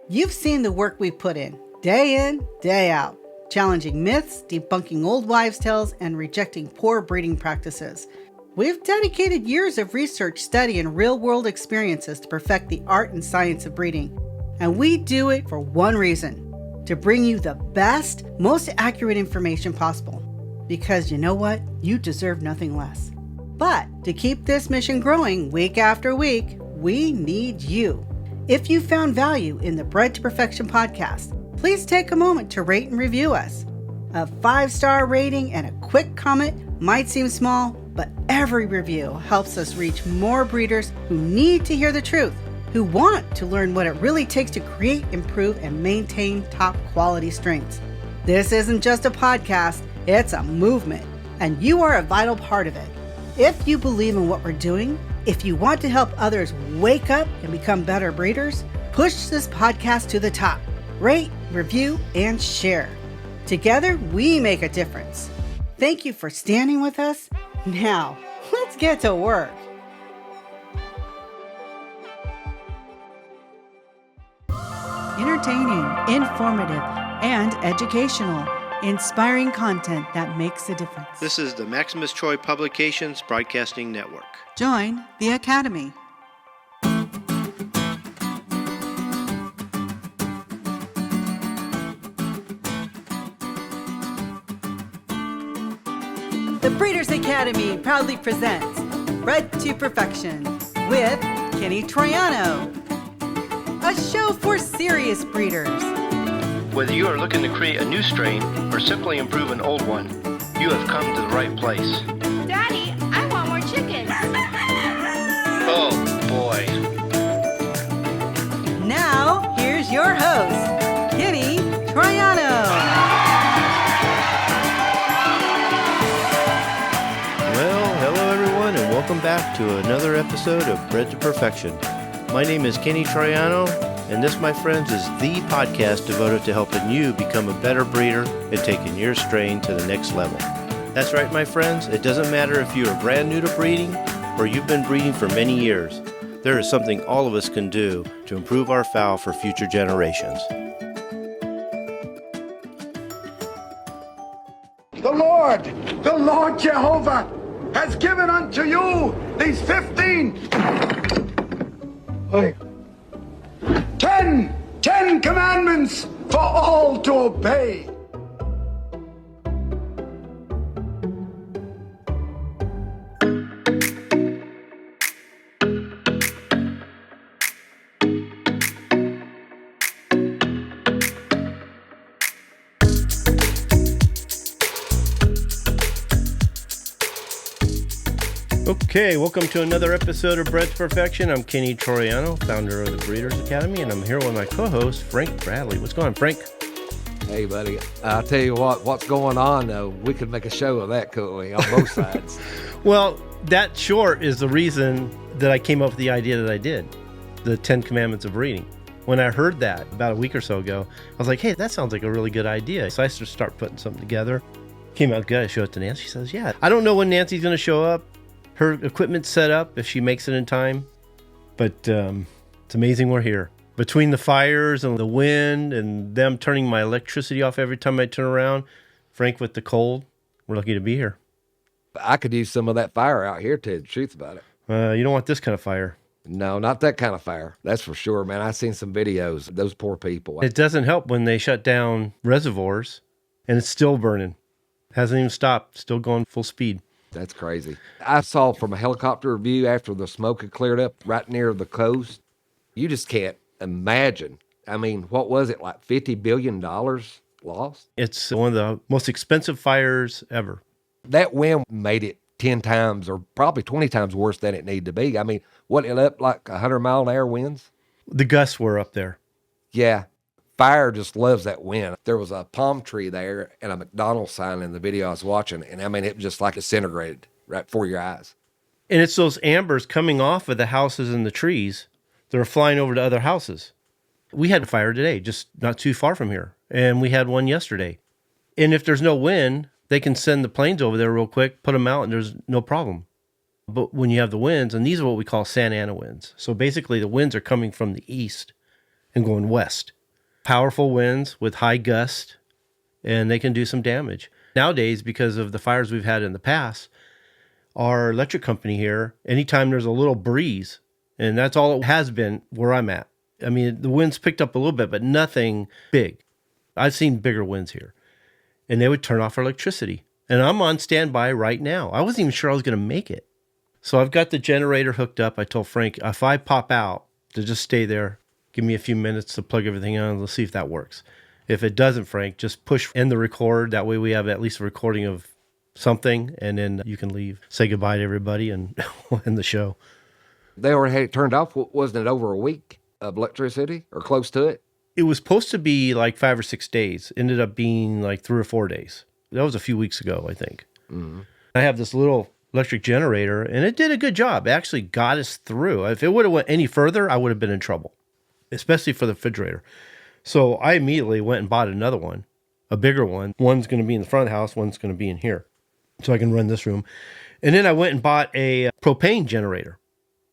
You've seen the work we've put in, day out, challenging myths, debunking old wives' tales, and rejecting poor breeding practices. We've dedicated years of research, study, and real-world experiences to perfect the art and science of breeding. And we do it for one reason: to bring you the best, most accurate information possible. Because you know what? You deserve nothing less. But to keep this mission growing week after week, we need you. If you found value in the Bred to Perfection podcast, please take a moment to rate and review us. A 5-star rating and a quick comment might seem small, but every review helps us reach more breeders who need to hear the truth, who want to learn what it really takes to create, improve, and maintain top quality strains. This isn't just a podcast, it's a movement, and you are a vital part of it. If you believe in what we're doing, if you want to help others wake up and become better breeders, push this podcast to the top. Rate, review, and share. Together, we make a difference. Thank you for standing with us. Now, let's get to work. Entertaining, informative, and educational. Inspiring content that makes a difference. This is the Maximus Troy Publications Broadcasting Network. Join the Academy. The Breeders Academy proudly presents Bred to Perfection with Kenny Troiano, a show for serious breeders. Whether you are looking to create a new strain or simply improve an old one, you have come to the right place. Daddy, I want more chicken. Oh, boy. Now, here's your host, Kenny Troiano. Well, hello everyone, and welcome back to another episode of Bred to Perfection. My name is Kenny Troiano, and this, my friends, is the podcast devoted to helping you become a better breeder and taking your strain to the next level. That's right, my friends. It doesn't matter if you are brand new to breeding or you've been breeding for many years. There is something all of us can do to improve our fowl for future generations. The Lord Jehovah has given unto you these 10 commandments for all to obey. Okay, welcome to another episode of Bred to Perfection. I'm Kenny Troiano, founder of the Breeders Academy, and I'm here with my co-host, Frank Bradley. What's going on, Frank? Hey, buddy. I'll tell you what's going on, we could make a show of that, couldn't we, on both sides? Well, that short is the reason that I came up with the idea that I did, the 10 Commandments of Breeding. When I heard that about a week or so ago, I was like, hey, that sounds like a really good idea. So I just started putting something together. Came out good. I showed it to Nancy. She says, yeah. I don't know when Nancy's going to show up. Her equipment's set up if she makes it in time. But it's amazing we're here. Between the fires and the wind and them turning my electricity off every time I turn around, Frank with the cold, we're lucky to be here. I could use some of that fire out here, to tell you the truth about it. You don't want this kind of fire. No, not that kind of fire. That's for sure, man. I've seen some videos of those poor people. It doesn't help when they shut down reservoirs and it's still burning. Hasn't even stopped, still going full speed. That's crazy. I saw from a helicopter view after the smoke had cleared up right near the coast. You just can't imagine. I mean, what was it, like $50 billion lost? It's one of the most expensive fires ever. That wind made it 10 times or probably 20 times worse than it needed to be. I mean, wasn't it up like 100-mile-an-hour winds? The gusts were up there. Yeah. Fire just loves that wind. There was a palm tree there and a McDonald's sign in the video I was watching, and I mean, it was just like disintegrated right before your eyes. And it's those ambers coming off of the houses and the trees that are flying over to other houses. We had a fire today, just not too far from here, and we had one yesterday. And if there's no wind, they can send the planes over there real quick, put them out, and there's no problem. But when you have the winds, and these are what we call Santa Ana winds. So basically the winds are coming from the east, and going west. Powerful winds with high gust, and they can do some damage. Nowadays, because of the fires we've had in the past, our electric company here, anytime there's a little breeze, and that's all it has been where I'm at. I mean, the winds picked up a little bit, but nothing big. I've seen bigger winds here. And they would turn off our electricity. And I'm on standby right now. I wasn't even sure I was going to make it. So I've got the generator hooked up. I told Frank, if I pop out, to just stay there, give me a few minutes to plug everything on. Let's see if that works. If it doesn't, Frank, just push end the record. That way we have at least a recording of something, and then you can leave. Say goodbye to everybody and end the show. They already had it turned off. Wasn't it over a week of electricity or close to it? It was supposed to be like 5 or 6 days. Ended up being like 3 or 4 days. That was a few weeks ago, I think. Mm-hmm. I have this little electric generator, and it did a good job. It actually got us through. If it would have went any further, I would have been in trouble, especially for the refrigerator. So I immediately went and bought another one, a bigger one. One's going to be in the front house, one's going to be in here, so I can run this room. And then I went and bought a propane generator.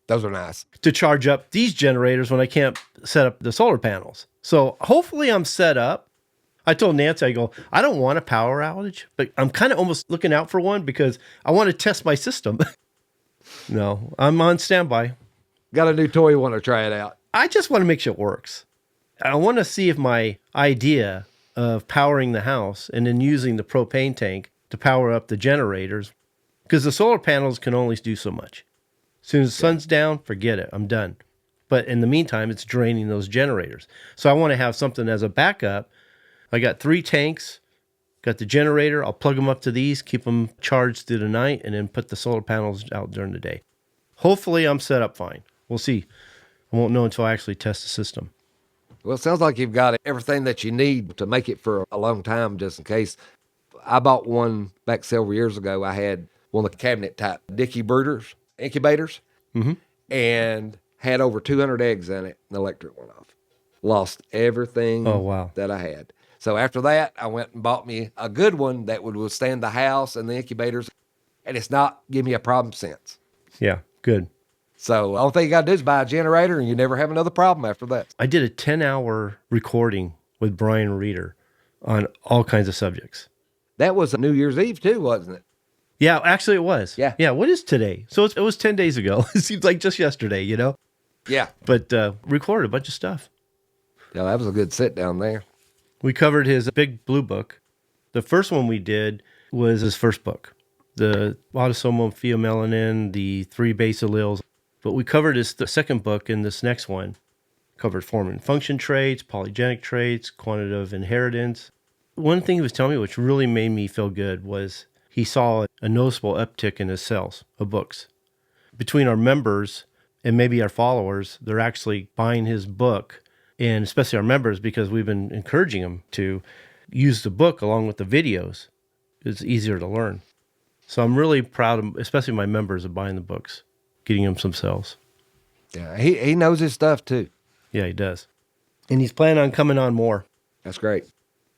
Those are nice. To charge up these generators when I can't set up the solar panels. So hopefully I'm set up. I told Nancy, I go, I don't want a power outage, but I'm kind of almost looking out for one because I want to test my system. No, I'm on standby. Got a new toy, you want to try it out? I just want to make sure it works. I want to see if my idea of powering the house and then using the propane tank to power up the generators, because the solar panels can only do so much. As soon as the sun's down, forget it. I'm done. But in the meantime, it's draining those generators. So I want to have something as a backup. I got 3 tanks, got the generator. I'll plug them up to these, keep them charged through the night, and then put the solar panels out during the day. Hopefully I'm set up fine. We'll see. I won't know until I actually test the system. Well, it sounds like you've got everything that you need to make it for a long time, just in case. I bought one back several years ago. I had one of the cabinet type Dickey brooders, incubators, and had over 200 eggs in it, and the electric went off. Lost everything that I had. So after that, I went and bought me a good one that would withstand the house and the incubators, and it's not given me a problem since. Yeah, good. So the only thing you got to do is buy a generator, and you never have another problem after that. I did a 10-hour recording with Brian Reeder on all kinds of subjects. That was New Year's Eve too, wasn't it? Yeah, actually it was. Yeah. Yeah, what is today? So it was 10 days ago. It seems like just yesterday, you know? Yeah. But recorded a bunch of stuff. Yeah, that was a good sit down there. We covered his big blue book. The first one we did was his first book, the autosomal pheomelanin, the 3 base alleles. But we covered the second book in this next one. Covered form and function traits, polygenic traits, quantitative inheritance. One thing he was telling me which really made me feel good was he saw a noticeable uptick in his sales of books. Between our members and maybe our followers, they're actually buying his book, and especially our members, because we've been encouraging them to use the book along with the videos. It's easier to learn. So I'm really proud of, especially my members, of buying the books, getting them some sales. Yeah, he knows his stuff too. Yeah, he does. And he's planning on coming on more. That's great.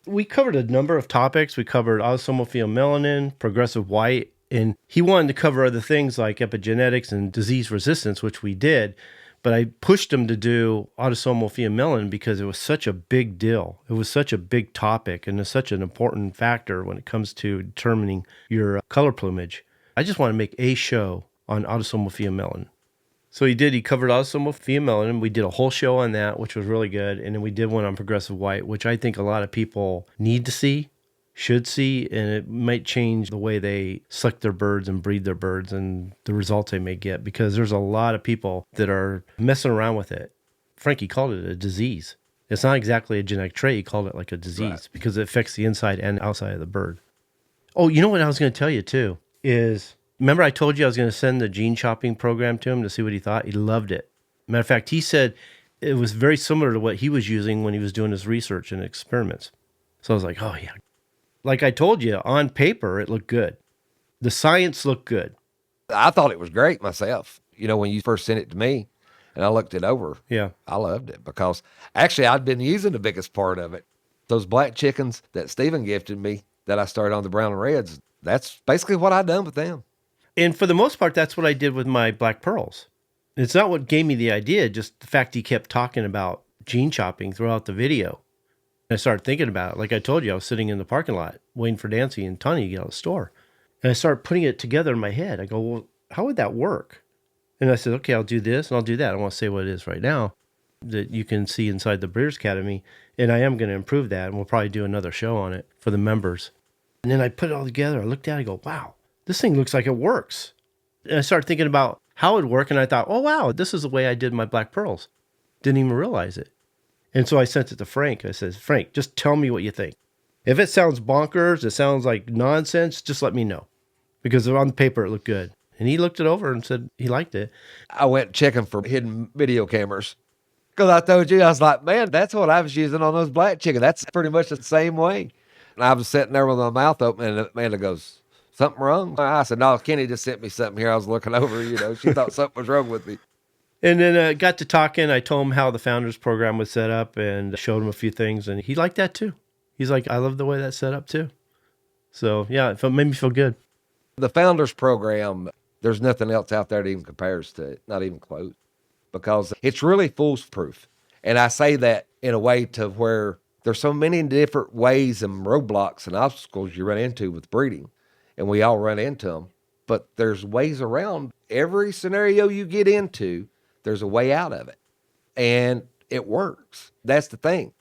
We covered a number of topics. We covered autosomal pheomelanin, progressive white, and he wanted to cover other things like epigenetics and disease resistance, which we did. But I pushed him to do autosomal pheomelanin because it was such a big deal. It was such a big topic, and it's such an important factor when it comes to determining your color plumage. I just want to make a show on autosomal pheomelanin. So he did. He covered autosomal pheomelanin. We did a whole show on that, which was really good. And then we did one on progressive white, which I think a lot of people need to see, should see, and it might change the way they select their birds and breed their birds and the results they may get, because there's a lot of people that are messing around with it. Frankie called it a disease. It's not exactly a genetic trait. He called it like a disease because it affects the inside and outside of the bird. Oh, you know what I was going to tell you too is, remember I told you I was going to send the gene shopping program to him to see what he thought? He loved it. Matter of fact, he said it was very similar to what he was using when he was doing his research and experiments. So I was like, oh yeah. Like I told you, on paper, it looked good. The science looked good. I thought it was great myself. You know, when you first sent it to me and I looked it over, yeah, I loved it because actually I'd been using the biggest part of it. Those black chickens that Stephen gifted me that I started on the brown and reds, that's basically what I'd done with them. And for the most part, that's what I did with my black pearls. It's not what gave me the idea, just the fact he kept talking about gene chopping throughout the video. I started thinking about it. Like I told you, I was sitting in the parking lot waiting for Nancy and Tanya to get out of the store. And I started putting it together in my head. I go, well, how would that work? And I said, okay, I'll do this and I'll do that. I don't want to say what it is right now that you can see inside the Breeders' Academy. And I am going to improve that. And we'll probably do another show on it for the members. And then I put it all together. I looked at it, I go, wow, this thing looks like it works. And I started thinking about how it would work. And I thought, oh, wow, this is the way I did my black pearls. Didn't even realize it. And so I sent it to Frank. I said, Frank, just tell me what you think. If it sounds bonkers, it sounds like nonsense, just let me know. Because on the paper, it looked good. And he looked it over and said he liked it. I went checking for hidden video cameras. Because I told you, I was like, man, that's what I was using on those black chickens. That's pretty much the same way. And I was sitting there with my mouth open, and Amanda goes, something wrong? I said, no, Kenny just sent me something here. I was looking over, she thought something was wrong with me. And then got to talking. I told him how the Founders Program was set up and showed him a few things. And he liked that too. He's like, I love the way that's set up too. So yeah, it made me feel good. The Founders Program, there's nothing else out there that even compares to it, not even close, because it's really foolproof. And I say that in a way to where there's so many different ways and roadblocks and obstacles you run into with breeding, and we all run into them. But there's ways around every scenario you get into. There's a way out of it, and it works. That's the thing.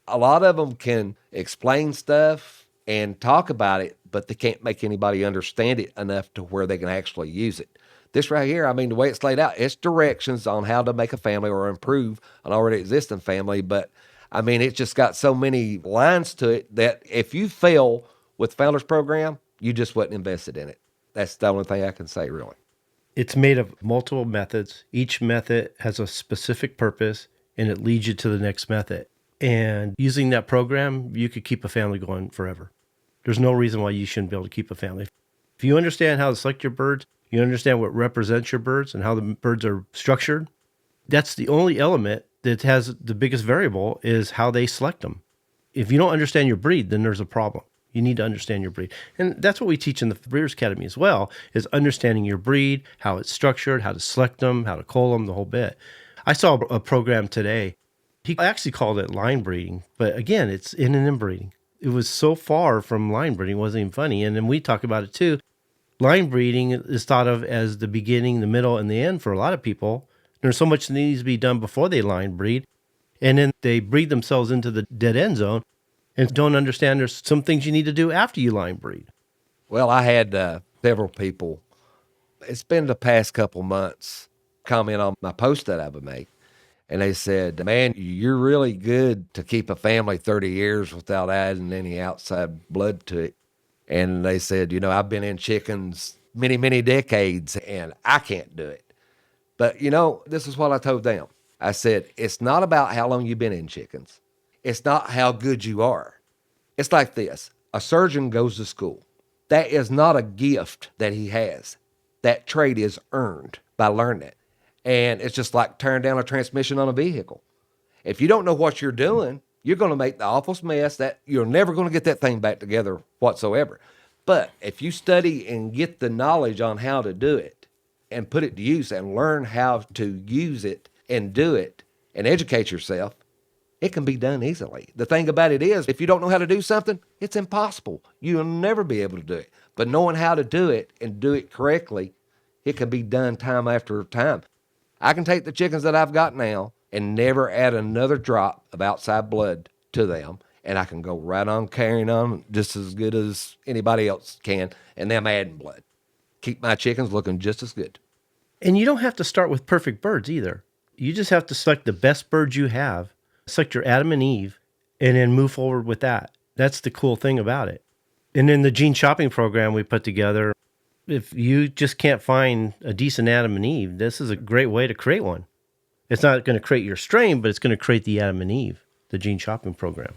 A lot of them can explain stuff and talk about it, but they can't make anybody understand it enough to where they can actually use it. This right here, I mean, the way it's laid out, it's directions on how to make a family or improve an already existing family. But I mean, it's just got so many lines to it that if you fail with Founders Program, you just wasn't invested in it. That's the only thing I can say, really. It's made of multiple methods. Each method has a specific purpose, and it leads you to the next method. And using that program, you could keep a family going forever. There's no reason why you shouldn't be able to keep a family. If you understand how to select your birds, you understand what represents your birds and how the birds are structured, that's the only element that has the biggest variable is how they select them. If you don't understand your breed, then there's a problem. You need to understand your breed. And that's what we teach in the Breeders' Academy as well, is understanding your breed, how it's structured, how to select them, how to cull them, the whole bit. I saw a program today. He actually called it line breeding, but again, it's in and inbreeding. It was so far from line breeding, it wasn't even funny. And then we talk about it too. Line breeding is thought of as the beginning, the middle, and the end for a lot of people. There's so much that needs to be done before they line breed. And then they breed themselves into the dead end zone and don't understand there's some things you need to do after you line breed. Well, I had several people, it's been the past couple months, comment on my post that I would make. And they said, man, you're really good to keep a family 30 years without adding any outside blood to it. And they said, I've been in chickens many, many decades and I can't do it. But, this is what I told them. I said, it's not about how long you've been in chickens. It's not how good you are. It's like this. A surgeon goes to school. That is not a gift that he has. That trait is earned by learning it. And it's just like tearing down a transmission on a vehicle. If you don't know what you're doing, you're going to make the awfulest mess that you're never going to get that thing back together whatsoever. But if you study and get the knowledge on how to do it and put it to use and learn how to use it and do it and educate yourself, it can be done easily. The thing about it is, if you don't know how to do something, it's impossible. You'll never be able to do it. But knowing how to do it and do it correctly, it can be done time after time. I can take the chickens that I've got now and never add another drop of outside blood to them, and I can go right on carrying on just as good as anybody else can, and them adding blood. Keep my chickens looking just as good. And you don't have to start with perfect birds either. You just have to select the best birds you have, select your Adam and Eve, and then move forward with that. That's the cool thing about it. And in the gene shopping program we put together, if you just can't find a decent Adam and Eve, this is a great way to create one. It's not going to create your strain, but it's going to create the Adam and Eve, the gene shopping program.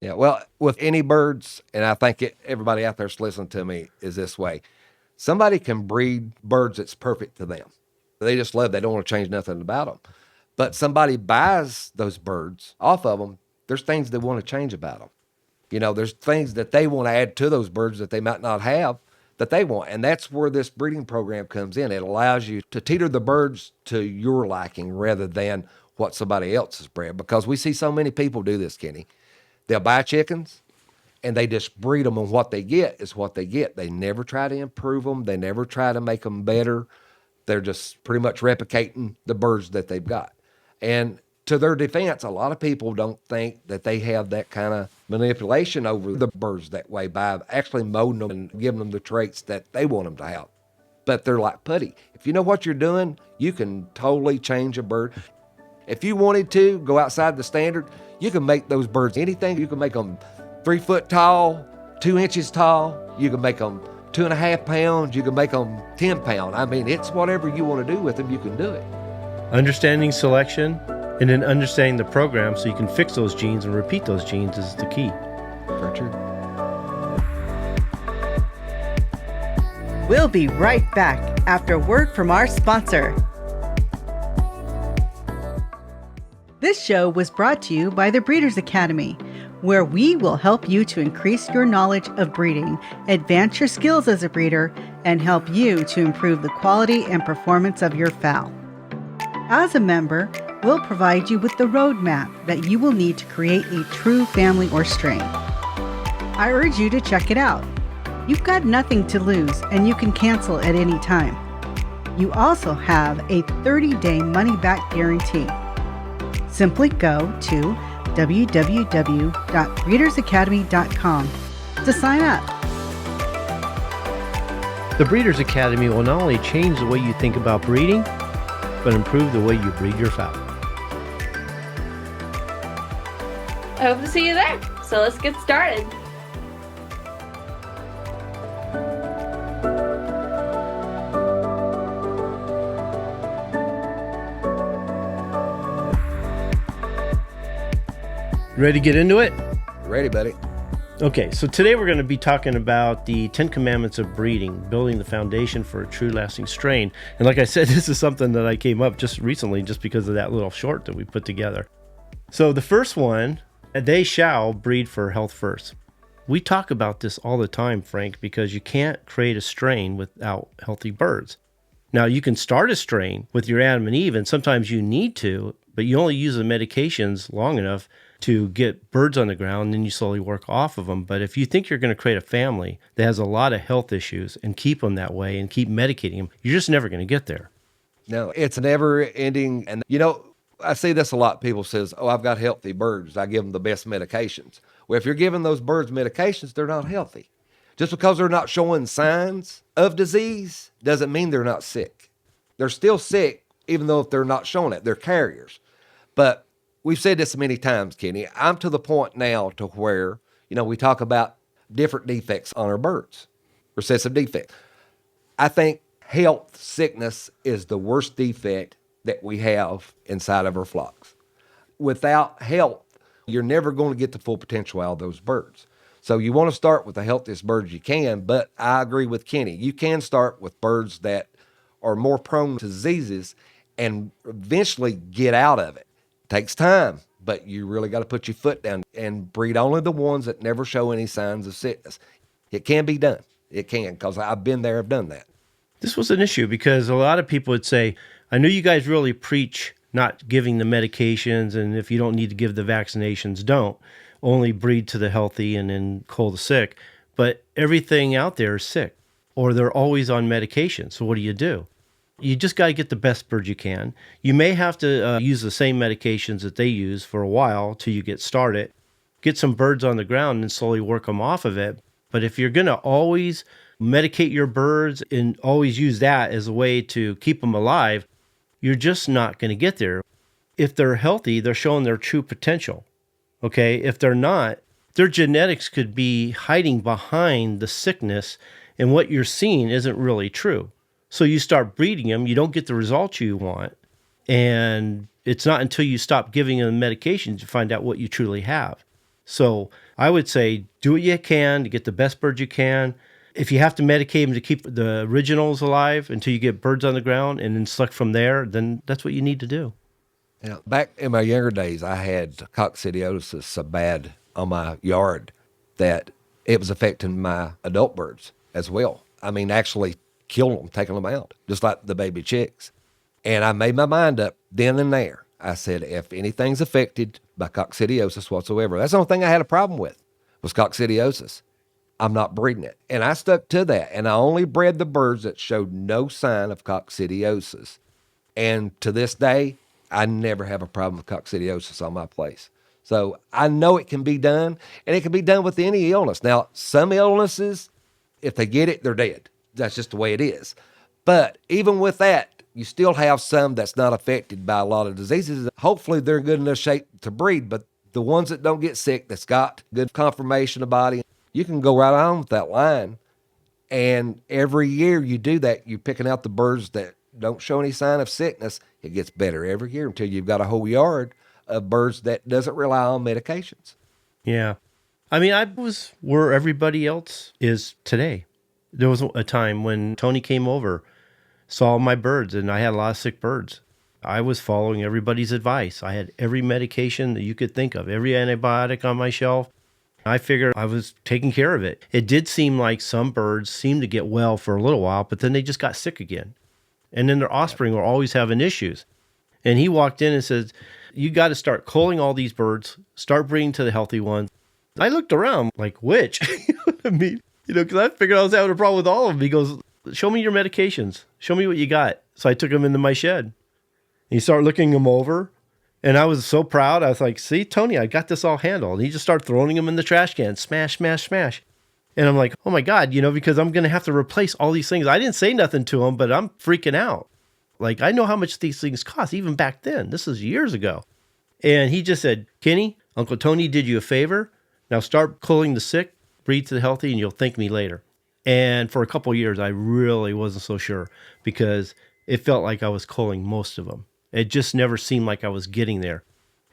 Yeah, well, with any birds, and I think everybody out there's listening to me is this way. Somebody can breed birds that's perfect to them. They just love, they don't want to change nothing about them. But somebody buys those birds off of them, there's things they want to change about them. There's things that they want to add to those birds that they might not have that they want. And that's where this breeding program comes in. It allows you to teeter the birds to your liking rather than what somebody else has bred, because we see so many people do this, Kenny. They'll buy chickens and they just breed them, and what they get is what they get. They never try to improve them. They never try to make them better. They're just pretty much replicating the birds that they've got. And to their defense, a lot of people don't think that they have that kind of manipulation over the birds that way by actually molding them and giving them the traits that they want them to have. But they're like putty. If you know what you're doing, you can totally change a bird. If you wanted to go outside the standard, you can make those birds anything. You can make them 3 foot tall, 2 inches tall. You can make them 2.5 pounds. You can make them 10 pounds. I mean, it's whatever you want to do with them, you can do it. Understanding selection and then understanding the program so you can fix those genes and repeat those genes is the key. Very true. We'll be right back after a word from our sponsor. This show was brought to you by the Breeders' Academy, where we will help you to increase your knowledge of breeding, advance your skills as a breeder, and help you to improve the quality and performance of your fowl. As a member, we'll provide you with the roadmap that you will need to create a true family or strain. I urge you to check it out. You've got nothing to lose, and you can cancel at any time. You also have a 30-day money-back guarantee. Simply go to www.breedersacademy.com to sign up. The Breeders' Academy will not only change the way you think about breeding, but improve the way you breed your fowl. I hope to see you there. So let's get started. Ready to get into it? Ready, buddy. Okay, so today we're going to be talking about the 10 Commandments of breeding, building the foundation for a true lasting strain. And like I said, this is something that I came up just recently just because of that little short that we put together. So the first one, they shall breed for health first. We talk about this all the time, Frank, because you can't create a strain without healthy birds. Now, you can start a strain with your Adam and Eve, and sometimes you need to, but you only use the medications long enough to get birds on the ground, and then you slowly work off of them. But if you think you're going to create a family that has a lot of health issues and keep them that way and keep medicating them, you're just never going to get there. No, it's never ending. And, you know, I see this a lot. People says, oh, I've got healthy birds. I give them the best medications. Well, if you're giving those birds medications, they're not healthy. Just because they're not showing signs of disease doesn't mean they're not sick. They're still sick, even though if they're not showing it. They're carriers. But we've said this many times, Kenny. I'm to the point now to where, you know, we talk about different defects on our birds, recessive defects. I think health sickness is the worst defect that we have inside of our flocks. Without health, you're never going to get the full potential out of those birds. So you want to start with the healthiest birds you can, but I agree with Kenny. You can start with birds that are more prone to diseases and eventually get out of it. Takes time, but you really got to put your foot down and breed only the ones that never show any signs of sickness. It can be done. It can, because I've been there, I've done that. This was an issue because a lot of people would say, I know you guys really preach not giving the medications, and if you don't need to give the vaccinations, don't. Only breed to the healthy and then cull the sick. But everything out there is sick, or they're always on medication. So what do? You just got to get the best bird you can. You may have to use the same medications that they use for a while till you get started. Get some birds on the ground and slowly work them off of it. But if you're going to always medicate your birds and always use that as a way to keep them alive, you're just not going to get there. If they're healthy, they're showing their true potential. Okay? If they're not, their genetics could be hiding behind the sickness, and what you're seeing isn't really true. So you start breeding them, you don't get the results you want, and it's not until you stop giving them medications you find out what you truly have. So I would say do what you can to get the best birds you can. If you have to medicate them to keep the originals alive until you get birds on the ground and then select from there, then that's what you need to do. Yeah, back in my younger days, I had coccidiosis so bad on my yard that it was affecting my adult birds as well. I mean, actually killing them, taking them out, just like the baby chicks. And I made my mind up then and there. I said, if anything's affected by coccidiosis whatsoever, that's the only thing I had a problem with was coccidiosis. I'm not breeding it. And I stuck to that. And I only bred the birds that showed no sign of coccidiosis. And to this day, I never have a problem with coccidiosis on my place. So I know it can be done, and it can be done with any illness. Now, some illnesses, if they get it, they're dead. That's just the way it is. But even with that, you still have some that's not affected by a lot of diseases. Hopefully, they're in good enough shape to breed. But the ones that don't get sick, that's got good conformation of body, you can go right on with that line. And every year you do that, you're picking out the birds that don't show any sign of sickness. It gets better every year until you've got a whole yard of birds that doesn't rely on medications. Yeah. I mean, I was where everybody else is today. There was a time when Tony came over, saw my birds, and I had a lot of sick birds. I was following everybody's advice. I had every medication that you could think of, every antibiotic on my shelf. I figured I was taking care of it. It did seem like some birds seemed to get well for a little while, but then they just got sick again. And then their offspring were always having issues. And he walked in and said, you got to start culling all these birds, start breeding to the healthy ones. I looked around like, which? You know what I mean? Because I figured I was having a problem with all of them. He goes, show me your medications. Show me what you got. So I took them into my shed. And he started looking them over. And I was so proud. I was like, see, Tony, I got this all handled. And he just started throwing them in the trash can. Smash, smash, smash. And I'm like, oh my God, because I'm going to have to replace all these things. I didn't say nothing to him, but I'm freaking out. Like, I know how much these things cost, even back then. This is years ago. And he just said, Kenny, Uncle Tony did you a favor. Now start culling the sick, breed to the healthy, and you'll thank me later. And for a couple of years, I really wasn't so sure because it felt like I was culling most of them. It just never seemed like I was getting there.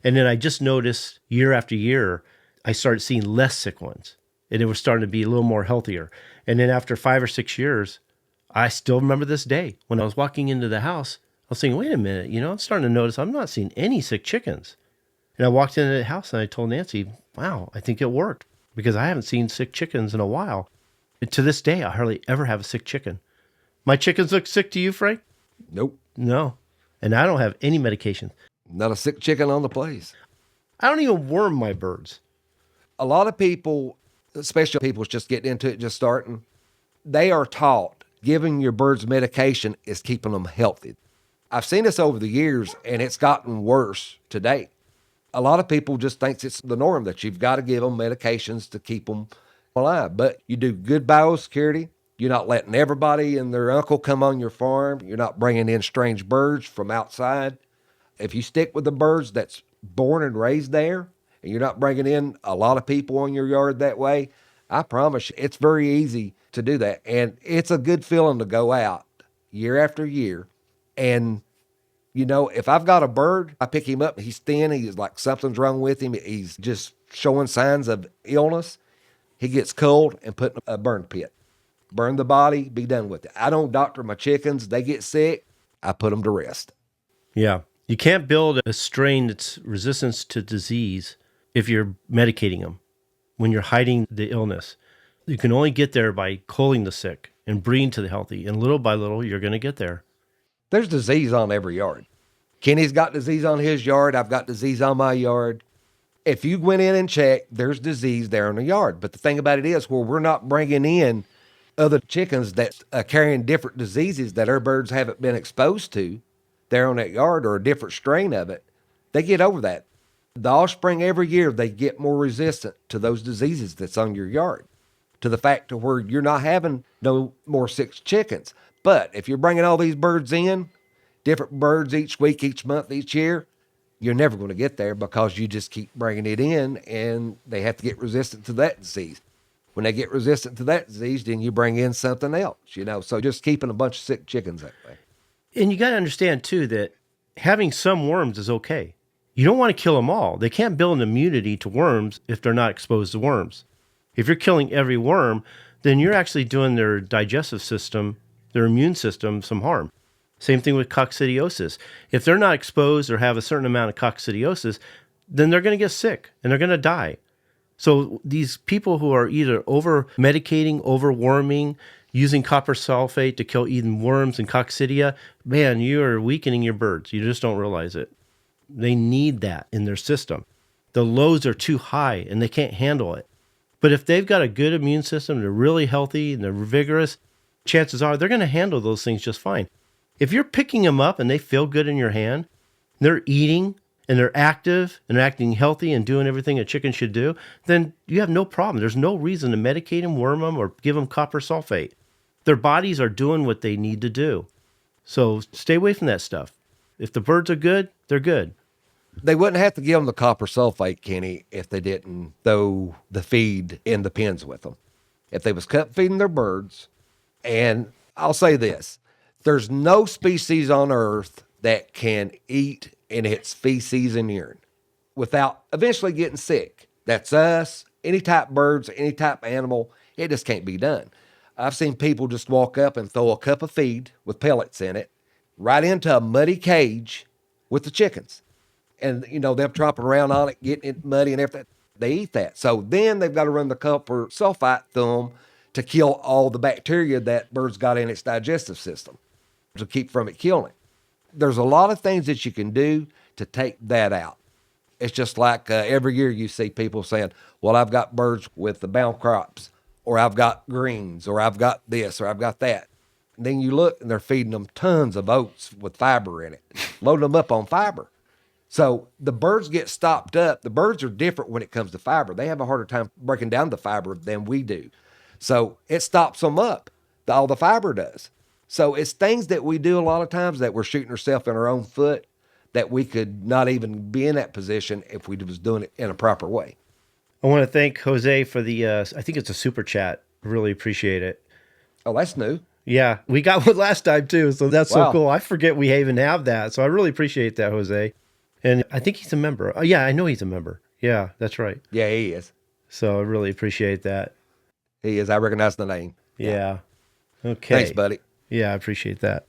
And then I just noticed year after year, I started seeing less sick ones. And it was starting to be a little more healthier. And then after 5 or 6 years, I still remember this day. When I was walking into the house, I was thinking, wait a minute, I'm starting to notice I'm not seeing any sick chickens. And I walked into the house and I told Nancy, wow, I think it worked because I haven't seen sick chickens in a while. And to this day, I hardly ever have a sick chicken. My chickens look sick to you, Frank? Nope. No. And I don't have any medication. Not a sick chicken on the place. I don't even worm my birds. A lot of people, especially people just getting into it, just starting, they are taught giving your birds medication is keeping them healthy. I've seen this over the years, and it's gotten worse today. A lot of people just think it's the norm that you've got to give them medications to keep them alive. But you do good biosecurity. You're not letting everybody and their uncle come on your farm. You're not bringing in strange birds from outside. If you stick with the birds that's born and raised there, and you're not bringing in a lot of people on your yard that way, I promise you, it's very easy to do that. And it's a good feeling to go out year after year. And, if I've got a bird, I pick him up, he's thin, he's like something's wrong with him, he's just showing signs of illness, he gets culled and put in a burn pit. Burn the body, be done with it. I don't doctor my chickens. They get sick, I put them to rest. Yeah. You can't build a strain that's resistant to disease if you're medicating them, when you're hiding the illness. You can only get there by culling the sick and breeding to the healthy. And little by little, you're going to get there. There's disease on every yard. Kenny's got disease on his yard. I've got disease on my yard. If you went in and checked, there's disease there in the yard. But the thing about it is, where we're not bringing in other chickens that are carrying different diseases that our birds haven't been exposed to there on that yard, or a different strain of it, they get over that. The offspring every year, they get more resistant to those diseases that's on your yard, to the fact to where you're not having no more sick chickens. But if you're bringing all these birds in, different birds each week, each month, each year, you're never going to get there because you just keep bringing it in and they have to get resistant to that disease. When they get resistant to that disease, then you bring in something else, So just keeping a bunch of sick chickens that way. And you got to understand, too, that having some worms is okay. You don't want to kill them all. They can't build an immunity to worms if they're not exposed to worms. If you're killing every worm, then you're actually doing their digestive system, their immune system, some harm. Same thing with coccidiosis. If they're not exposed or have a certain amount of coccidiosis, then they're going to get sick and they're going to die. So these people who are either over-medicating, over-worming, using copper sulfate to kill even worms and coccidia, man, you are weakening your birds. You just don't realize it. They need that in their system. The loads are too high and they can't handle it. But if they've got a good immune system, they're really healthy and they're vigorous, chances are they're going to handle those things just fine. If you're picking them up and they feel good in your hand, they're eating and they're active and acting healthy and doing everything a chicken should do, then you have no problem. There's no reason to medicate them, worm them, or give them copper sulfate. Their bodies are doing what they need to do. So stay away from that stuff. If the birds are good, they're good. They wouldn't have to give them the copper sulfate, Kenny, if they didn't throw the feed in the pens with them. If they was cut feeding their birds, and I'll say this, there's no species on earth that can eat in its feces and urine without eventually getting sick. That's us, any type of birds, any type of animal. It just can't be done. I've seen people just walk up and throw a cup of feed with pellets in it right into a muddy cage with the chickens. And, you know, them tromping around on it, getting it muddy and everything. They eat that. So then they've got to run the copper sulfite through them to kill all the bacteria that birds got in its digestive system to keep from it killing it. There's a lot of things that you can do to take that out. It's just like every year you see people saying, well, I've got birds with the bound crops, or I've got greens, or I've got this, or I've got that. And then you look and they're feeding them tons of oats with fiber in it, loading them up on fiber. So the birds get stopped up. The birds are different when it comes to fiber. They have a harder time breaking down the fiber than we do. So it stops them up, all the fiber does. So it's things that we do a lot of times that we're shooting ourselves in our own foot that we could not even be in that position if we was doing it in a proper way. I want to thank Jose for the, I think it's a super chat. Really appreciate it. Oh, that's new. Yeah, we got one last time too, so that's Wow. so cool. I forget we even have that, so I really appreciate that, Jose. And I think he's a member. Oh, yeah, I know he's a member. Yeah, that's right. Yeah, he is. So I really appreciate that. He is. I recognize the name. Yeah. Okay. Thanks, buddy. Yeah, I appreciate that.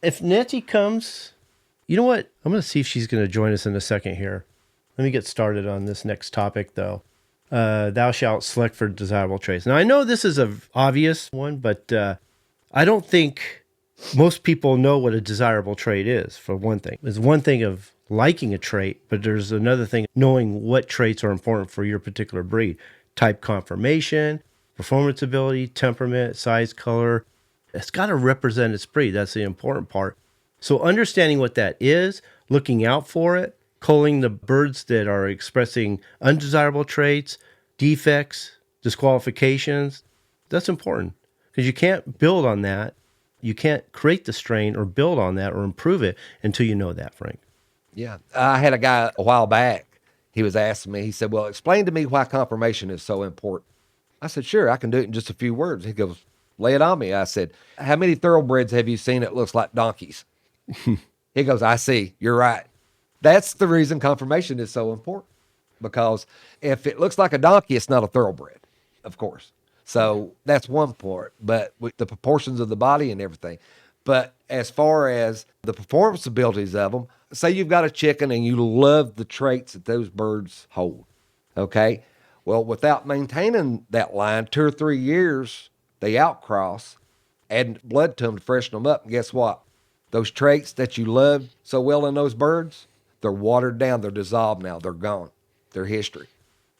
If Nancy comes, you know what? I'm going to see if she's going to join us in a second here. Let me get started on this next topic, though. Thou shalt select for desirable traits. Now, I know this is an obvious one, but I don't think most people know what a desirable trait is, for one thing. There's one thing of liking a trait, but there's another thing knowing what traits are important for your particular breed. Type conformation, performance ability, temperament, size, color. It's got to represent its breed. That's the important part. So understanding what that is, looking out for it, culling the birds that are expressing undesirable traits, defects, disqualifications, that's important because you can't build on that. You can't create the strain or build on that or improve it until you know that, Frank. Yeah. I had a guy a while back. He was asking me, he said, well, explain to me why conformation is so important. I said, sure, I can do it in just a few words. He goes, lay it on me. I said, how many thoroughbreds have you seen that looks like donkeys? He goes, I see, you're right. That's the reason conformation is so important, because if it looks like a donkey, it's not a thoroughbred, of course. So that's one part, but with the proportions of the body and everything. But as far as the performance abilities of them, say you've got a chicken and you love the traits that those birds hold, okay? Well, without maintaining that line 2 or 3 years, they outcross, adding blood to them to freshen them up. And guess what? Those traits that you loved so well in those birds, they're watered down, they're dissolved now, they're gone, they're history.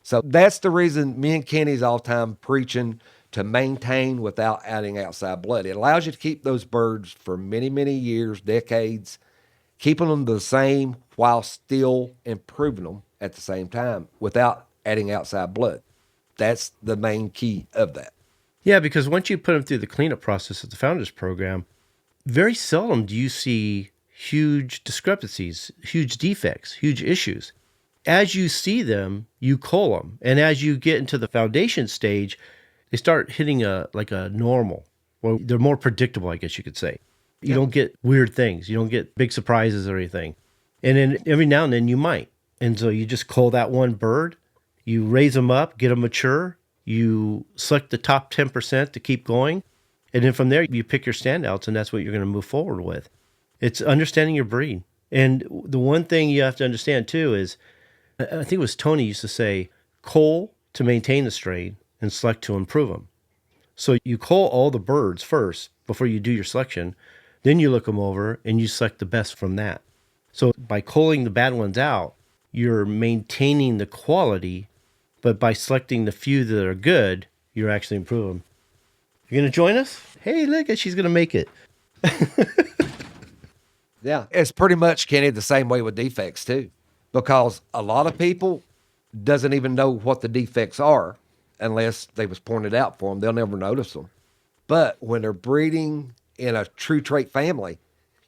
So that's the reason me and Kenny's all the time preaching to maintain without adding outside blood. It allows you to keep those birds for many, many years, decades, keeping them the same while still improving them at the same time without adding outside blood. That's the main key of that. Yeah, because once you put them through the cleanup process of the Founders Program, very seldom do you see huge discrepancies, huge defects, huge issues. As you see them, you cull them. And as you get into the foundation stage, they start hitting a normal. Well, they're more predictable, I guess you could say. You don't get weird things. You don't get big surprises or anything. And then every now and then you might. And so you just cull that one bird, you raise them up, get them mature, you select the top 10% to keep going. And then from there, you pick your standouts, and that's what you're going to move forward with. It's understanding your breed. And the one thing you have to understand, too, is I think it was Tony used to say, cull to maintain the strain and select to improve them. So you cull all the birds first before you do your selection. Then you look them over and you select the best from that. So by culling the bad ones out, you're maintaining the quality, but by selecting the few that are good, you're actually improving them. You going to join us? Hey, look, she's going to make it. Yeah, it's pretty much, Kenny, the same way with defects too, because a lot of people doesn't even know what the defects are unless they was pointed out for them. They'll never notice them. But when they're breeding in a true trait family,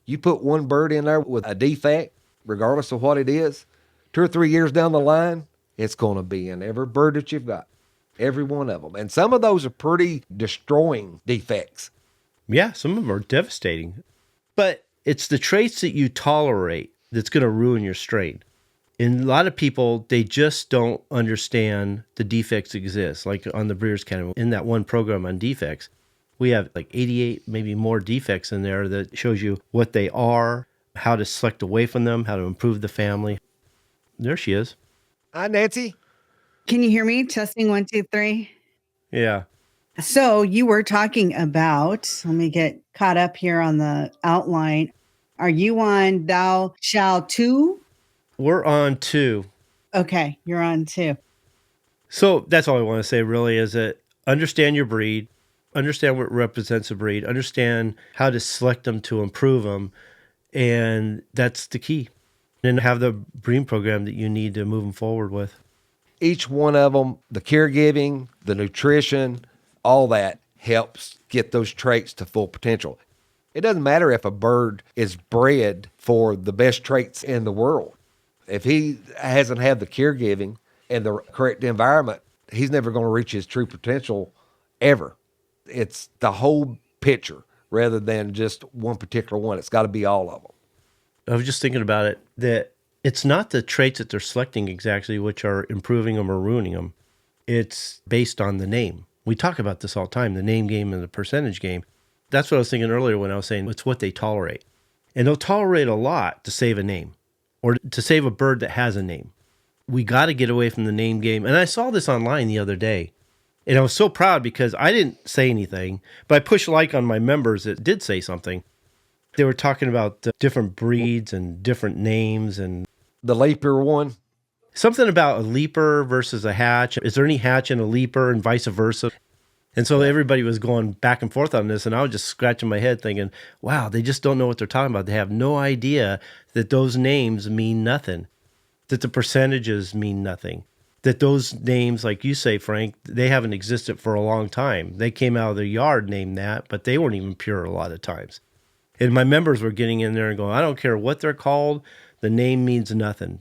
you put one bird in there with a defect, regardless of what it is, 2 or 3 years down the line, it's going to be in every bird that you've got, every one of them. And some of those are pretty destroying defects. Yeah, some of them are devastating. But it's the traits that you tolerate that's going to ruin your strain. And a lot of people, they just don't understand the defects exist. Like on the Breeders' Academy, in that one program on defects, we have like 88, maybe more defects in there that shows you what they are, how to select away from them, how to improve the family. There she is. Hi, Nancy. Can you hear me? Testing 1, 2, 3. Yeah. So you were talking about, let me get caught up here on the outline. Are you on thou shalt 2? We're on 2. Okay, you're on 2. So that's all I want to say really is that understand your breed, understand what represents a breed, understand how to select them to improve them. And that's the key. And have the breeding program that you need to move them forward with. Each one of them, the caregiving, the nutrition, all that helps get those traits to full potential. It doesn't matter if a bird is bred for the best traits in the world. If he hasn't had the caregiving and the correct environment, he's never going to reach his true potential ever. It's the whole picture rather than just one particular one. It's got to be all of them. I was just thinking about it, that it's not the traits that they're selecting exactly which are improving them or ruining them. It's based on the name. We talk about this all the time, the name game and the percentage game. That's what I was thinking earlier when I was saying it's what they tolerate. And they'll tolerate a lot to save a name or to save a bird that has a name. We got to get away from the name game. And I saw this online the other day. And I was so proud because I didn't say anything, but I pushed like on my members that did say something. They were talking about different breeds and different names and The leaper one. something about a leaper versus a hatch. Is there any hatch in a leaper and vice versa? And so everybody was going back and forth on this, and I was just scratching my head thinking, wow, they just don't know what they're talking about. They have no idea that those names mean nothing, that the percentages mean nothing, that those names, like you say, Frank, they haven't existed for a long time. They came out of the yard named that, but they weren't even pure a lot of times. And my members were getting in there and going, I don't care what they're called. The name means nothing,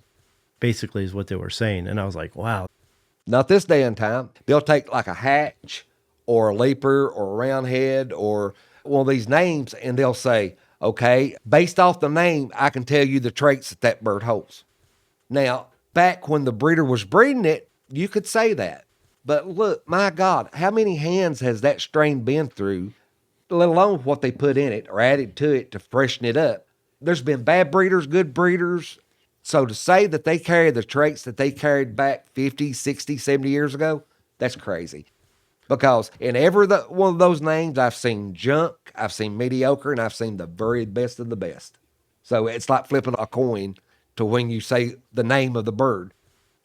basically is what they were saying. And I was like, wow. Not this day and time. They'll take like a hatch or a leaper or a round head or one of these names, and they'll say, okay, based off the name, I can tell you the traits that that bird holds. Now, back when the breeder was breeding it, you could say that. But look, my God, how many hands has that strain been through, let alone what they put in it or added to it to freshen it up? There's been bad breeders, good breeders. So to say that they carry the traits that they carried back 50, 60, 70 years ago, that's crazy. Because in every one of those names, I've seen junk, I've seen mediocre, and I've seen the very best of the best. So it's like flipping a coin to when you say the name of the bird.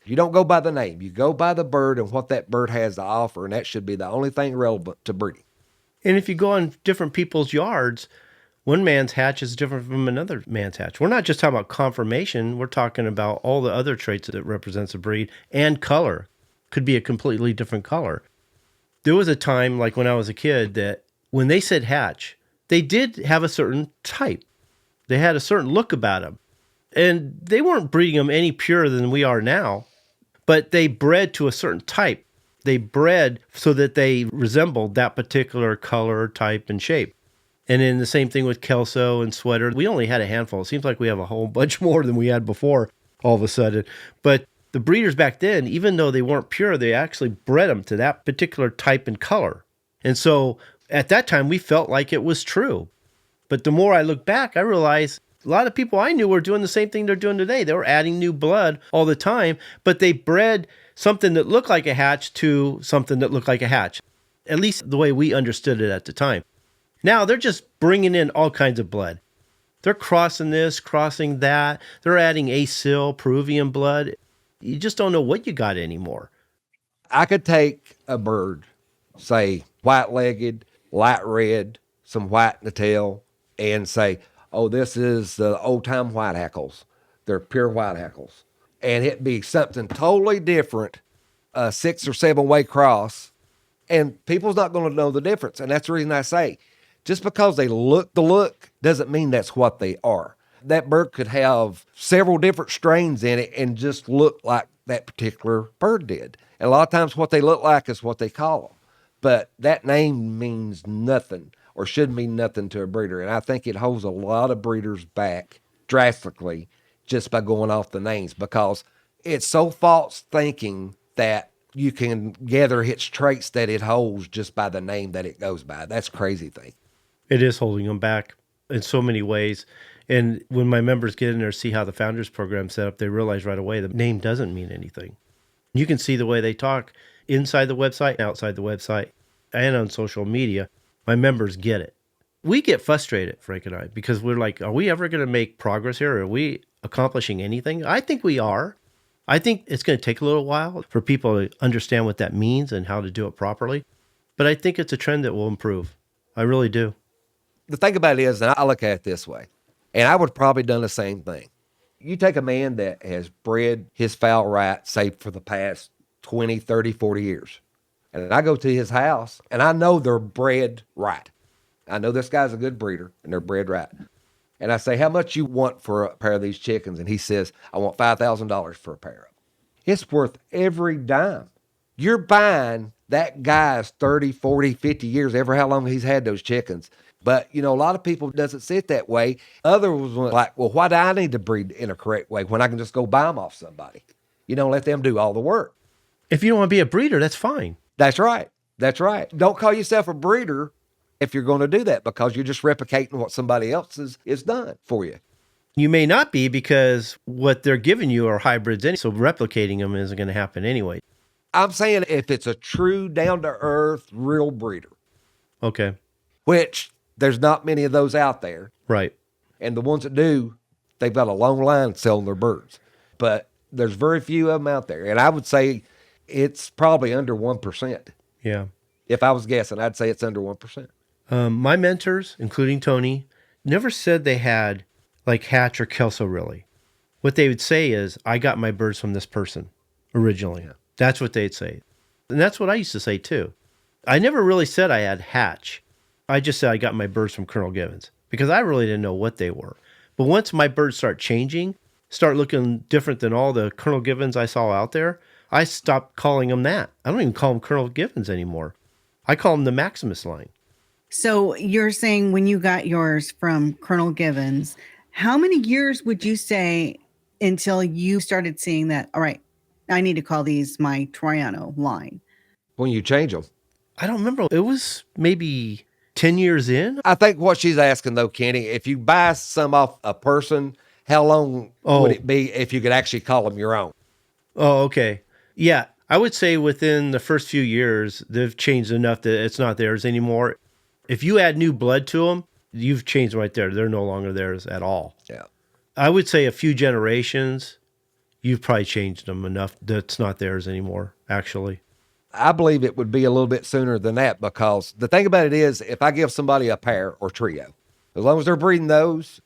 You don't go by the name. You go by the bird and what that bird has to offer, and that should be the only thing relevant to breeding. And if you go on different people's yards, one man's hatch is different from another man's hatch. We're not just talking about conformation. We're talking about all the other traits that represents a breed, and color. Could be a completely different color. There was a time, like when I was a kid, that when they said hatch, they did have a certain type. They had a certain look about them. And they weren't breeding them any purer than we are now, but they bred to a certain type. They bred so that they resembled that particular color, type, and shape. And then the same thing with Kelso and Sweater. We only had a handful. It seems like we have a whole bunch more than we had before all of a sudden. But the breeders back then, even though they weren't pure, they actually bred them to that particular type and color. And so at that time, we felt like it was true. But the more I look back, I realized a lot of people I knew were doing the same thing they're doing today. They were adding new blood all the time, but they bred something that looked like a hatch to something that looked like a hatch, at least the way we understood it at the time. Now they're just bringing in all kinds of blood. They're crossing this, crossing that. They're adding Acyl, Peruvian blood. You just don't know what you got anymore. I could take a bird, say white-legged, light red, some white in the tail, and say, oh, this is the old-time white hackles. They're pure white hackles. And it'd be something totally different, a 6 or 7 way cross, and people's not going to know the difference. And that's the reason I say, just because they look the look doesn't mean that's what they are. That bird could have several different strains in it and just look like that particular bird did. And a lot of times what they look like is what they call them. But that name means nothing or should mean nothing to a breeder. And I think it holds a lot of breeders back drastically just by going off the names, because it's so false thinking that you can gather its traits that it holds just by the name that it goes by. That's a crazy thing. It is holding them back in so many ways. And when my members get in there, see how the Founders Program set up, they realize right away the name doesn't mean anything. You can see the way they talk inside the website, outside the website, and on social media. My members get it. We get frustrated, Frank and I, because we're like, are we ever going to make progress here? Are we accomplishing anything? I think we are. I think it's going to take a little while for people to understand what that means and how to do it properly. But I think it's a trend that will improve. I really do. The thing about it is, and I look at it this way, and I would have probably done the same thing. You take a man that has bred his fowl right, say, for the past 20, 30, 40 years. And I go to his house, and I know they're bred right. I know this guy's a good breeder, and they're bred right. And I say, how much you want for a pair of these chickens? And he says, I want $5,000 for a pair of them. It's worth every dime. You're buying that guy's 30, 40, 50 years, ever how long he's had those chickens. But, a lot of people doesn't see it that way. Others were like, well, why do I need to breed in a correct way when I can just go buy them off somebody? Let them do all the work. If you don't want to be a breeder, that's fine. That's right. That's right. Don't call yourself a breeder if you're going to do that, because you're just replicating what somebody else is done for you. You may not be, because what they're giving you are hybrids, so replicating them isn't going to happen anyway. I'm saying if it's a true down-to-earth real breeder. Okay. Which there's not many of those out there. Right. And the ones that do, they've got a long line selling their birds. But there's very few of them out there. And I would say it's probably under 1%. Yeah. If I was guessing, I'd say it's under 1%. My mentors, including Tony, never said they had like Hatch or Kelso, really. What they would say is, I got my birds from this person originally. Yeah. That's what they'd say. And that's what I used to say too. I never really said I had Hatch. I just said I got my birds from Colonel Givens, because I really didn't know what they were. But once my birds start changing, start looking different than all the Colonel Givens I saw out there, I stopped calling them that. I don't even call them Colonel Givens anymore. I call them the Maximus line. So you're saying when you got yours from Colonel Givens, how many years would you say until you started seeing that, all right, I need to call these my Troiano line? When you change them. I don't remember. It was maybe 10 years in. I think what she's asking, though, Kenny, if you buy some off a person, how long would it be if you could actually call them your own? Oh, okay. Yeah, I would say within the first few years, they've changed enough that it's not theirs anymore. If you add new blood to them, you've changed right there. They're no longer theirs at all. Yeah. I would say a few generations, you've probably changed them enough that's not theirs anymore, actually. I believe it would be a little bit sooner than that, because the thing about it is, if I give somebody a pair or trio, as long as they're breeding those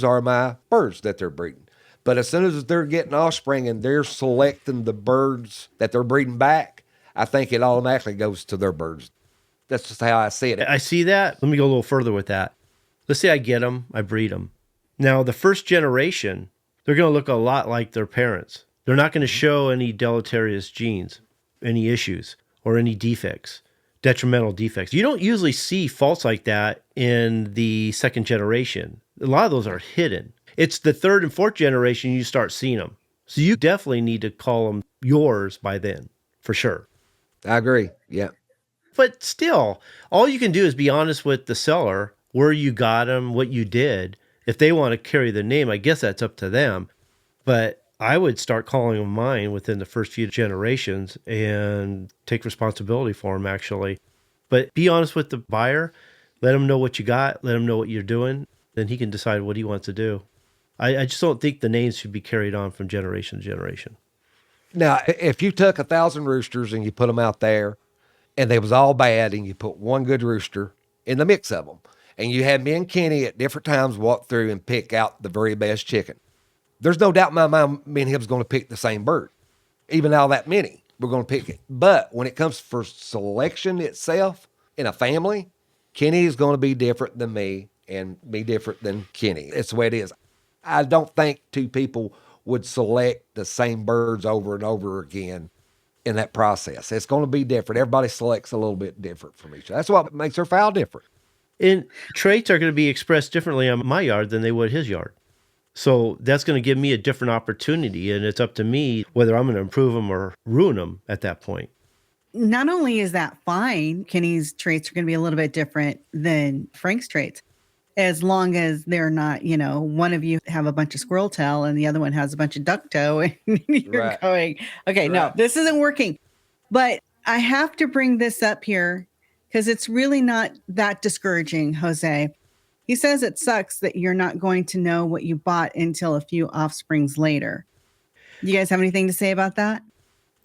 are my birds that they're breeding. But as soon as they're getting offspring and they're selecting the birds that they're breeding back, I think it automatically goes to their birds. That's just how I see it. I see that. Let me go a little further with that. Let's say I get them, I breed them. Now, the first generation, they're going to look a lot like their parents. They're not going to show any deleterious genes, any issues, or any defects, detrimental defects. You don't usually see faults like that in the second generation. A lot of those are hidden. It's the third and fourth generation you start seeing them. So you definitely need to call them yours by then, for sure. I agree. Yeah. But still, all you can do is be honest with the seller, where you got them, what you did. If they want to carry the name, I guess that's up to them. But I would start calling them mine within the first few generations and take responsibility for them, actually. But be honest with the buyer. Let them know what you got. Let them know what you're doing. then he can decide what he wants to do. I just don't think the names should be carried on from generation to generation. Now, if you took 1,000 roosters and you put them out there and they was all bad and you put one good rooster in the mix of them, and you had me and Kenny at different times walk through and pick out the very best chicken, there's no doubt in my mind me and him's going to pick the same bird. Even all that many, we're going to pick it. But when it comes for selection itself in a family, Kenny is going to be different than me and be different than Kenny. It's the way it is. I don't think two people would select the same birds over and over again in that process. It's going to be different. Everybody selects a little bit different from each other. That's what makes their fowl different. And traits are going to be expressed differently on my yard than they would his yard. So that's going to give me a different opportunity, and it's up to me whether I'm going to improve them or ruin them at that point. Not only is that fine, Kenny's traits are going to be a little bit different than Frank's traits, as long as they're not, one of you have a bunch of squirrel tail and the other one has a bunch of duck toe, and you're going, okay, no, this isn't working. But I have to bring this up here because it's really not that discouraging, Jose. He says it sucks that you're not going to know what you bought until a few offsprings later. You guys have anything to say about that?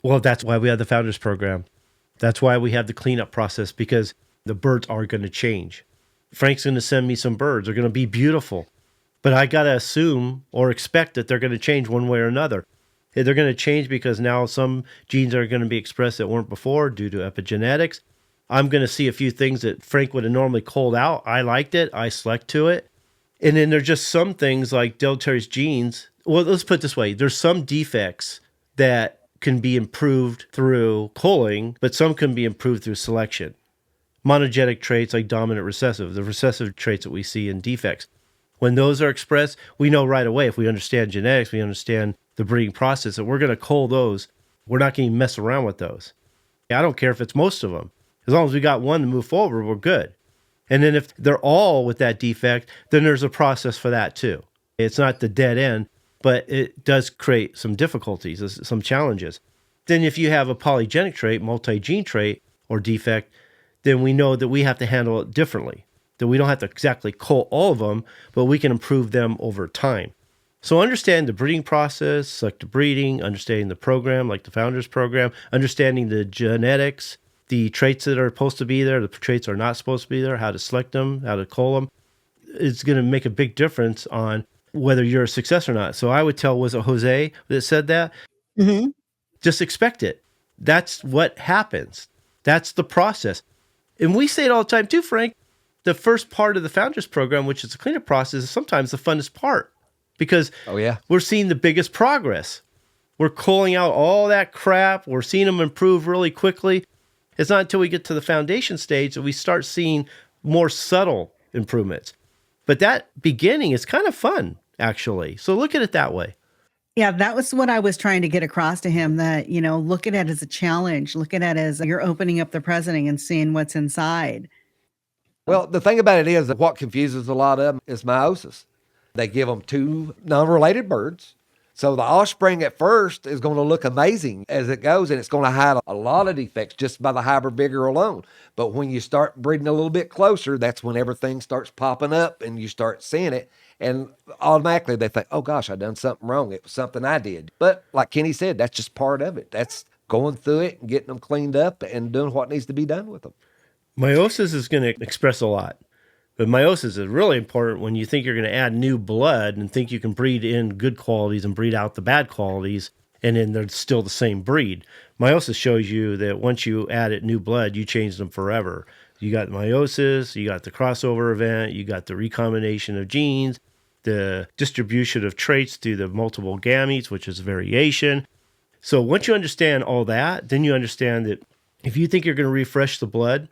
Well, that's why we have the Founders Program. That's why we have the cleanup process, because the birds are going to change. Frank's going to send me some birds. They're going to be beautiful. But I got to assume or expect that they're going to change one way or another. They're going to change because now some genes are going to be expressed that weren't before due to epigenetics. I'm going to see a few things that Frank would have normally called out. I liked it. I select to it. And then there's just some things like deleterious genes. Well, let's put it this way. There's some defects that can be improved through culling, but some can be improved through selection. Monogenic traits like dominant recessive, the recessive traits that we see in defects. When those are expressed, we know right away, if we understand genetics, we understand the breeding process, that we're going to cull those. We're not going to mess around with those. I don't care if it's most of them. As long as we got one to move forward, we're good. And then if they're all with that defect, then there's a process for that too. It's not the dead end, but it does create some difficulties, some challenges. Then if you have a polygenic trait, multi-gene trait or defect, then we know that we have to handle it differently, that we don't have to exactly cull all of them, but we can improve them over time. So understand the breeding process, selective breeding, understanding the program, like the Founders Program, understanding the genetics, the traits that are supposed to be there, the traits are not supposed to be there, how to select them, how to cull them. It's going to make a big difference on whether you're a success or not. So I would tell, was it Jose that said that? Mm-hmm. Just expect it. That's what happens. That's the process. And we say it all the time too, Frank. The first part of the Founders Program, which is the cleanup process, is sometimes the funnest part because we're seeing the biggest progress. We're culling out all that crap. We're seeing them improve really quickly. It's not until we get to the foundation stage that we start seeing more subtle improvements. But that beginning is kind of fun, actually. So look at it that way. Yeah, that was what I was trying to get across to him, that, look at it as a challenge. Look at it as you're opening up the present and seeing what's inside. Well, the thing about it is that what confuses a lot of them is meiosis. They give them two non-related birds. So the offspring at first is going to look amazing as it goes, and it's going to hide a lot of defects just by the hybrid vigor alone. But when you start breeding a little bit closer, that's when everything starts popping up and you start seeing it. And automatically they think, oh gosh, I done something wrong. It was something I did. But like Kenny said, that's just part of it. That's going through it and getting them cleaned up and doing what needs to be done with them. Meiosis is going to express a lot. But meiosis is really important when you think you're going to add new blood and think you can breed in good qualities and breed out the bad qualities, and then they're still the same breed. Meiosis shows you that once you add it new blood, you change them forever. You got meiosis, you got the crossover event, you got the recombination of genes, the distribution of traits through the multiple gametes, which is variation. So once you understand all that, then you understand that if you think you're going to refresh the blood,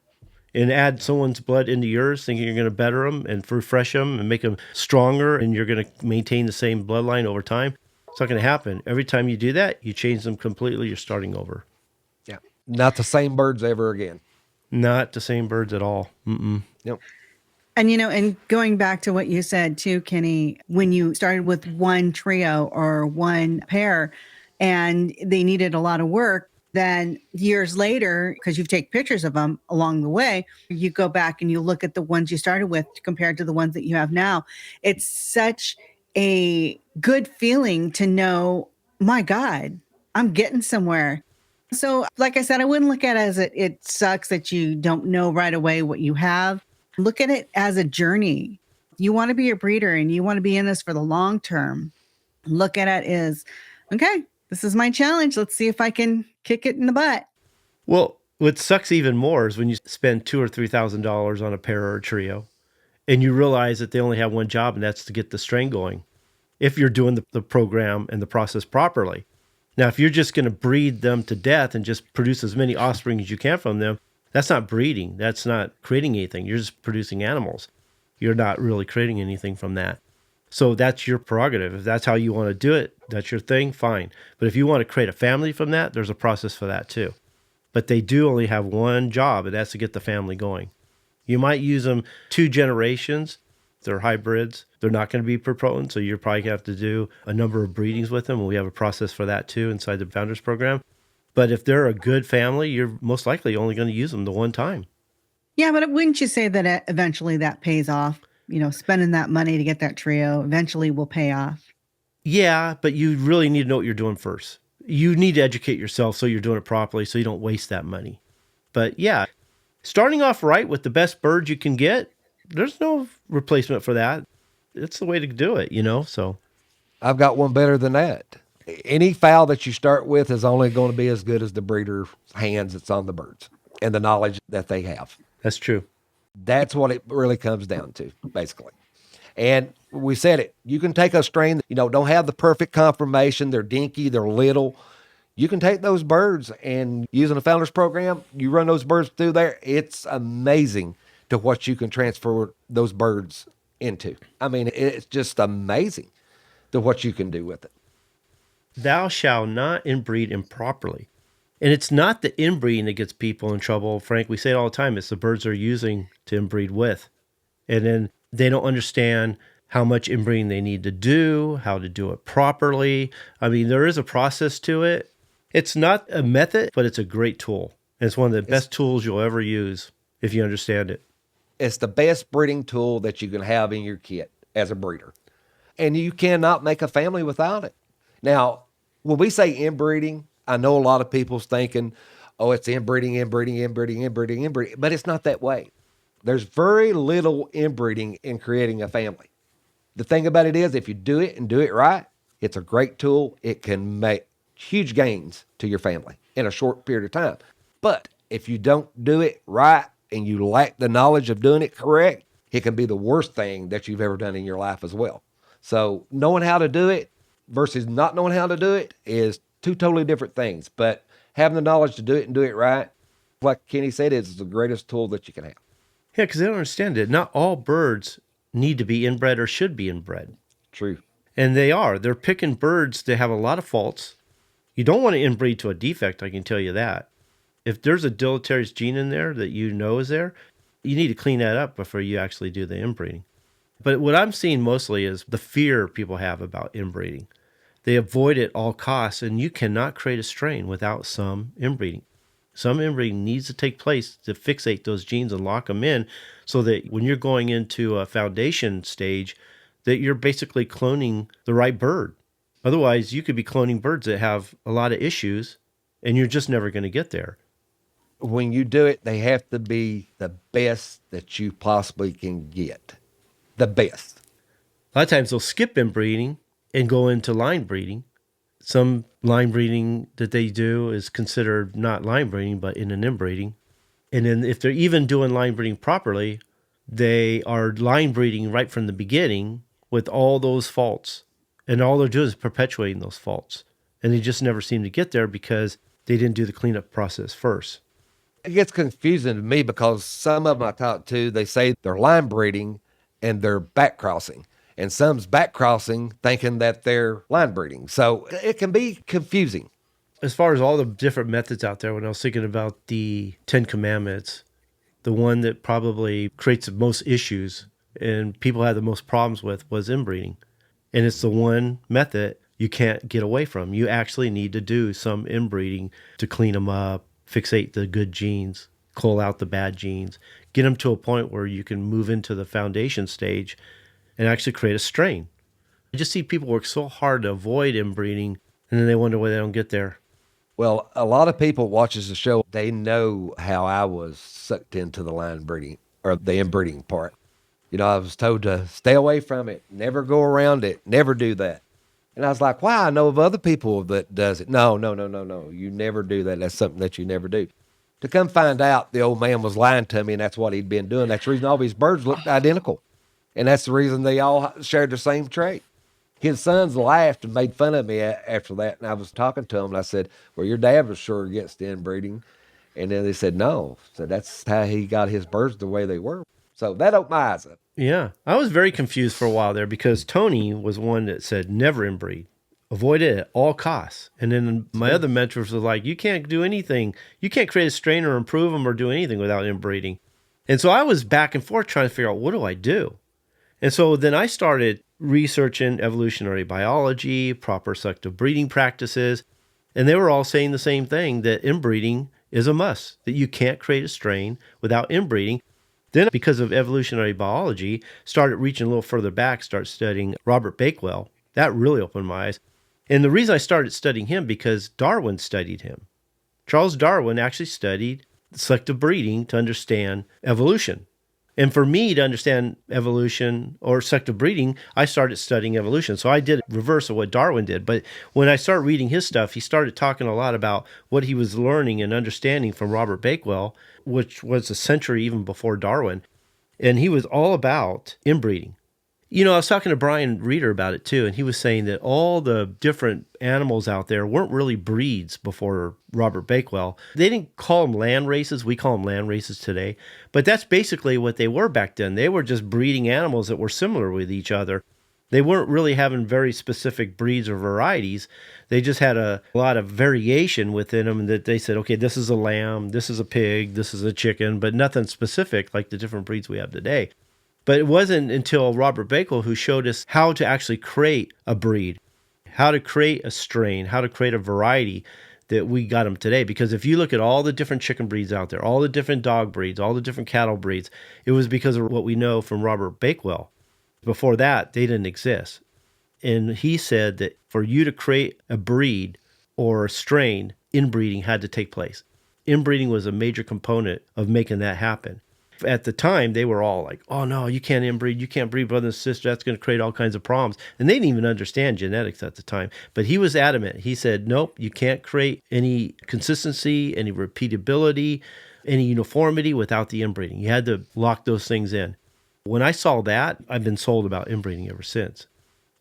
and add someone's blood into yours, thinking you're going to better them and refresh them and make them stronger, and you're going to maintain the same bloodline over time, it's not going to happen. Every time you do that, you change them completely. You're starting over. Yeah. Not the same birds ever again. Not the same birds at all. Mm-mm. Nope. And, and going back to what you said too, Kenny, when you started with one trio or one pair and they needed a lot of work, Then years later, because you take pictures of them along the way, you go back and you look at the ones you started with compared to the ones that you have now. It's such a good feeling to know, my God, I'm getting somewhere. So, like I said, I wouldn't look at it as it sucks that you don't know right away what you have. Look at it as a journey. You want to be a breeder and you want to be in this for the long term. Look at it as, okay, this is my challenge. Let's see if I can kick it in the butt. Well, what sucks even more is when you spend $2,000 or $3,000 on a pair or a trio, and you realize that they only have one job, and that's to get the strain going. If you're doing the program and the process properly. Now, if you're just going to breed them to death and just produce as many offspring as you can from them, that's not breeding. That's not creating anything. You're just producing animals. You're not really creating anything from that. So that's your prerogative. If that's how you want to do it, that's your thing, fine. But if you want to create a family from that, there's a process for that too. But they do only have one job, and that's to get the family going. You might use them 2 generations. They're hybrids. They're not going to be per potent, so you're probably going to have to do a number of breedings with them, and we have a process for that too inside the Founders Program. But if they're a good family, you're most likely only going to use them the one time. Yeah, but wouldn't you say that eventually that pays off? You know, spending that money to get that trio eventually will pay off. Yeah, but you really need to know what you're doing first. You need to educate yourself so you're doing it properly so you don't waste that money. But yeah, starting off right with the best birds you can get, there's no replacement for that. It's the way to do it, so. I've got one better than that. Any fowl that you start with is only going to be as good as the breeder's hands that's on the birds and the knowledge that they have. That's true. That's what it really comes down to, basically. And we said it. You can take a strain that, don't have the perfect conformation. They're dinky, they're little. You can take those birds and using a Founders Program, you run those birds through there. It's amazing to what you can transfer those birds into. I mean, it's just amazing to what you can do with it. Thou shalt not inbreed improperly. And it's not the inbreeding that gets people in trouble. Frank, we say it all the time. It's the birds they're using to inbreed with. And then they don't understand how much inbreeding they need to do, how to do it properly. I mean, there is a process to it. It's not a method, but it's a great tool. And it's one of the best tools you'll ever use if you understand it. It's the best breeding tool that you can have in your kit as a breeder. And you cannot make a family without it. Now, when we say inbreeding, I know a lot of people's thinking, oh, it's inbreeding, but it's not that way. There's very little inbreeding in creating a family. The thing about it is, if you do it and do it right, it's a great tool. It can make huge gains to your family in a short period of time. But if you don't do it right and you lack the knowledge of doing it correct, it can be the worst thing that you've ever done in your life as well. So knowing how to do it versus not knowing how to do it is 2 totally different things. But having the knowledge to do it and do it right, like Kenny said, is the greatest tool that you can have. Yeah, because they don't understand it. Not all birds need to be inbred or should be inbred. True. And they are. They're picking birds that have a lot of faults. You don't want to inbreed to a defect, I can tell you that. If there's a deleterious gene in there that you know is there, you need to clean that up before you actually do the inbreeding. But what I'm seeing mostly is the fear people have about inbreeding. They avoid it at all costs, and you cannot create a strain without some inbreeding. Some inbreeding needs to take place to fixate those genes and lock them in so that when you're going into a foundation stage, that you're basically cloning the right bird. Otherwise, you could be cloning birds that have a lot of issues, and you're just never going to get there. When you do it, they have to be the best that you possibly can get. The best. A lot of times they'll skip inbreeding and go into line breeding. Some line breeding that they do is considered not line breeding, but in an inbreeding. And then if they're even doing line breeding properly, they are line breeding right from the beginning with all those faults. And all they're doing is perpetuating those faults. And they just never seem to get there because they didn't do the cleanup process first. It gets confusing to me because some of them I talk to, they say they're line breeding and they're back crossing. And some's back crossing thinking that they're line breeding. So it can be confusing. As far as all the different methods out there, when I was thinking about the 10 Commandments, the one that probably creates the most issues and people have the most problems with was inbreeding. And it's the one method you can't get away from. You actually need to do some inbreeding to clean them up, fixate the good genes, cull out the bad genes, get them to a point where you can move into the foundation stage and actually create a strain. I just see people work so hard to avoid inbreeding, and then they wonder why they don't get there. Well, a lot of people watches the show, they know how I was sucked into the line breeding or the inbreeding part. I was told to stay away from it, never go around it, never do that. And I was like, wow, I know of other people that does it. No. You never do that. That's something that you never do. To come find out, the old man was lying to me, and that's what he'd been doing. That's the reason all these birds looked identical. And that's the reason they all shared the same trait. His sons laughed and made fun of me after that. And I was talking to him, and I said, well, your dad was sure against inbreeding. And then they said, no. So that's how he got his birds the way they were. So that opened my eyes up. Yeah. I was very confused for a while there because Tony was one that said never inbreed. Avoid it at all costs. And then my other mentors were like, you can't do anything. You can't create a strain or improve them or do anything without inbreeding. And so I was back and forth trying to figure out, what do I do? And so then I started researching evolutionary biology, proper selective breeding practices, and they were all saying the same thing, that inbreeding is a must, that you can't create a strain without inbreeding. Then, because of evolutionary biology, started reaching a little further back, started studying Robert Bakewell. That really opened my eyes. And the reason I started studying him, because Darwin studied him. Charles Darwin actually studied selective breeding to understand evolution. And for me to understand evolution or selective breeding, I started studying evolution. So I did reverse of what Darwin did. But when I started reading his stuff, he started talking a lot about what he was learning and understanding from Robert Bakewell, which was a century even before Darwin. And he was all about inbreeding. I was talking to Brian Reeder about it too, and he was saying that all the different animals out there weren't really breeds before Robert Bakewell. They didn't call them land races. We call them land races today. But that's basically what they were back then. They were just breeding animals that were similar with each other. They weren't really having very specific breeds or varieties. They just had a lot of variation within them that they said, okay, this is a lamb, this is a pig, this is a chicken, but nothing specific like the different breeds we have today. But it wasn't until Robert Bakewell who showed us how to actually create a breed, how to create a strain, how to create a variety that we got them today. Because if you look at all the different chicken breeds out there, all the different dog breeds, all the different cattle breeds, it was because of what we know from Robert Bakewell. Before that, they didn't exist. And he said that for you to create a breed or a strain, inbreeding had to take place. Inbreeding was a major component of making that happen. At the time, they were all like, oh, no, you can't inbreed. You can't breed brother and sister. That's going to create all kinds of problems. And they didn't even understand genetics at the time. But he was adamant. He said, nope, you can't create any consistency, any repeatability, any uniformity without the inbreeding. You had to lock those things in. When I saw that, I've been sold about inbreeding ever since.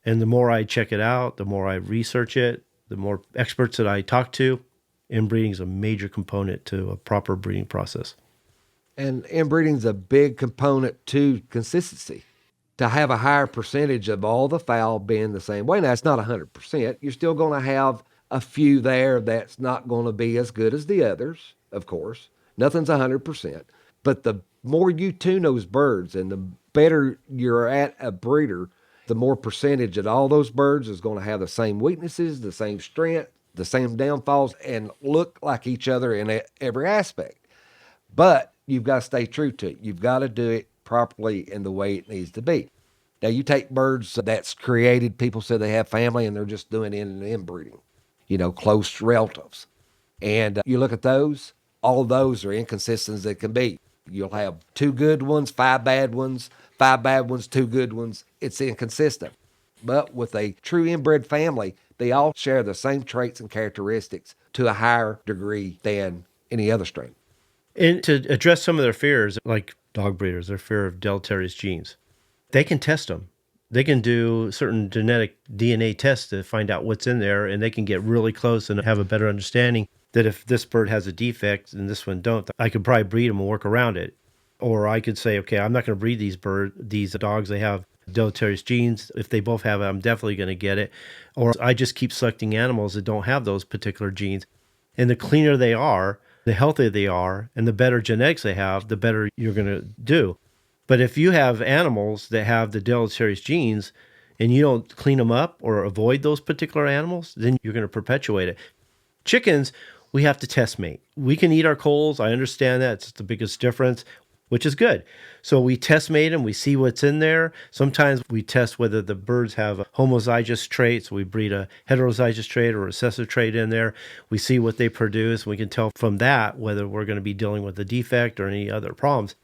And the more I check it out, the more I research it, the more experts that I talk to, inbreeding is a major component to a proper breeding process. And inbreeding is a big component to consistency. To have a higher percentage of all the fowl being the same way. Now, it's not 100%. You're still going to have a few there that's not going to be as good as the others, of course. Nothing's 100%. But the more you tune those birds and the better you're at a breeder, the more percentage of all those birds is going to have the same weaknesses, the same strength, the same downfalls, and look like each other in every aspect. But you've got to stay true to it. You've got to do it properly in the way it needs to be. Now, you take birds that's created, people say they have family and they're just doing inbreeding, close relatives. And you look at those, all those are inconsistent as they can be. You'll have 2 good ones, 5 bad ones, 5 bad ones, 2 good ones. It's inconsistent. But with a true inbred family, they all share the same traits and characteristics to a higher degree than any other strain. And to address some of their fears, like dog breeders, their fear of deleterious genes, they can test them. They can do certain genetic DNA tests to find out what's in there, and they can get really close and have a better understanding that if this bird has a defect and this one don't, I could probably breed them and work around it. Or I could say, okay, I'm not going to breed these dogs. They have deleterious genes. If they both have it, I'm definitely going to get it. Or I just keep selecting animals that don't have those particular genes. And the cleaner they are, the healthier they are, and the better genetics they have, the better you're going to do. But if you have animals that have the deleterious genes and you don't clean them up or avoid those particular animals, then you're going to perpetuate it. Chickens, we have to test mate. We can eat our coals. I understand that. It's the biggest difference, which is good. So we test mate them. We see what's in there. Sometimes we test whether the birds have a homozygous trait. So we breed a heterozygous trait or a recessive trait in there. We see what they produce. We can tell from that whether we're going to be dealing with a defect or any other problems.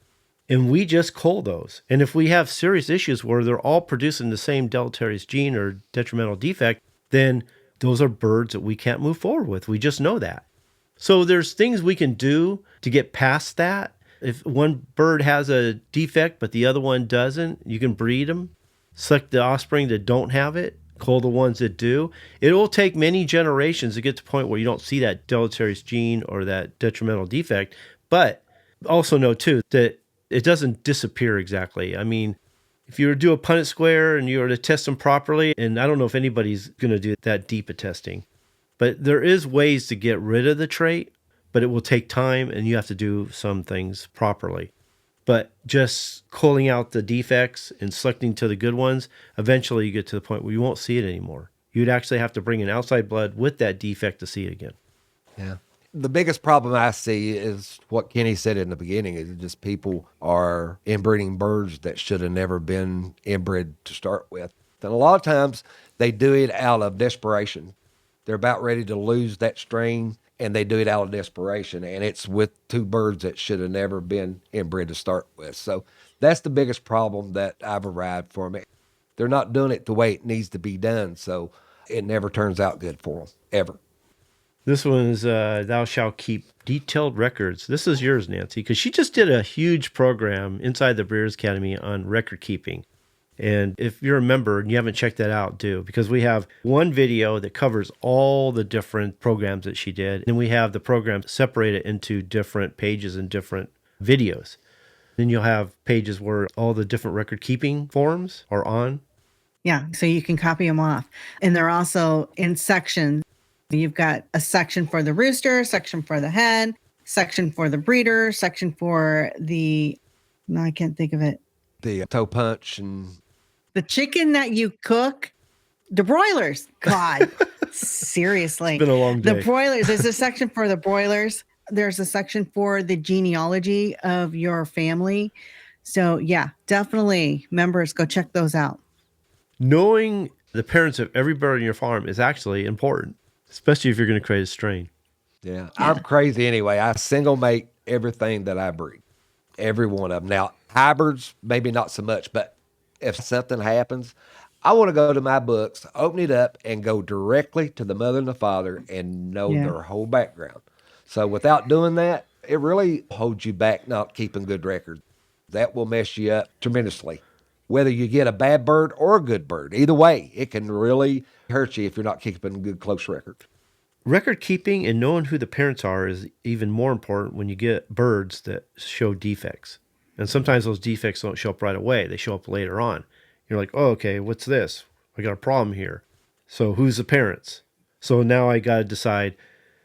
And we just cull those. And if we have serious issues where they're all producing the same deleterious gene or detrimental defect, then those are birds that we can't move forward with. We just know that. So there's things we can do to get past that. If one bird has a defect, but the other one doesn't, you can breed them, select the offspring that don't have it, cull the ones that do. It will take many generations to get to the point where you don't see that deleterious gene or that detrimental defect. But also know, too, that it doesn't disappear exactly. I mean, if you were to do a Punnett square and you were to test them properly, and I don't know if anybody's going to do that deep of testing, but there is ways to get rid of the trait, but it will take time and you have to do some things properly. But just culling out the defects and selecting to the good ones, eventually you get to the point where you won't see it anymore. You'd actually have to bring in outside blood with that defect to see it again. Yeah. The biggest problem I see is what Kenny said in the beginning, is just people are inbreeding birds that should have never been inbred to start with. And a lot of times they do it out of desperation. They're about ready to lose that strain, and they do it out of desperation. And it's with two birds that should have never been inbred to start with. So that's the biggest problem that I've arrived from it. They're not doing it the way it needs to be done, so it never turns out good for them, ever. This one is Thou Shalt Keep Detailed Records. This is yours, Nancy, because she just did a huge program inside the Breeders' Academy on record keeping. And if you're a member and you haven't checked that out, do, because we have one video that covers all the different programs that she did. And we have the program separated into different pages and different videos. Then you'll have pages where all the different record keeping forms are on. Yeah, so you can copy them off. And they're also in sections. You've got a section for the rooster, section for the hen, section for the breeder, section for no, I can't think of it. The toe punch and The chicken that you cook, the broilers. God, seriously. It's been a long day. The broilers. There's a section for the broilers. There's a section for the genealogy of your family. So yeah, definitely members, go check those out. Knowing the parents of every bird on your farm is actually important, especially if you're going to create a strain. Yeah, I'm crazy anyway. I single mate everything that I breed, every one of them. Now, hybrids, maybe not so much, but if something happens, I want to go to my books, open it up, and go directly to the mother and the father and know their whole background. So without doing that, it really holds you back not keeping good records. That will mess you up tremendously. Whether you get a bad bird or a good bird, either way, it can really hurt you if you're not keeping a good close record. Record keeping and knowing who the parents are is even more important when you get birds that show defects. And sometimes those defects don't show up right away. They show up later on. You're like, oh, okay, what's this? I got a problem here. So who's the parents? So now I got to decide,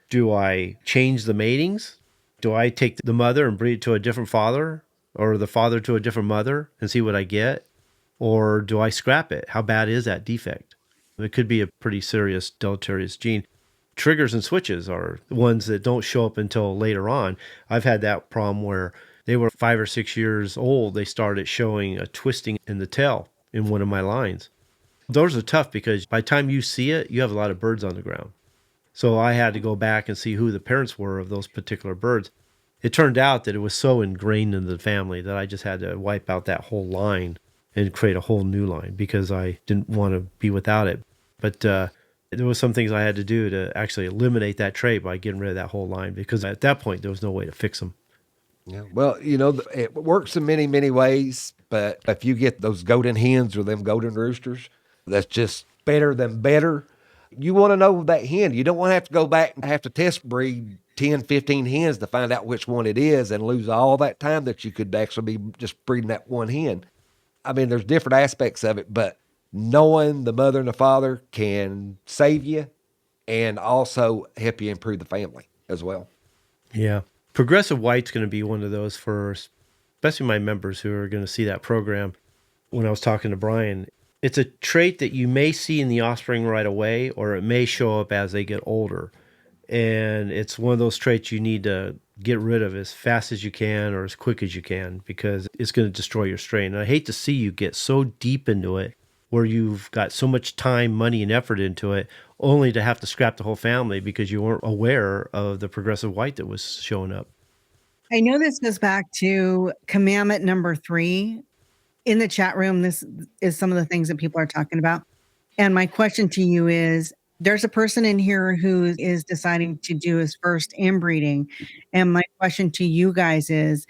do I change the matings? Do I take the mother and breed to a different father, or the father to a different mother and see what I get? Or do I scrap it? How bad is that defect? It could be a pretty serious deleterious gene. Triggers and switches are the ones that don't show up until later on. I've had that problem where they were 5 or 6 years old. They started showing a twisting in the tail in one of my lines. Those are tough because by the time you see it, you have a lot of birds on the ground. So I had to go back and see who the parents were of those particular birds. It turned out that it was so ingrained in the family that I just had to wipe out that whole line and create a whole new line because I didn't want to be without it. But there was some things I had to do to actually eliminate that trait by getting rid of that whole line because at that point, there was no way to fix them. Yeah. Well, it works in many, many ways, but if you get those golden hens or them golden roosters, that's just better than better. You want to know that hen. You don't want to have to go back and have to test breed 10, 15 hens to find out which one it is and lose all that time that you could actually be just breeding that one hen. I mean, there's different aspects of it, but knowing the mother and the father can save you and also help you improve the family as well. Yeah. Progressive White's going to be one of those for especially my members who are going to see that program. When I was talking to Brian, It's a trait that you may see in the offspring right away, or it may show up as they get older. And it's one of those traits you need to get rid of as fast as you can or as quick as you can, because it's going to destroy your strain. And I hate to see you get so deep into it where you've got so much time, money, and effort into it, only to have to scrap the whole family because you weren't aware of the progressive white that was showing up. I know this goes back to commandment number 3. In the chat room, this is some of the things that people are talking about. And my question to you is, there's a person in here who is deciding to do his first inbreeding. And my question to you guys is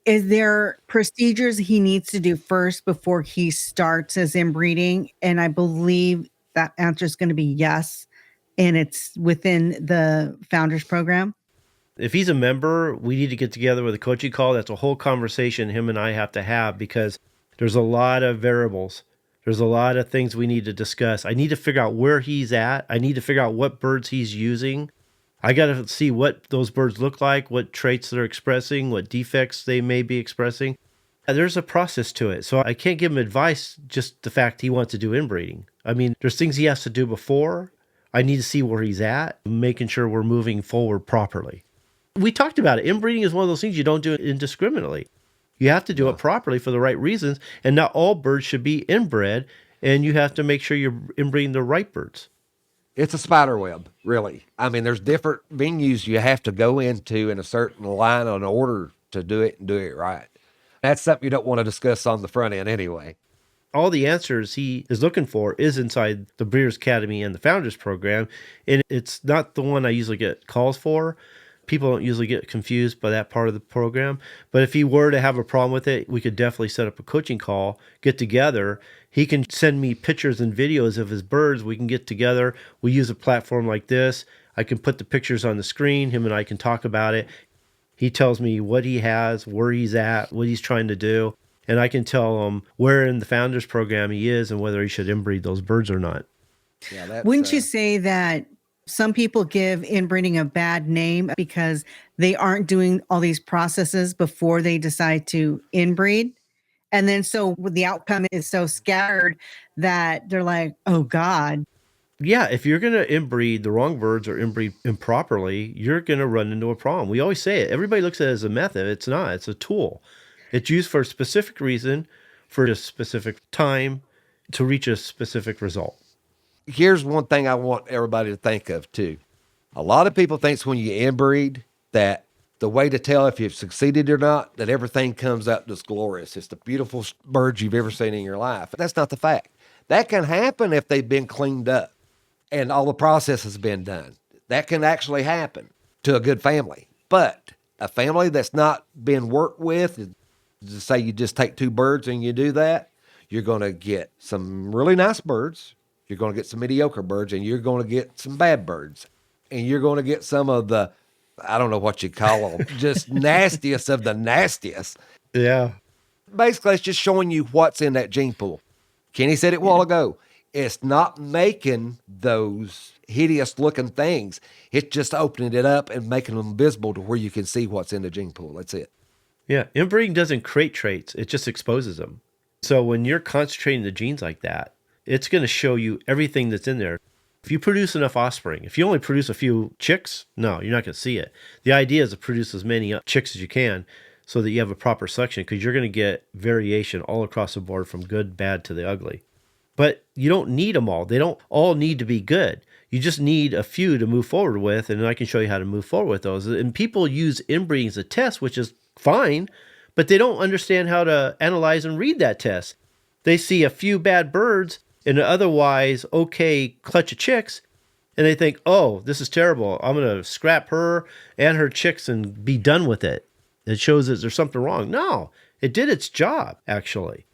there procedures he needs to do first before he starts his inbreeding? And I believe that answer is going to be yes. And it's within the Founders Program. If he's a member, we need to get together with a coaching call. That's a whole conversation him and I have to have, because there's a lot of variables. There's a lot of things we need to discuss. I need to figure out where he's at. I need to figure out what birds he's using. I got to see what those birds look like, what traits they're expressing, what defects they may be expressing. There's a process to it. So I can't give him advice just the fact he wants to do inbreeding. I mean, there's things he has to do before. I need to see where he's at, making sure we're moving forward properly. We talked about it. Inbreeding is one of those things you don't do indiscriminately. You have to do it properly for the right reasons, and not all birds should be inbred, and you have to make sure you're inbreeding the right birds. It's a spider web, really. I mean, there's different venues you have to go into in a certain line in order to do it and do it right. That's something you don't want to discuss on the front end anyway. All the answers he is looking for is inside the Breeders' Academy and the Founders Program, and it's not the one I usually get calls for. People don't usually get confused by that part of the program. But if he were to have a problem with it, we could definitely set up a coaching call, get together. He can send me pictures and videos of his birds. We can get together. We use a platform like this. I can put the pictures on the screen. Him and I can talk about it. He tells me what he has, where he's at, what he's trying to do. And I can tell him where in the Founders Program he is and whether he should inbreed those birds or not. Yeah, Wouldn't you say that some people give inbreeding a bad name because they aren't doing all these processes before they decide to inbreed? And then so the outcome is so scattered that they're like, oh God. Yeah, if you're going to inbreed the wrong birds or inbreed improperly, you're going to run into a problem. We always say it. Everybody looks at it as a method. It's not. It's a tool. It's used for a specific reason, for a specific time, to reach a specific result. Here's one thing I want everybody to think of too. A lot of people think when you inbreed that the way to tell if you've succeeded or not, that everything comes out just glorious. It's the beautiful birds you've ever seen in your life. That's not the fact. That can happen if they've been cleaned up and all the process has been done. That can actually happen to a good family. But a family that's not been worked with, to say you just take 2 birds and you do that, you're going to get some really nice birds. You're going to get some mediocre birds, and you're going to get some bad birds. And you're going to get some of the, I don't know what you call them, just nastiest of the nastiest. Yeah. Basically, it's just showing you what's in that gene pool. Kenny said it a while ago. It's not making those hideous looking things. It's just opening it up and making them visible to where you can see what's in the gene pool. That's it. Yeah. Inbreeding doesn't create traits. It just exposes them. So when you're concentrating the genes like that, it's going to show you everything that's in there. If you produce enough offspring, if you only produce a few chicks, no, you're not going to see it. The idea is to produce as many chicks as you can so that you have a proper selection, because you're going to get variation all across the board from good, bad to the ugly. But you don't need them all. They don't all need to be good. You just need a few to move forward with, and I can show you how to move forward with those. And people use inbreeding as a test, which is fine, but they don't understand how to analyze and read that test. They see a few bad birds and an otherwise okay clutch of chicks, and they think, oh, this is terrible. I'm going to scrap her and her chicks and be done with it. It shows that there's something wrong. No, it did its job, actually.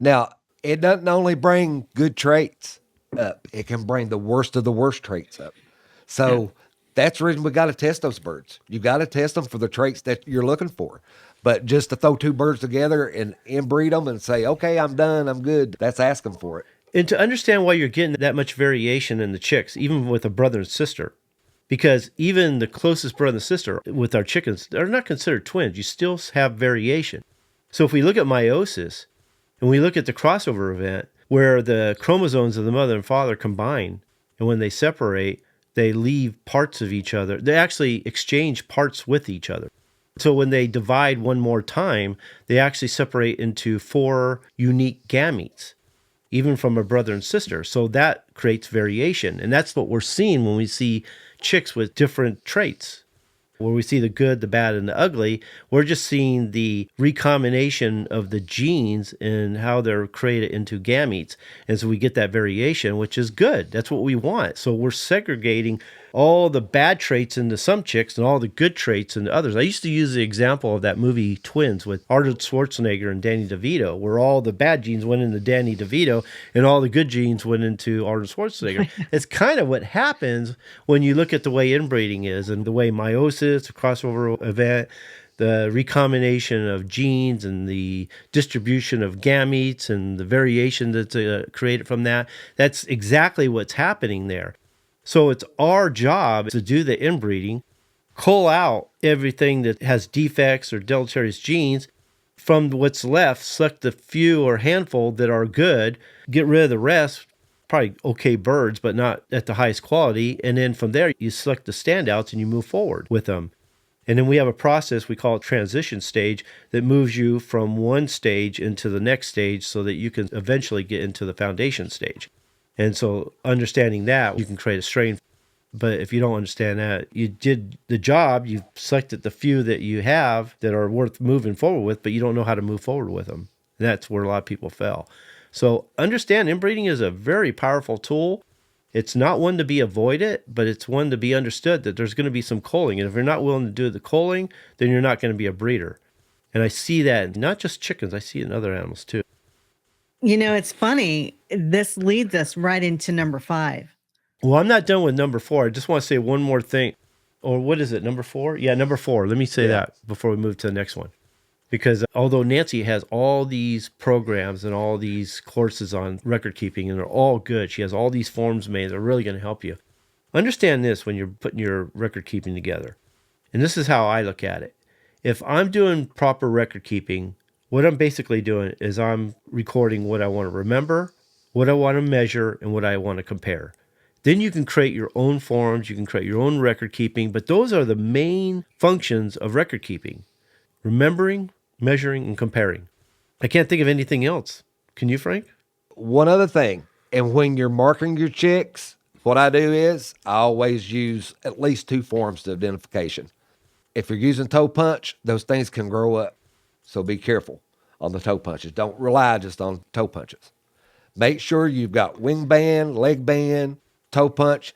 Now, it doesn't only bring good traits up, it can bring the worst of the worst traits up. So that's the reason we got to test those birds. You got to test them for the traits that you're looking for. But just to throw 2 birds together and inbreed them and say, okay, I'm done, I'm good, that's asking for it. And to understand why you're getting that much variation in the chicks, even with a brother and sister, because even the closest brother and sister with our chickens, they're not considered twins. You still have variation. So if we look at meiosis and we look at the crossover event, where the chromosomes of the mother and father combine. And when they separate, they leave parts of each other. They actually exchange parts with each other. So when they divide one more time, they actually separate into 4 unique gametes, even from a brother and sister. So that creates variation. And that's what we're seeing when we see chicks with different traits. Where we see the good, the bad, and the ugly, we're just seeing the recombination of the genes and how they're created into gametes. And so we get that variation, which is good. That's what we want. So we're segregating all the bad traits into some chicks and all the good traits into others. I used to use the example of that movie Twins with Arnold Schwarzenegger and Danny DeVito, where all the bad genes went into Danny DeVito and all the good genes went into Arnold Schwarzenegger. It's kind of what happens when you look at the way inbreeding is and the way meiosis, a crossover event, the recombination of genes and the distribution of gametes and the variation that's created from that. That's exactly what's happening there. So it's our job to do the inbreeding, cull out everything that has defects or deleterious genes. From what's left, select the few or handful that are good, get rid of the rest, probably okay birds, but not at the highest quality. And then from there, you select the standouts and you move forward with them. And then we have a process we call it transition stage that moves you from one stage into the next stage so that you can eventually get into the foundation stage. And so understanding that, you can create a strain. But if you don't understand that, you did the job, you selected the few that you have that are worth moving forward with, but you don't know how to move forward with them. And that's where a lot of people fail. So understand inbreeding is a very powerful tool. It's not one to be avoided, but it's one to be understood that there's going to be some culling. And if you're not willing to do the culling, then you're not going to be a breeder. And I see that in not just chickens, I see it in other animals too. You know, it's funny. This leads us right into number 5. Well, I'm not done with number 4. I just want to say one more thing. Or what is it, number 4? Yeah, number 4. Let me say that before we move to the next one. Because although Nancy has all these programs and all these courses on record keeping, and they're all good, she has all these forms made, they're really going to help you. Understand this when you're putting your record keeping together. And this is how I look at it. If I'm doing proper record keeping, what I'm basically doing is I'm recording what I want to remember, what I want to measure, and what I want to compare. Then you can create your own forms, you can create your own record keeping, but those are the main functions of record keeping. Remembering, measuring, and comparing. I can't think of anything else. Can you, Frank? One other thing, and when you're marking your chicks, what I do is I always use at least 2 forms of identification. If you're using toe punch, those things can grow up. So be careful on the toe punches. Don't rely just on toe punches. Make sure you've got wing band, leg band, toe punch,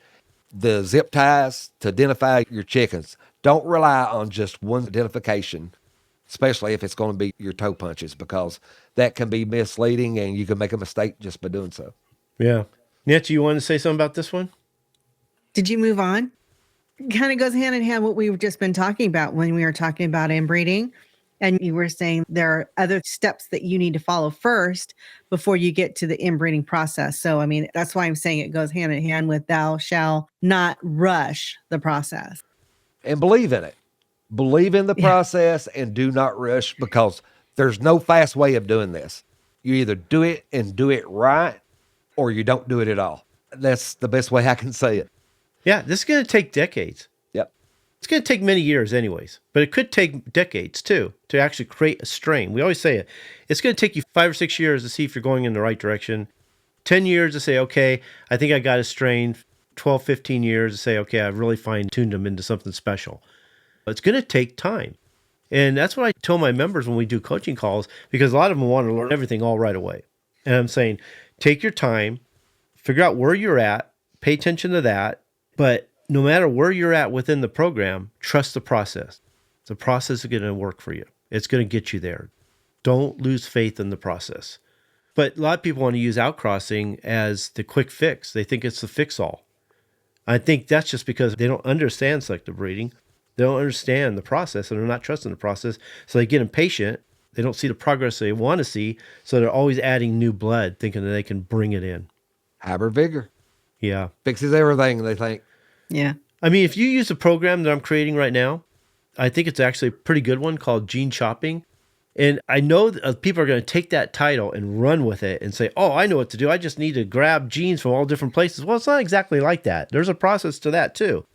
the zip ties to identify your chickens. Don't rely on just one identification, especially if it's going to be your toe punches, because that can be misleading and you can make a mistake just by doing so. Yeah. Nancy, you want to say something about this one? Did you move on? Kind of goes hand in hand what we've just been talking about when we were talking about inbreeding. And you were saying there are other steps that you need to follow first before you get to the inbreeding process. So, I mean, that's why I'm saying it goes hand in hand with thou shall not rush the process. And believe in it. Believe in the process and do not rush, because there's no fast way of doing this. You either do it and do it right, or you don't do it at all. That's the best way I can say it. Yeah, this is going to take decades. Yep. It's going to take many years anyways, but it could take decades too to actually create a strain. We always say it. It's going to take you 5 or 6 years to see if you're going in the right direction. 10 years to say, okay, I think I got a strain. 12, 15 years to say, okay, I've really fine-tuned them into something special. It's going to take time. And that's what I tell my members when we do coaching calls, because a lot of them want to learn everything all right away. And I'm saying, take your time, figure out where you're at, pay attention to that. But no matter where you're at within the program, trust the process. The process is going to work for you. It's going to get you there. Don't lose faith in the process. But a lot of people want to use outcrossing as the quick fix. They think it's the fix-all. I think that's just because they don't understand selective breeding. They don't understand the process, and they're not trusting the process. So they get impatient. They don't see the progress they want to see. So they're always adding new blood, thinking that they can bring it in. Hybrid vigor. Yeah. Fixes everything, they think. Yeah. I mean, if you use the program that I'm creating right now, I think it's actually a pretty good one called Gene Chopping. And I know that people are going to take that title and run with it and say, oh, I know what to do. I just need to grab genes from all different places. Well, it's not exactly like that. There's a process to that too.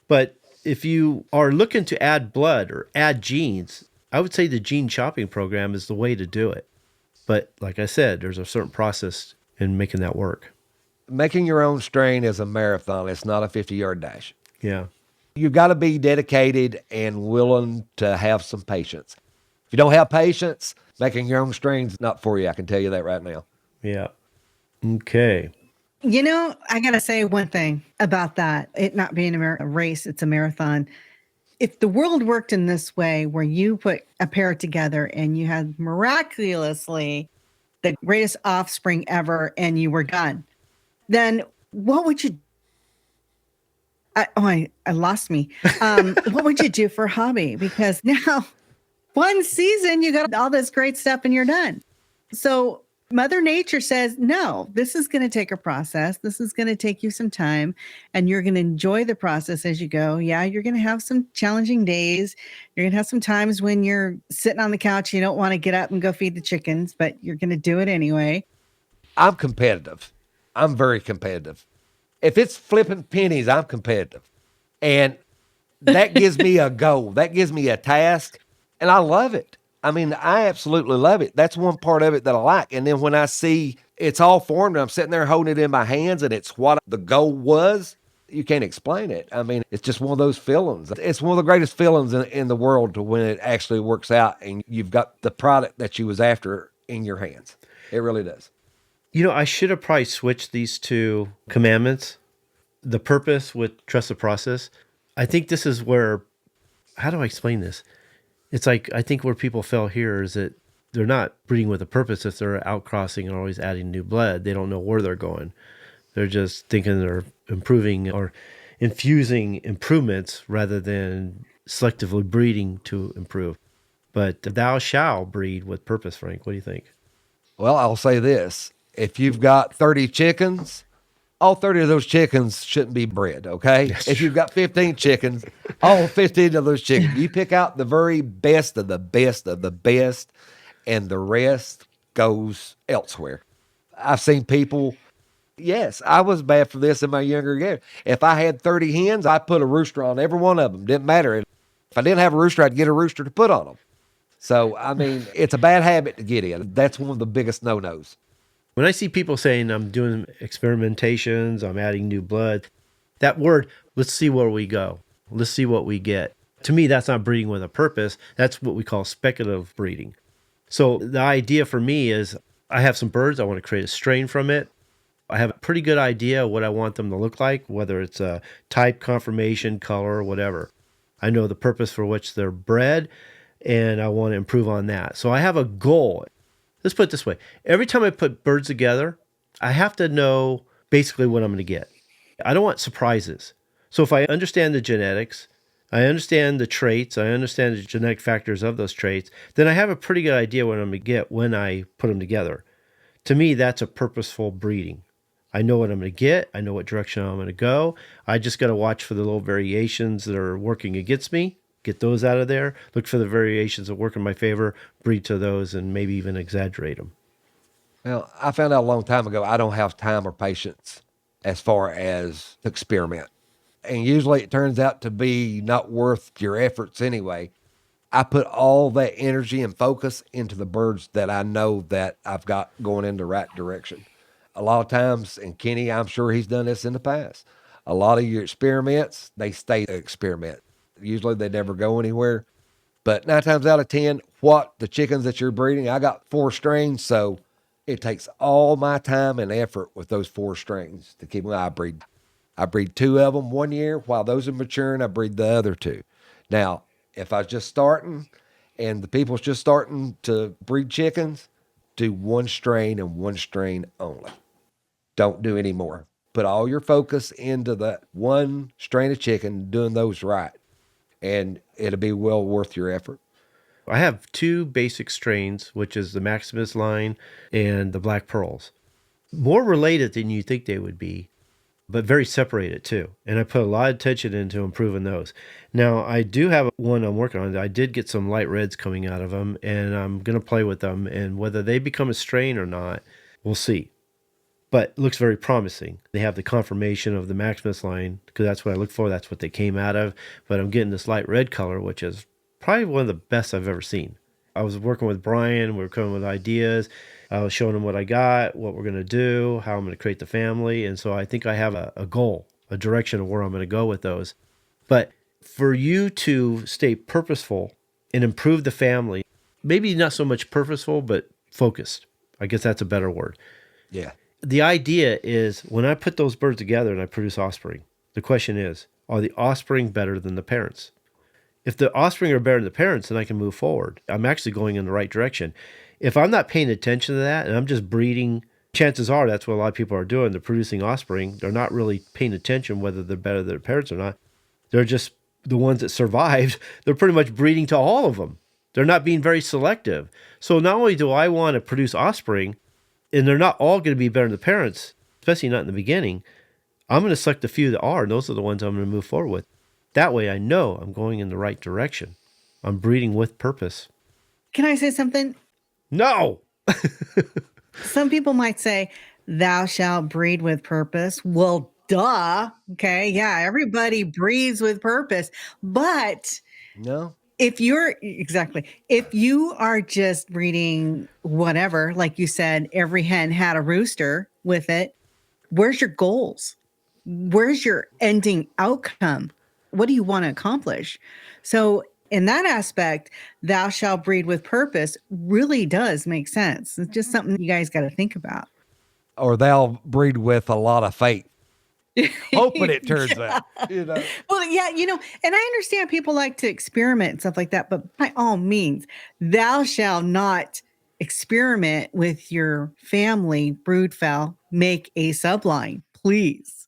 But if you are looking to add blood or add genes, I would say the gene chopping program is the way to do it. But like I said, there's a certain process in making that work. Making your own strain is a marathon. It's not a 50-yard dash. Yeah. You've got to be dedicated and willing to have some patience. If you don't have patience, making your own strain's not for you. I can tell you that right now. Yeah. Okay. You know, I got to say one thing about that. It not being a race, it's a marathon. If the world worked in this way, where you put a pair together and you had miraculously the greatest offspring ever and you were done, then what would you I lost me. What would you do for a hobby? Because now one season you got all this great stuff and you're done. So Mother Nature says, no, this is going to take a process. This is going to take you some time and you're going to enjoy the process as you go. Yeah, you're going to have some challenging days. You're going to have some times when you're sitting on the couch, you don't want to get up and go feed the chickens, but you're going to do it anyway. I'm competitive. I'm very competitive. If it's flipping pennies, I'm competitive. And that gives me a goal. That gives me a task. And I love it. I mean, I absolutely love it. That's one part of it that I like. And then when I see it's all formed, and I'm sitting there holding it in my hands and it's what the goal was, you can't explain it. I mean, it's just one of those feelings. It's one of the greatest feelings in the world to when it actually works out and you've got the product that you was after in your hands. It really does. You know, I should have probably switched these two commandments, the purpose with trust the process. I think this is where, how do I explain this? It's like, I think where people fail here is that they're not breeding with a purpose. If they're outcrossing and always adding new blood, they don't know where they're going. They're just thinking they're improving or infusing improvements rather than selectively breeding to improve. But thou shall breed with purpose, Frank. What do you think? Well, I'll say this. If you've got 30 chickens, all 30 of those chickens shouldn't be bred, okay? If you've got 15 chickens, all 15 of those chickens, you pick out the very best of the best of the best, and the rest goes elsewhere. I've seen people, yes, I was bad for this in my younger years. If I had 30 hens, I put a rooster on every one of them. Didn't matter. If I didn't have a rooster, I'd get a rooster to put on them. So, I mean, it's a bad habit to get in. That's one of the biggest no-nos. When I see people saying I'm doing experimentations, I'm adding new blood, that word, let's see where we go. Let's see what we get. To me, that's not breeding with a purpose. That's what we call speculative breeding. So the idea for me is I have some birds. I want to create a strain from it. I have a pretty good idea of what I want them to look like, whether it's a type, conformation, color, whatever. I know the purpose for which they're bred, and I want to improve on that. So I have a goal. Let's put it this way. Every time I put birds together, I have to know basically what I'm going to get. I don't want surprises. So if I understand the genetics, I understand the traits, I understand the genetic factors of those traits, then I have a pretty good idea what I'm going to get when I put them together. To me, that's a purposeful breeding. I know what I'm going to get. I know what direction I'm going to go. I just got to watch for the little variations that are working against me. Get those out of there, look for the variations that work in my favor, breed to those, and maybe even exaggerate them. Well, I found out a long time ago, I don't have time or patience as far as experiment. And usually it turns out to be not worth your efforts anyway. I put all that energy and focus into the birds that I know that I've got going in the right direction. A lot of times, and Kenny, I'm sure he's done this in the past, a lot of your experiments, they stay experiment. Usually they never go anywhere. But 9 times out of 10, what the chickens that you're breeding, I got 4 strains, so it takes all my time and effort with those 4 strains to keep them. I breed 2 of them 1 year. While those are maturing, I breed the other 2. Now, if I was just starting and the people's just starting to breed chickens, do 1 strain and 1 strain only. Don't do any more. Put all your focus into that 1 strain of chicken, doing those right. And it'll be well worth your effort. I have 2 basic strains, which is the Maximus line and the Black Pearls. More related than you think they would be. but very separated too. And I put a lot of attention into improving those. Now, I do have one I'm working on. I did get some light reds coming out of them, and I'm going to play with them. And whether they become a strain or not, we'll see. But it looks very promising. They have the confirmation of the Maximus line, because that's what I look for. That's what they came out of. But I'm getting this light red color, which is probably one of the best I've ever seen. I was working with Brian. We were coming with ideas. I was showing him what I got, what we're going to do, how I'm going to create the family. And so I think I have a goal, a direction of where I'm going to go with those. But for you to stay purposeful and improve the family, maybe not so much purposeful, but focused. I guess that's a better word. Yeah. The idea is when I put those birds together and I produce offspring, the question is, are the offspring better than the parents? If the offspring are better than the parents, then I can move forward. I'm actually going in the right direction. If I'm not paying attention to that and I'm just breeding, chances are that's what a lot of people are doing. They're producing offspring. They're not really paying attention whether they're better than their parents or not. They're just the ones that survived. They're pretty much breeding to all of them. They're not being very selective. So not only do I want to produce offspring, and they're not all going to be better than the parents, especially not in the beginning, I'm going to select the few that are, and those are the ones I'm going to move forward with. That way I know I'm going in the right direction. I'm breeding with purpose. Can I say something? No! Some people might say, thou shalt breed with purpose. Well, duh. Okay. Yeah. Everybody breeds with purpose. But No. if you are just breeding whatever, like you said, every hen had a rooster with it, where's your goals? Where's your ending outcome? What do you want to accomplish? So in that aspect, thou shalt breed with purpose really does make sense. It's just something you guys got to think about. Or they'll breed with a lot of faith. Hoping it turns out. Well, yeah, and I understand people like to experiment and stuff like that, but by all means, thou shalt not experiment with your family brood fowl. Make a subline, please.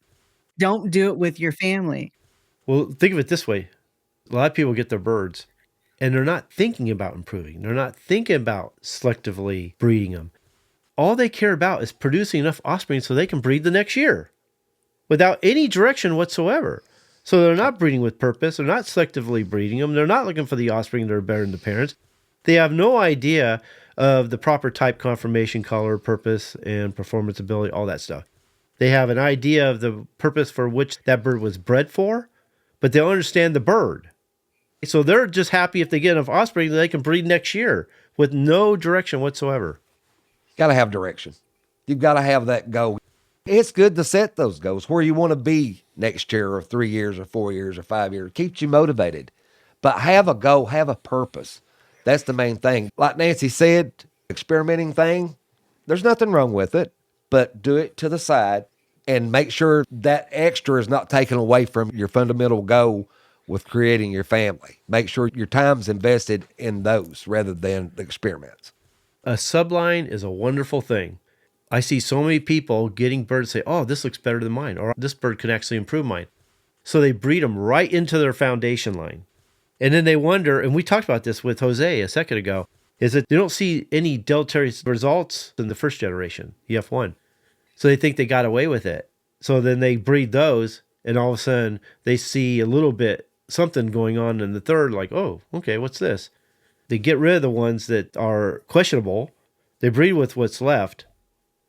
Don't do it with your family. Well, think of it this way. A lot of people get their birds and they're not thinking about improving. They're not thinking about selectively breeding them. All they care about is producing enough offspring so they can breed the next year without any direction whatsoever. So they're not breeding with purpose. They're not selectively breeding them. They're not looking for the offspring that are better than the parents. They have no idea of the proper type, conformation, color, purpose, and performance ability, all that stuff. They have an idea of the purpose for which that bird was bred for, but they don't understand the bird. So they're just happy if they get enough offspring that they can breed next year with no direction whatsoever. Got to have direction. You've got to have that goal. It's good to set those goals where you want to be next year or 3 years or 4 years or 5 years. Keeps you motivated. But have a goal, have a purpose. That's the main thing. Like Nancy said, experimenting thing, there's nothing wrong with it, but do it to the side and make sure that extra is not taken away from your fundamental goal with creating your family. Make sure your time's invested in those rather than the experiments. A subline is a wonderful thing. I see so many people getting birds say, oh, this looks better than mine, or this bird can actually improve mine. So they breed them right into their foundation line. And then they wonder, and we talked about this with Jose a second ago, is that they don't see any deleterious results in the first generation, EF1. So they think they got away with it. So then they breed those, and all of a sudden they see a little bit something going on in the third, like, oh, okay, what's this? They get rid of the ones that are questionable. They breed with what's left,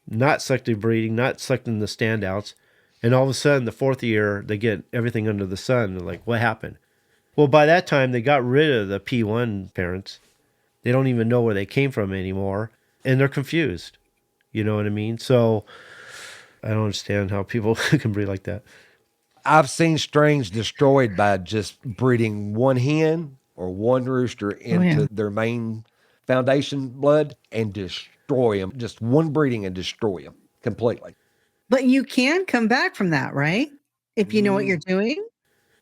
not selective breeding, not selecting the standouts. And all of a sudden, the fourth year, they get everything under the sun. They're like, what happened? Well, by that time, they got rid of the P1 parents. They don't even know where they came from anymore. And they're confused. You know what I mean? So I don't understand how people can breed like that. I've seen strains destroyed by just breeding one hen or one rooster into their main foundation blood and destroy them. Just one breeding and destroy them completely. But you can come back from that, right? If you know what you're doing.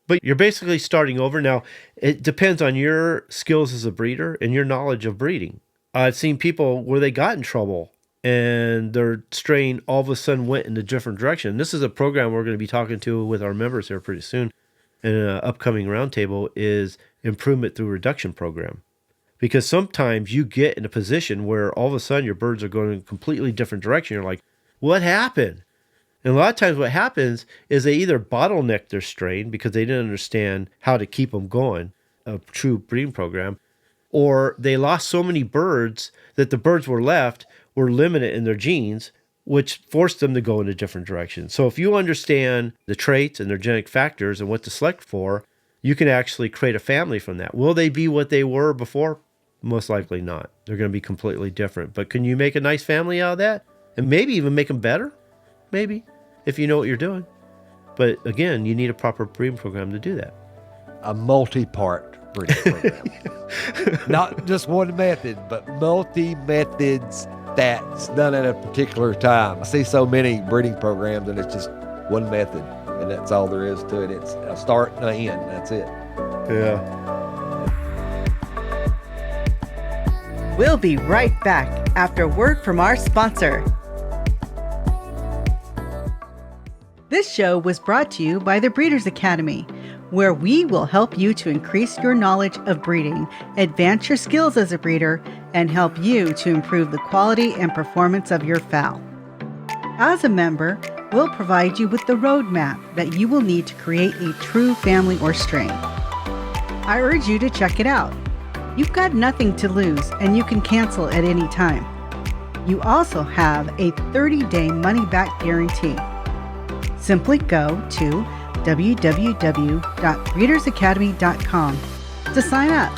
But you're basically starting over. Now, it depends on your skills as a breeder and your knowledge of breeding. I've seen people where they got in trouble and their strain all of a sudden went in a different direction. This is a program we're going to be talking to with our members here pretty soon in an upcoming roundtable is improvement through reduction program. Because sometimes you get in a position where all of a sudden your birds are going in a completely different direction. You're like, what happened? And a lot of times what happens is they either bottleneck their strain because they didn't understand how to keep them going, a true breeding program, or they lost so many birds that the birds were left were limited in their genes, which forced them to go in a different direction. So if you understand the traits and their genetic factors and what to select for, you can actually create a family from that. Will they be what they were before? Most likely not. They're going to be completely different. But can you make a nice family out of that? And maybe even make them better? Maybe, if you know what you're doing. But again, you need a proper breeding program to do that. A multi-part breeding program. Not just one method, but multi-methods that's done at a particular time. I see so many breeding programs and it's just one method and that's all there is to it. It's a start and an end. That's it. Yeah. We'll be right back after a word from our sponsor. This show was brought to you by the Breeders Academy, where we will help you to increase your knowledge of breeding, advance your skills as a breeder, and help you to improve the quality and performance of your fowl. As a member, we'll provide you with the roadmap that you will need to create a true family or strain. I urge you to check it out. You've got nothing to lose, and you can cancel at any time. You also have a 30-day money-back guarantee. Simply go to www.breedersacademy.com to sign up.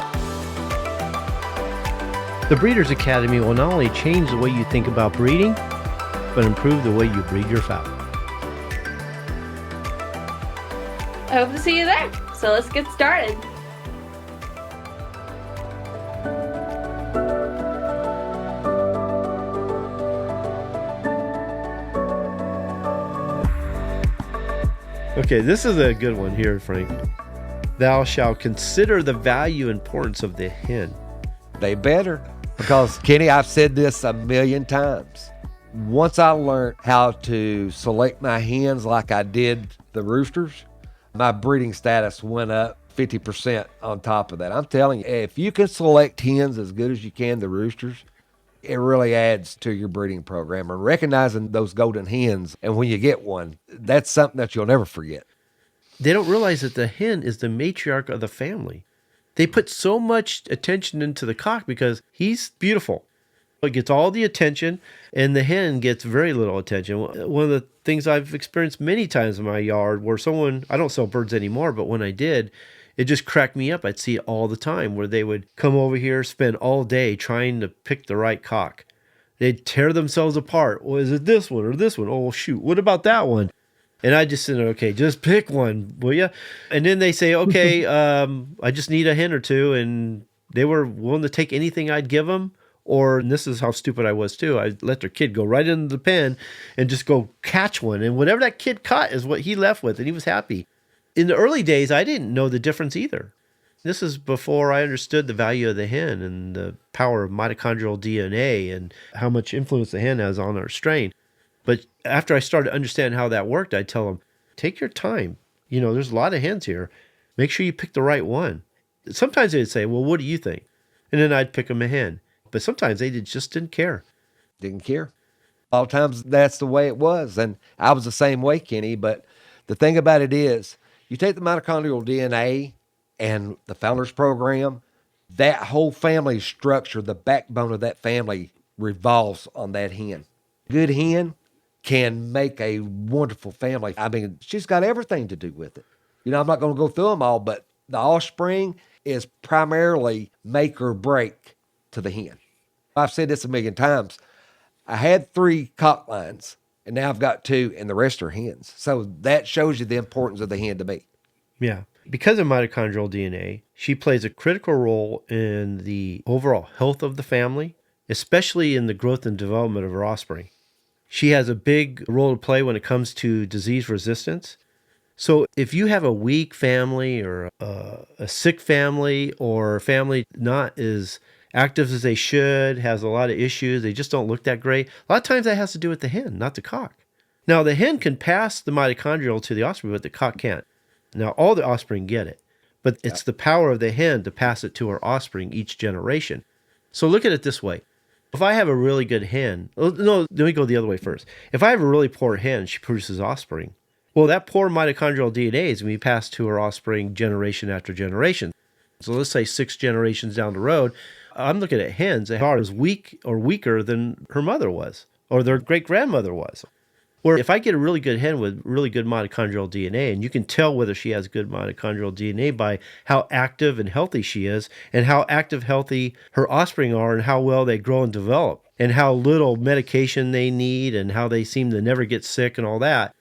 The Breeders Academy will not only change the way you think about breeding, but improve the way you breed your fowl. I hope to see you there. So let's get started. Okay, this is a good one here, Frank. Thou shalt consider the value and importance of the hen. They better. Because, Kenny, I've said this a million times. Once I learned how to select my hens like I did the roosters, my breeding status went up 50% on top of that. I'm telling you, if you can select hens as good as you can the roosters, it really adds to your breeding program. And recognizing those golden hens, and when you get one, that's something that you'll never forget. They don't realize that the hen is the matriarch of the family. They put so much attention into the cock because he's beautiful. It gets all the attention, and the hen gets very little attention. One of the things I've experienced many times in my yard where I don't sell birds anymore, but when I did, it just cracked me up. I'd see it all the time where they would come over here, spend all day trying to pick the right cock. They'd tear themselves apart. Well, is it this one or this one? Oh, shoot. What about that one? And I just said, okay, just pick one, will you? And then they say, okay, I just need a hen or two. And they were willing to take anything I'd give them. And this is how stupid I was too. I let their kid go right into the pen and just go catch one. And whatever that kid caught is what he left with. And he was happy. In the early days, I didn't know the difference either. This is before I understood the value of the hen and the power of mitochondrial DNA and how much influence the hen has on our strain. But after I started to understand how that worked, I'd tell them, take your time. There's a lot of hens here. Make sure you pick the right one. Sometimes they'd say, well, what do you think? And then I'd pick them a hen. But sometimes they just didn't care. Didn't care. A lot of times that's the way it was. And I was the same way, Kenny. But the thing about it is, you take the mitochondrial DNA and the Founders Program, that whole family structure, the backbone of that family revolves on that hen. Good hen can make a wonderful family. I mean, she's got everything to do with it. I'm not going to go through them all, but the offspring is primarily make or break to the hen. I've said this a million times. I had 3 cock lines, and now I've got 2, and the rest are hens. So that shows you the importance of the hen to me. Yeah. Because of mitochondrial DNA, she plays a critical role in the overall health of the family, especially in the growth and development of her offspring. She has a big role to play when it comes to disease resistance. So if you have a weak family or a sick family or a family not as active as they should, has a lot of issues, they just don't look that great, a lot of times that has to do with the hen, not the cock. Now, the hen can pass the mitochondrial to the offspring, but the cock can't. Now, all the offspring get it, but it's the power of the hen to pass it to her offspring each generation. So look at it this way. If I have a really good hen, no, let me go the other way first. If I have a really poor hen, she produces offspring. Well, that poor mitochondrial DNA is going to be passed to her offspring generation after generation. So let's say 6 generations down the road, I'm looking at hens that are as weak or weaker than her mother was, or their great-grandmother was. Or if I get a really good hen with really good mitochondrial DNA, and you can tell whether she has good mitochondrial DNA by how active and healthy she is, and how active, healthy her offspring are, and how well they grow and develop, and how little medication they need, and how they seem to never get sick and all that.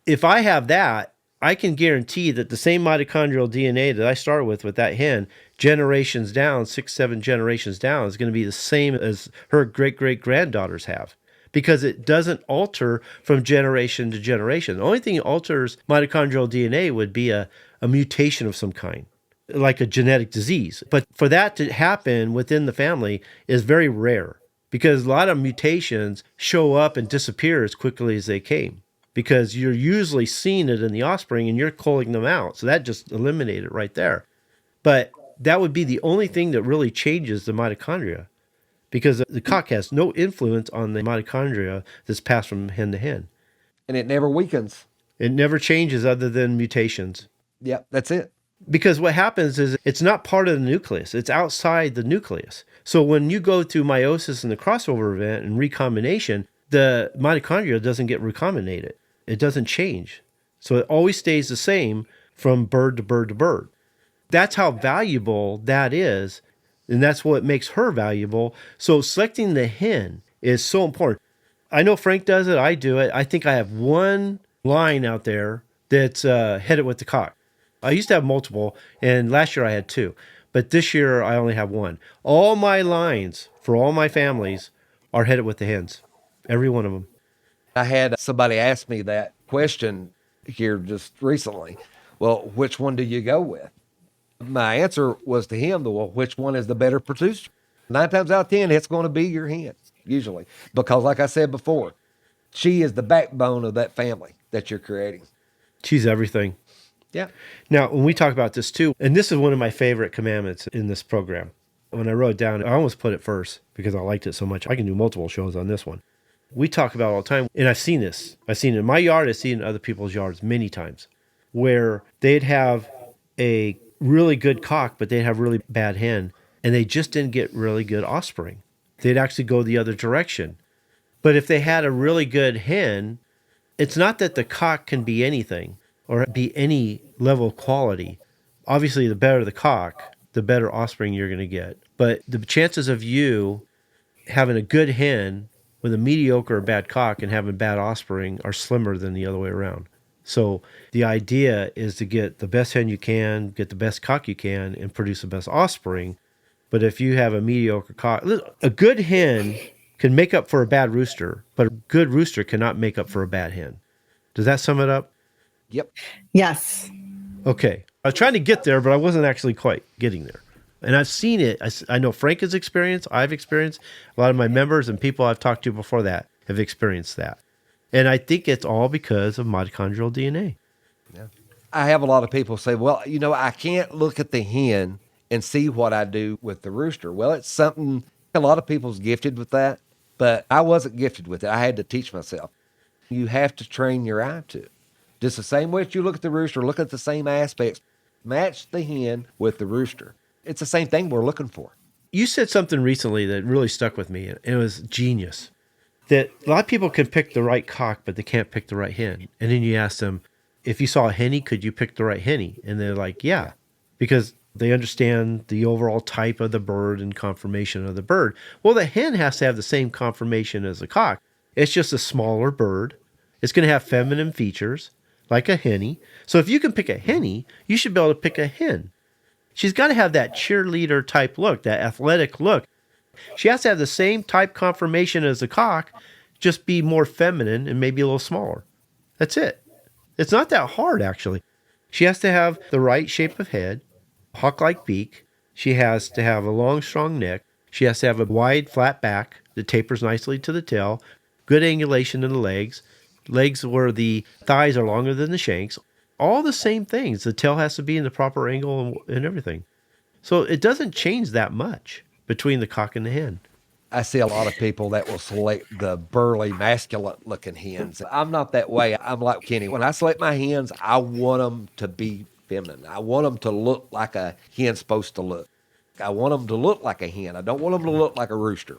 If I have that, I can guarantee that the same mitochondrial DNA that I started with that hen, generations down, 6, 7 generations down, is going to be the same as her great-great-granddaughters have, because it doesn't alter from generation to generation. The only thing that alters mitochondrial DNA would be a mutation of some kind, like a genetic disease. But for that to happen within the family is very rare, because a lot of mutations show up and disappear as quickly as they came, because you're usually seeing it in the offspring and you're culling them out. So that just eliminated it right there. But that would be the only thing that really changes the mitochondria, because the cock has no influence on the mitochondria that's passed from hen to hen. And it never weakens. It never changes other than mutations. Yep, that's it. Because what happens is it's not part of the nucleus. It's outside the nucleus. So when you go through meiosis and the crossover event and recombination, the mitochondria doesn't get recombinated. It doesn't change. So it always stays the same from bird to bird to bird. That's how valuable that is. And that's what makes her valuable. So selecting the hen is so important. I know Frank does it. I do it. I think I have one line out there that's headed with the cock. I used to have multiple, and last year I had 2. But this year I only have 1. All my lines for all my families are headed with the hens. Every one of them. I had somebody ask me that question here just recently. Well, which one do you go with? My answer was to him, well, which one is the better producer? 9 times out of 10, it's going to be your hen, usually. Because like I said before, she is the backbone of that family that you're creating. She's everything. Yeah. Now, when we talk about this too, and this is one of my favorite commandments in this program. When I wrote it down, I almost put it first because I liked it so much. I can do multiple shows on this one. We talk about it all the time, and I've seen this. I've seen it in my yard. I've seen it in other people's yards many times, where they'd have a really good cock, but they'd have really bad hen, and they just didn't get really good offspring. They'd actually go the other direction. But if they had a really good hen, it's not that the cock can be anything or be any level of quality. Obviously, the better the cock, the better offspring you're going to get. But the chances of you having a good hen with a mediocre or bad cock and having bad offspring are slimmer than the other way around. So the idea is to get the best hen you can, get the best cock you can, and produce the best offspring. But if you have a mediocre cock, a good hen can make up for a bad rooster, but a good rooster cannot make up for a bad hen. Does that sum it up? Yep. Yes. Okay. I was trying to get there, but I wasn't actually quite getting there. And I've seen it. I know Frank has experienced. I've experienced. A lot of my members and people I've talked to before that have experienced that. And I think it's all because of mitochondrial DNA. Yeah. I have a lot of people say, well, I can't look at the hen and see what I do with the rooster. Well, it's something, a lot of people's gifted with that, but I wasn't gifted with it. I had to teach myself. You have to train your eye to it. Just the same way that you look at the rooster, look at the same aspects, match the hen with the rooster. It's the same thing we're looking for. You said something recently that really stuck with me, and it was genius. That a lot of people can pick the right cock, but they can't pick the right hen. And then you ask them, if you saw a henny, could you pick the right henny? And they're like, yeah, because they understand the overall type of the bird and conformation of the bird. Well, the hen has to have the same conformation as the cock. It's just a smaller bird. It's going to have feminine features, like a henny. So if you can pick a henny, you should be able to pick a hen. She's got to have that cheerleader type look, that athletic look. She has to have the same type conformation as the cock, just be more feminine and maybe a little smaller. That's it. It's not that hard, actually. She has to have the right shape of head, hawk-like beak. She has to have a long, strong neck. She has to have a wide, flat back that tapers nicely to the tail, good angulation in the legs where the thighs are longer than the shanks. All the same things. The tail has to be in the proper angle and everything. So it doesn't change that much between the cock and the hen. I see a lot of people that will select the burly, masculine looking hens. I'm not that way. I'm like Kenny. When I select my hens, I want them to be feminine. I want them to look like a hen's supposed to look. I want them to look like a hen. I don't want them to look like a rooster.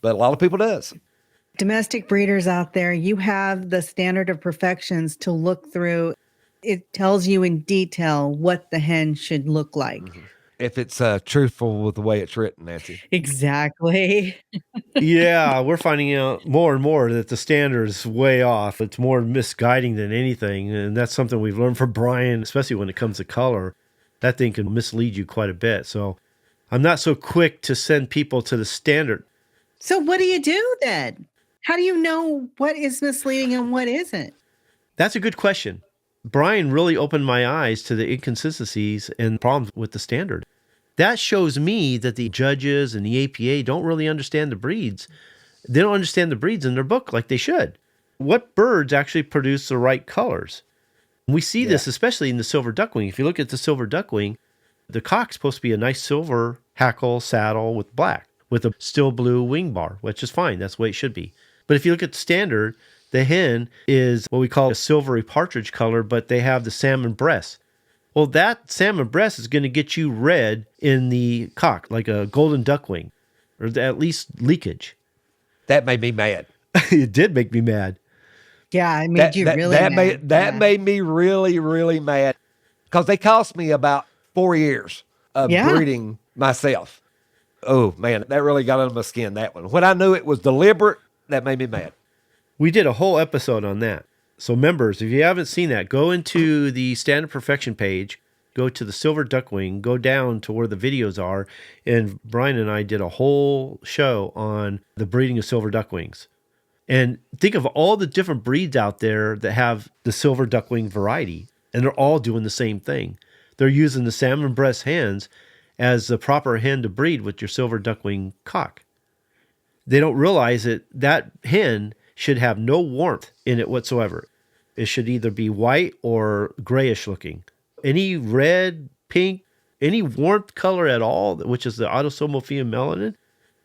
But a lot of people does. Domestic breeders out there, you have the standard of perfections to look through. It tells you in detail what the hen should look like. If it's truthful with the way it's written, Nancy. Exactly. Yeah, we're finding out more and more that the standard is way off. It's more misguiding than anything. And that's something we've learned from Brian, especially when it comes to color. That thing can mislead you quite a bit. So I'm not so quick to send people to the standard. So what do you do then? How do you know what is misleading and what isn't? That's a good question. Brian really opened my eyes to the inconsistencies and problems with the standard. That shows me that the judges and the APA don't really understand the breeds. They don't understand the breeds in their book like they should. What birds actually produce the right colors? We see this especially in the silver duckwing. If you look at the silver duckwing, the cock's supposed to be a nice silver hackle saddle with black, with a still blue wing bar, which is fine. That's the way it should be. But if you look at the standard, the hen is what we call a silvery partridge color, but they have the salmon breast. Well, that salmon breast is going to get you red in the cock, like a golden duckwing, or at least leakage. That made me mad. It did make me mad. Yeah, it made you really mad. That made me really, really mad. Because they cost me about 4 years of breeding myself. Oh, man, that really got under my skin, that one. When I knew it was deliberate, that made me mad. We did a whole episode on that. So members, if you haven't seen that, go into the Standard Perfection page, go to the Silver Duckwing, go down to where the videos are, and Brian and I did a whole show on the breeding of silver duckwings. And think of all the different breeds out there that have the silver duckwing variety, and they're all doing the same thing. They're using the salmon breast hens as the proper hen to breed with your silver duckwing cock. They don't realize that that hen should have no warmth in it whatsoever. It should either be white or grayish looking. Any red, pink, any warmth color at all, which is the autosomal phenomelanin,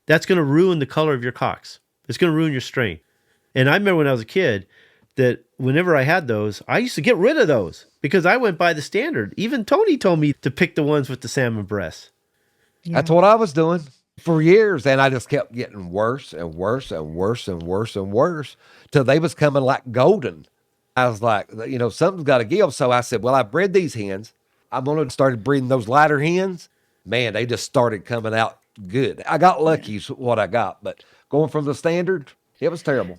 that's going to ruin the color of your cocks. It's going to ruin your strain. And I remember when I was a kid that whenever I had those, I used to get rid of those because I went by the standard. Even Tony told me to pick the ones with the salmon breasts. Yeah. That's what I was doing for years, and I just kept getting worse and worse and worse and worse and worse till they was coming like golden. I was like, something's got to give. So I said, well, I bred these hens. I'm going to start breeding those lighter hens. Man, they just started coming out good. I got lucky is what I got, but going from the standard, it was terrible.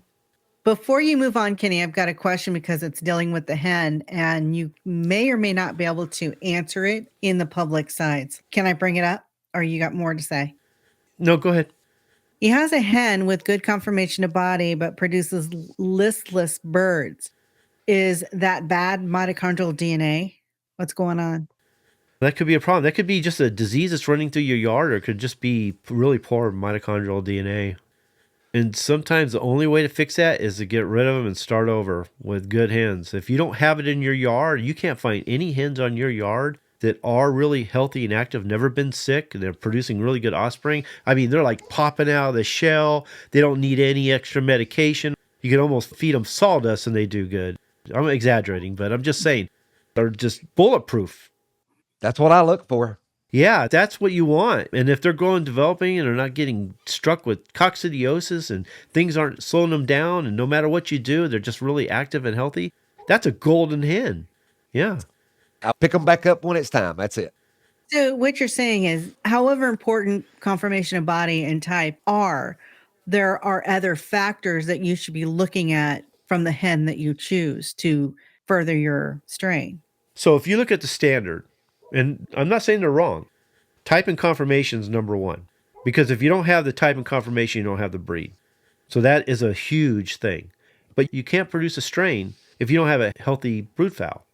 Before you move on, Kenny, I've got a question because it's dealing with the hen, and you may or may not be able to answer it in the public sides. Can I bring it up, or you got more to say? No, go ahead. He has a hen with good conformation of body, but produces listless birds. Is that bad mitochondrial DNA? What's going on? That could be a problem. That could be just a disease that's running through your yard, or it could just be really poor mitochondrial DNA. And sometimes the only way to fix that is to get rid of them and start over with good hens. If you don't have it in your yard, you can't find any hens on your yard that are really healthy and active, never been sick, and they're producing really good offspring. I mean, they're like popping out of the shell. They don't need any extra medication. You can almost feed them sawdust and they do good. I'm exaggerating, but I'm just saying they're just bulletproof. That's what I look for. Yeah, that's what you want. And if they're growing, developing, and they're not getting struck with coccidiosis and things aren't slowing them down, and no matter what you do, they're just really active and healthy, that's a golden hen. Yeah. I'll pick them back up when it's time. That's it. So what you're saying is, however important conformation of body and type are, there are other factors that you should be looking at from the hen that you choose to further your strain. So if you look at the standard, and I'm not saying they're wrong, type and conformation is number one. Because if you don't have the type and conformation, you don't have the breed. So that is a huge thing. But you can't produce a strain if you don't have a healthy brood fowl.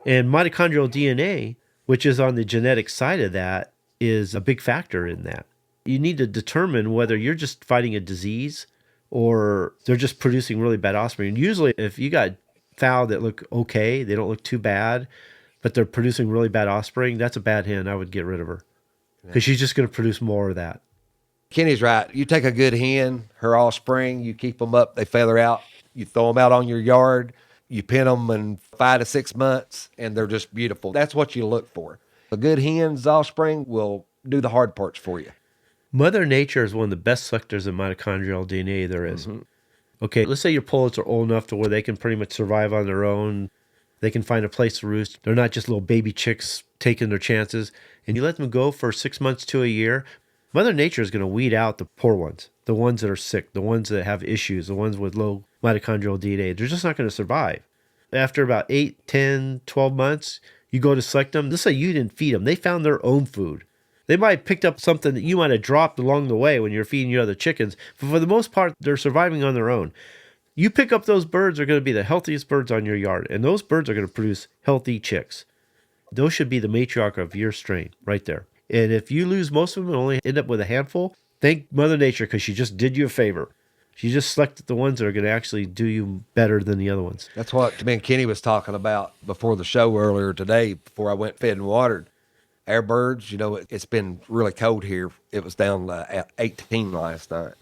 And mitochondrial DNA, which is on the genetic side of that, is a big factor in that. You need to determine whether you're just fighting a disease or they're just producing really bad offspring. And usually if you got fowl that look okay, they don't look too bad, but they're producing really bad offspring, that's a bad hen. I would get rid of her because she's just going to produce more of that. Kenny's right. You take a good hen, her offspring, you keep them up, they feather out, you throw them out on your yard, you pin them in 5 to 6 months, and they're just beautiful. That's what you look for. A good hen's offspring will do the hard parts for you. Mother Nature is one of the best selectors of mitochondrial DNA there is. Okay, let's say your pullets are old enough to where they can pretty much survive on their own. They can find a place to roost. They're not just little baby chicks taking their chances. And you let them go for 6 months to a year. Mother Nature is going to weed out the poor ones, the ones that are sick, the ones that have issues, the ones with low mitochondrial DNA. They're just not going to survive. After about 8, 10, 12 months, you go to select them. Let's say you didn't feed them. They found their own food. They might have picked up something that you might have dropped along the way when you're feeding your other chickens, but for the most part, they're surviving on their own. You pick up those birds, are going to be the healthiest birds on your yard, and those birds are going to produce healthy chicks. Those should be the matriarch of your strain right there. And if you lose most of them and only end up with a handful, thank Mother Nature because she just did you a favor. She just selected the ones that are going to actually do you better than the other ones. That's what me and Kenny was talking about before the show earlier today, before I went fed and watered. Our birds, it's been really cold here. It was down at 18 last night.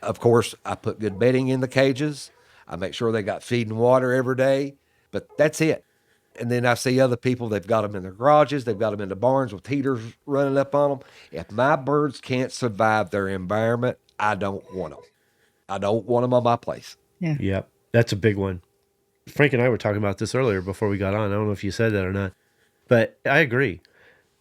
Of course, I put good bedding in the cages. I make sure they got feed and water every day, but that's it. And then I see other people, they've got them in their garages, they've got them in the barns with heaters running up on them. If my birds can't survive their environment, I don't want them. I don't want them on my place. Yeah. Yep, that's a big one. Frank and I were talking about this earlier before we got on. I don't know if you said that or not, but I agree.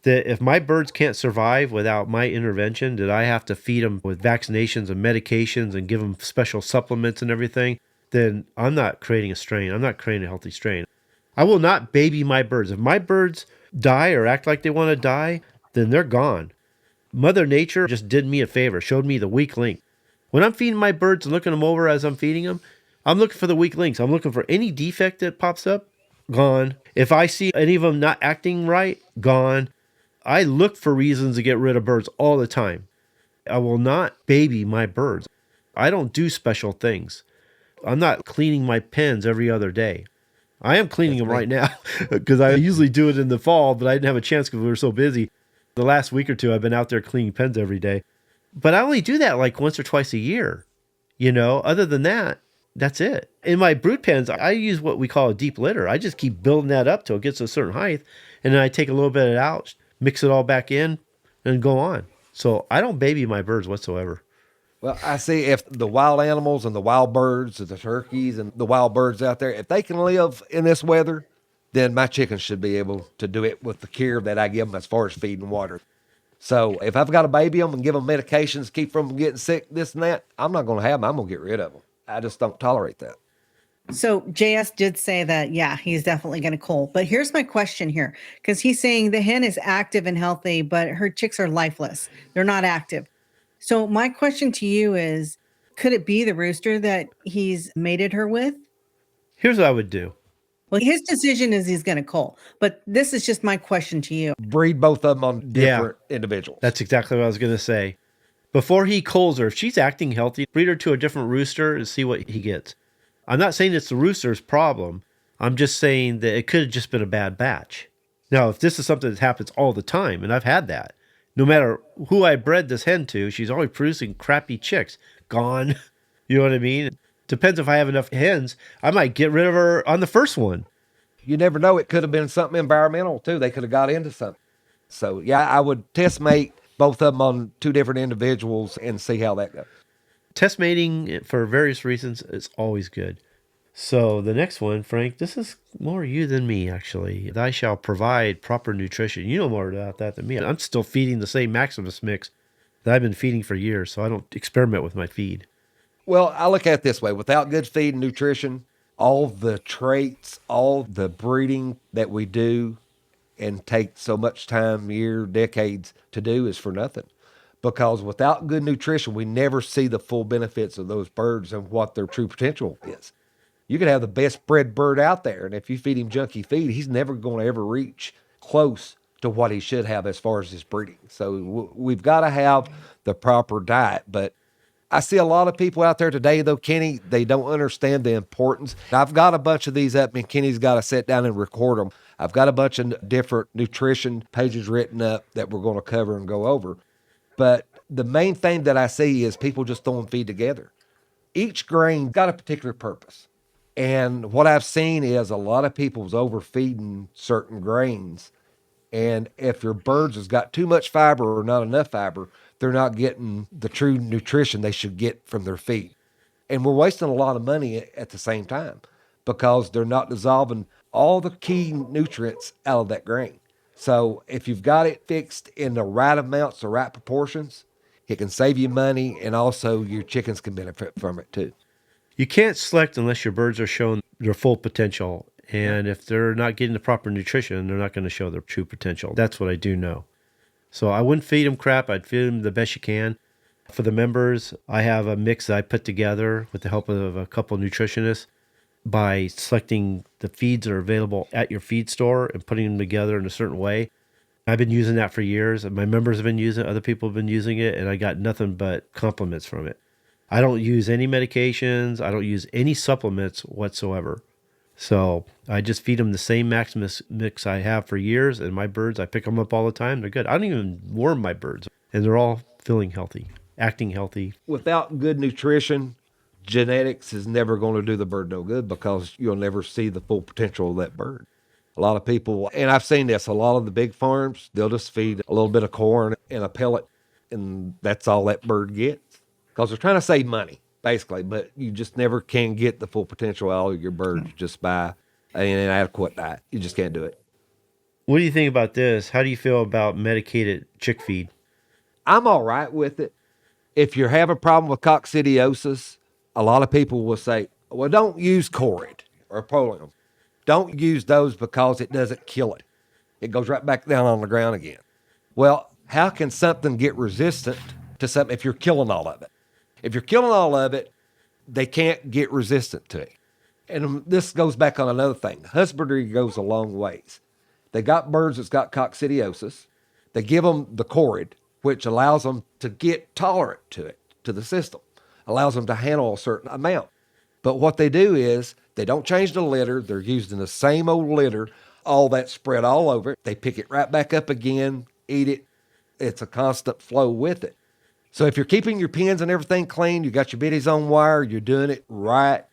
That if my birds can't survive without my intervention, that I have to feed them with vaccinations and medications and give them special supplements and everything, then I'm not creating a strain. I'm not creating a healthy strain. I will not baby my birds. If my birds die or act like they want to die, then they're gone. Mother Nature just did me a favor, showed me the weak link. When I'm feeding my birds and looking them over as I'm feeding them, I'm looking for the weak links. I'm looking for any defect that pops up, gone. If I see any of them not acting right, gone. I look for reasons to get rid of birds all the time. I will not baby my birds. I don't do special things. I'm not cleaning my pens every other day. I am cleaning them right now because I usually do it in the fall, but I didn't have a chance because we were so busy. The last week or two, I've been out there cleaning pens every day. But I only do that like once or twice a year. Other than that, that's it. In my brood pens, I use what we call a deep litter. I just keep building that up till it gets to a certain height, and then I take a little bit of it out, mix it all back in, and go on. So I don't baby my birds whatsoever. Well, I see if the wild animals and the wild birds, the turkeys and the wild birds out there, if they can live in this weather, then my chickens should be able to do it with the care that I give them as far as feed and water. So if I've got to baby them and give them medications, keep from getting sick, this and that, I'm not going to have them. I'm going to get rid of them. I just don't tolerate that. So JS did say that, yeah, he's definitely going to cull. But here's my question here, because he's saying the hen is active and healthy, but her chicks are lifeless. They're not active. So my question to you is, could it be the rooster that he's mated her with? Here's what I would do. Well, his decision is he's going to cull. But this is just my question to you. Breed both of them on different individuals. That's exactly what I was going to say. Before he culls her, if she's acting healthy, breed her to a different rooster and see what he gets. I'm not saying it's the rooster's problem. I'm just saying that it could have just been a bad batch. Now, if this is something that happens all the time, and I've had that, no matter who I bred this hen to, she's always producing crappy chicks. Gone. You know what I mean? Depends if I have enough hens. I might get rid of her on the first one. You never know. It could have been something environmental, too. They could have got into something. So, yeah, I would test mate both of them on two different individuals and see how that goes. Test mating for various reasons is always good. So the next one, Frank, this is more you than me, actually. Thou shalt provide proper nutrition. You know more about that than me. I'm still feeding the same Maximus mix that I've been feeding for years, so I don't experiment with my feed. Well, I look at it this way. Without good feed and nutrition, all the traits, all the breeding that we do and take so much time, decades to do is for nothing. Because without good nutrition, we never see the full benefits of those birds and what their true potential is. You could have the best bred bird out there, and if you feed him junky feed, he's never going to ever reach close to what he should have as far as his breeding. So we've got to have the proper diet. But I see a lot of people out there today, though, Kenny, they don't understand the importance. I've got a bunch of these up, and Kenny's got to sit down and record them. I've got a bunch of different nutrition pages written up that we're going to cover and go over. But the main thing that I see is people just throwing feed together. Each grain got a particular purpose. And what I've seen is a lot of people's overfeeding certain grains. And if your birds has got too much fiber or not enough fiber, they're not getting the true nutrition they should get from their feed. And we're wasting a lot of money at the same time because they're not dissolving all the key nutrients out of that grain. So if you've got it fixed in the right amounts, the right proportions, it can save you money, and also your chickens can benefit from it too. You can't select unless your birds are showing their full potential. And if they're not getting the proper nutrition, they're not going to show their true potential. That's what I do know. So I wouldn't feed them crap. I'd feed them the best you can. For the members, I have a mix that I put together with the help of a couple of nutritionists by selecting the feeds that are available at your feed store and putting them together in a certain way. I've been using that for years. My members have been using it. Other people have been using it, and I got nothing but compliments from it. I don't use any medications. I don't use any supplements whatsoever. So I just feed them the same Maximus mix I have for years, and my birds, I pick them up all the time. They're good. I don't even worm my birds, and they're all feeling healthy, acting healthy. Without good nutrition, genetics is never going to do the bird no good because you'll never see the full potential of that bird. A lot of people, and I've seen this, a lot of the big farms, they'll just feed a little bit of corn and a pellet, and that's all that bird gets because they're trying to save money, basically, but you just never can get the full potential out of your birds just by an inadequate diet. You just can't do it. What do you think about this? How do you feel about medicated chick feed? I'm all right with it. If you have a problem with coccidiosis, a lot of people will say, well, don't use Corid or Polium. Don't use those because it doesn't kill it. It goes right back down on the ground again. Well, how can something get resistant to something if you're killing all of it? If you're killing all of it, they can't get resistant to it. And this goes back on another thing. Husbandry goes a long ways. They got birds that's got coccidiosis. They give them the Corid, which allows them to get tolerant to it, to the system, allows them to handle a certain amount. But what they do is they don't change the litter. They're using the same old litter, all that spread all over. They pick it right back up again, eat it. It's a constant flow with it. So if you're keeping your pens and everything clean, you got your biddies on wire, you're doing it right,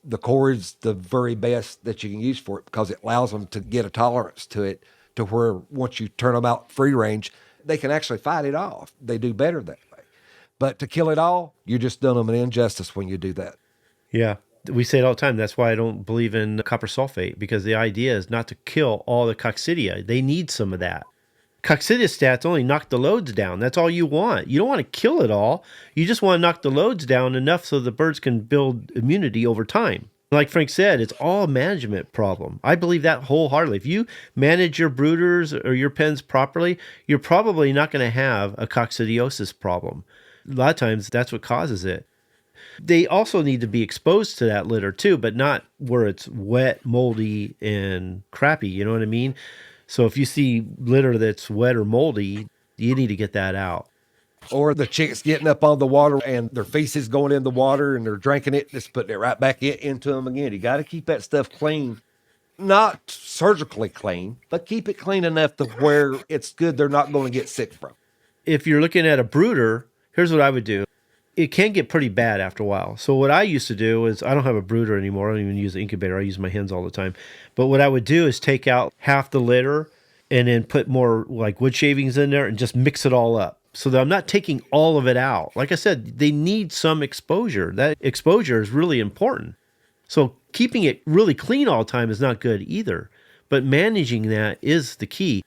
the Corid's the very best that you can use for it because it allows them to get a tolerance to it to where once you turn them out free range, they can actually fight it off. They do better that way. But to kill it all, you're just doing them an injustice when you do that. Yeah. We say it all the time. That's why I don't believe in copper sulfate, because the idea is not to kill all the coccidia. They need some of that. Coccidiostats only knock the loads down. That's all you want. You don't want to kill it all. You just want to knock the loads down enough so the birds can build immunity over time. Like Frank said, it's all a management problem. I believe that wholeheartedly. If you manage your brooders or your pens properly, you're probably not going to have a coccidiosis problem. A lot of times that's what causes it. They also need to be exposed to that litter too, but not where it's wet, moldy, and crappy. You know what I mean? So if you see litter that's wet or moldy, you need to get that out. Or the chicks getting up on the water and their feces going in the water and they're drinking it, just putting it right back into them again. You got to keep that stuff clean. Not surgically clean, but keep it clean enough to where it's good they're not going to get sick from. If you're looking at a brooder, here's what I would do. It can get pretty bad after a while. So what I used to do is, I don't have a brooder anymore. I don't even use the incubator. I use my hens all the time. But what I would do is take out half the litter and then put more like wood shavings in there and just mix it all up so that I'm not taking all of it out. Like I said, they need some exposure. That exposure is really important. So keeping it really clean all the time is not good either. But managing that is the key.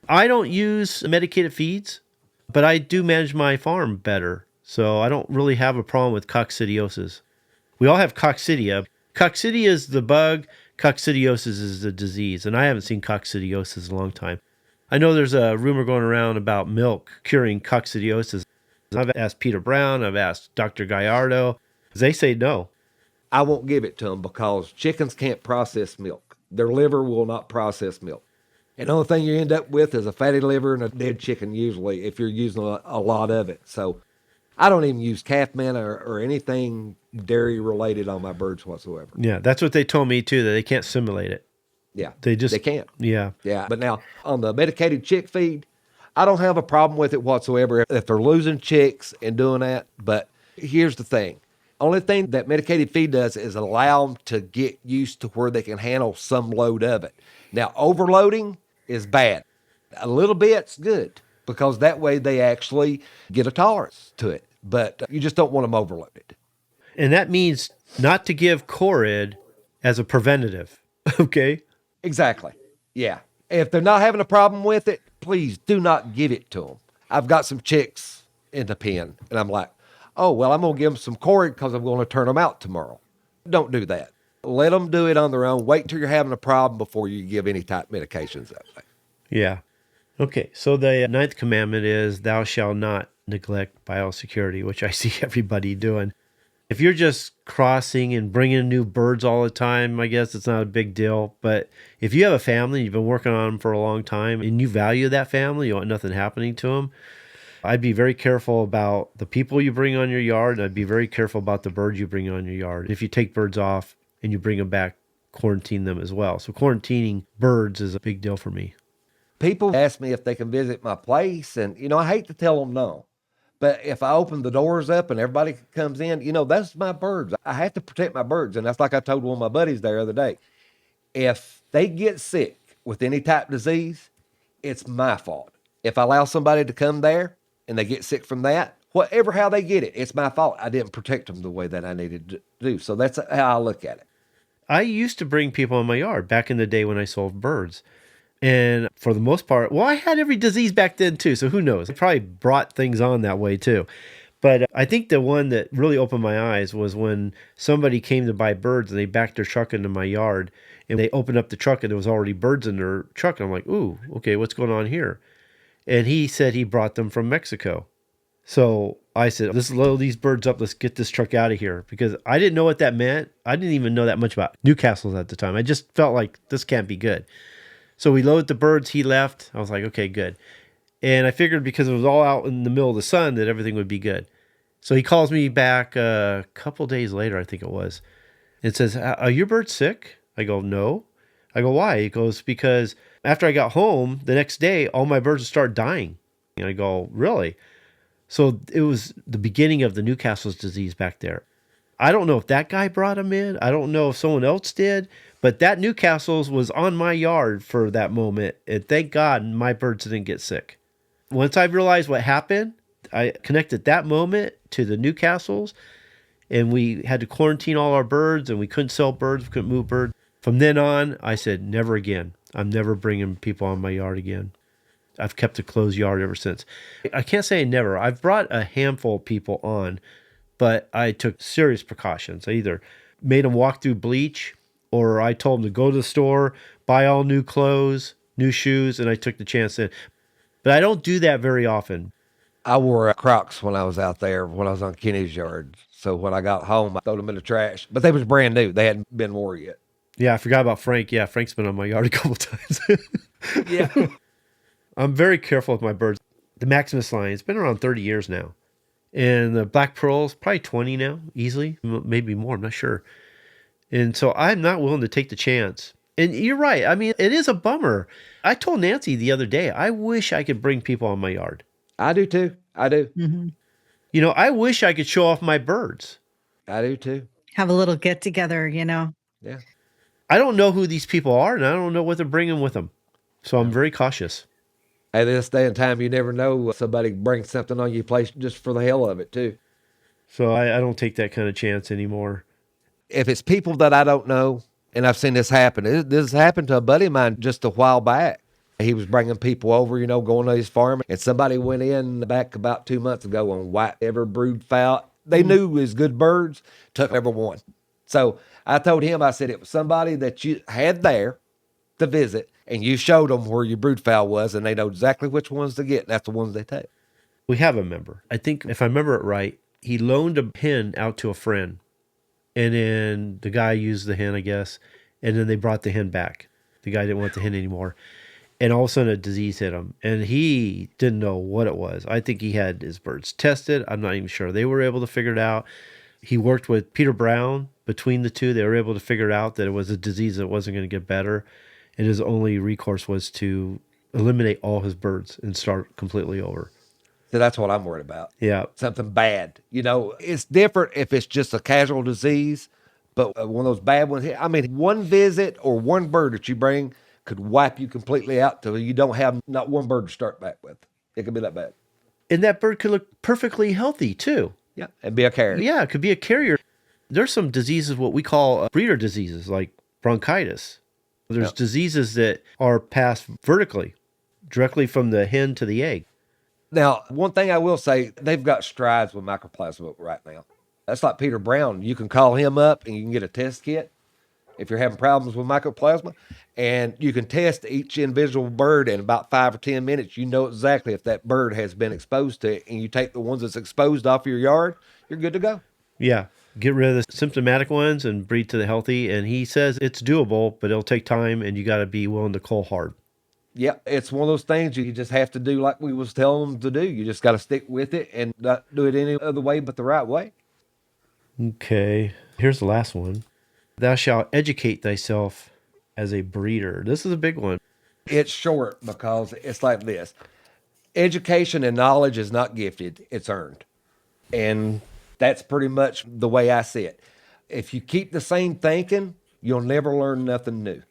I don't use medicated feeds, but I do manage my farm better. So I don't really have a problem with coccidiosis. We all have coccidia. Coccidia is the bug. Coccidiosis is the disease. And I haven't seen coccidiosis in a long time. I know there's a rumor going around about milk curing coccidiosis. I've asked Peter Brown. I've asked Dr. Gallardo. They say no. I won't give it to them because chickens can't process milk. Their liver will not process milk. And the only thing you end up with is a fatty liver and a dead chicken usually if you're using a lot of it. So I don't even use calf manna or anything dairy related on my birds whatsoever. Yeah, that's what they told me too, that they can't simulate it. Yeah, They can't. Yeah. Yeah, but now on the medicated chick feed, I don't have a problem with it whatsoever if they're losing chicks and doing that. But here's the thing. Only thing that medicated feed does is allow them to get used to where they can handle some load of it. Now, overloading is bad. A little bit's good because that way they actually get a tolerance to it. But you just don't want them overloaded. And that means not to give Corid as a preventative. Okay. Exactly. Yeah. If they're not having a problem with it, please do not give it to them. I've got some chicks in the pen, and I'm like, oh, well, I'm going to give them some Corid because I'm going to turn them out tomorrow. Don't do that. Let them do it on their own. Wait till you're having a problem before you give any type of medications that way. Yeah. Okay. So the ninth commandment is thou shalt not neglect biosecurity, which I see everybody doing. If you're just crossing and bringing new birds all the time, I guess it's not a big deal. But if you have a family, you've been working on them for a long time, and you value that family, you want nothing happening to them, I'd be very careful about the people you bring on your yard, and I'd be very careful about the birds you bring on your yard. If you take birds off and you bring them back, quarantine them as well. So quarantining birds is a big deal for me. People ask me if they can visit my place, and, I hate to tell them no. But if I open the doors up and everybody comes in, that's my birds. I have to protect my birds. And that's like I told one of my buddies the other day. If they get sick with any type of disease, it's my fault. If I allow somebody to come there and they get sick from that, whatever how they get it, it's my fault. I didn't protect them the way that I needed to do. So that's how I look at it. I used to bring people in my yard back in the day when I sold birds. And for the most part, I had every disease back then too, so who knows? I probably brought things on that way too. But I think the one that really opened my eyes was when somebody came to buy birds and they backed their truck into my yard and they opened up the truck and there was already birds in their truck. And I'm like, ooh, okay, what's going on here? And he said he brought them from Mexico. So I said, let's load these birds up. Let's get this truck out of here, because I didn't know what that meant. I didn't even know that much about Newcastles at the time. I just felt like this can't be good. So we loaded the birds, he left. I was like, okay, good. And I figured because it was all out in the middle of the sun that everything would be good. So he calls me back a couple days later, I think it was, and says, are your birds sick? I go, no. I go, why? He goes, because after I got home, the next day, all my birds would start dying. And I go, really? So it was the beginning of the Newcastle's disease back there. I don't know if that guy brought them in. I don't know if someone else did. But that Newcastle's was on my yard for that moment, and thank God my birds didn't get sick. Once I realized what happened, I connected that moment to the Newcastle's, and we had to quarantine all our birds, and we couldn't sell birds, we couldn't move birds. From then on, I said, never again. I'm never bringing people on my yard again. I've kept a closed yard ever since. I can't say never. I've brought a handful of people on, but I took serious precautions. I either made them walk through bleach, or I told them to go to the store, buy all new clothes, new shoes, and I took the chance then. But I don't do that very often. I wore Crocs when I was out there, when I was on Kenny's yard. So when I got home, I threw them in the trash. But they was brand new. They hadn't been worn yet. Yeah, I forgot about Frank. Yeah, Frank's been on my yard a couple times. Yeah. I'm very careful with my birds. The Maximus line, it's been around 30 years now. And the Black Pearl's probably 20 now, easily. Maybe more, I'm not sure. And so I'm not willing to take the chance. And you're right. I mean, it is a bummer. I told Nancy the other day, I wish I could bring people on my yard. I do too. I do. Mm-hmm. I wish I could show off my birds. I do too. Have a little get together, Yeah. I don't know who these people are, and I don't know what they're bringing with them. So I'm very cautious. At this day and time, you never know. Somebody brings something on your place just for the hell of it too. So I don't take that kind of chance anymore. If it's people that I don't know, and I've seen this happen. This happened to a buddy of mine just a while back. He was bringing people over, going to his farm, and somebody went in back about 2 months ago and wiped every brood fowl. They knew it was good birds, took every one. So I told him, I said, it was somebody that you had there to visit, and you showed them where your brood fowl was, and they know exactly which ones to get, and that's the ones they take. We have a member. I think if I remember it right, he loaned a hen out to a friend. And then the guy used the hen, I guess. And then they brought the hen back. The guy didn't want the hen anymore. And all of a sudden a disease hit him. And he didn't know what it was. I think he had his birds tested. I'm not even sure. They were able to figure it out. He worked with Peter Brown. Between the two, they were able to figure out that it was a disease that wasn't going to get better. And his only recourse was to eliminate all his birds and start completely over. So that's what I'm worried about. Yeah. Something bad. It's different if it's just a casual disease, but one of those bad ones. I mean, one visit or one bird that you bring could wipe you completely out till you don't have not one bird to start back with. It could be that bad. And that bird could look perfectly healthy too. Yeah, and be a carrier. Yeah, it could be a carrier. There's some diseases, what we call breeder diseases, like bronchitis. There's diseases that are passed vertically, directly from the hen to the egg. Now, one thing I will say, they've got strides with mycoplasma right now. That's like Peter Brown. You can call him up and you can get a test kit if you're having problems with mycoplasma, and you can test each individual bird in about 5 or 10 minutes. You know exactly if that bird has been exposed to it, and you take the ones that's exposed off your yard, you're good to go. Yeah. Get rid of the symptomatic ones and breed to the healthy. And he says it's doable, but it'll take time and you got to be willing to cull hard. Yeah, it's one of those things you just have to do like we was telling them to do. You just got to stick with it and not do it any other way but the right way. Okay. Here's the last one. Thou shalt educate thyself as a breeder. This is a big one. It's short because it's like this. Education and knowledge is not gifted, it's earned. And that's pretty much the way I see it. If you keep the same thinking, you'll never learn nothing new.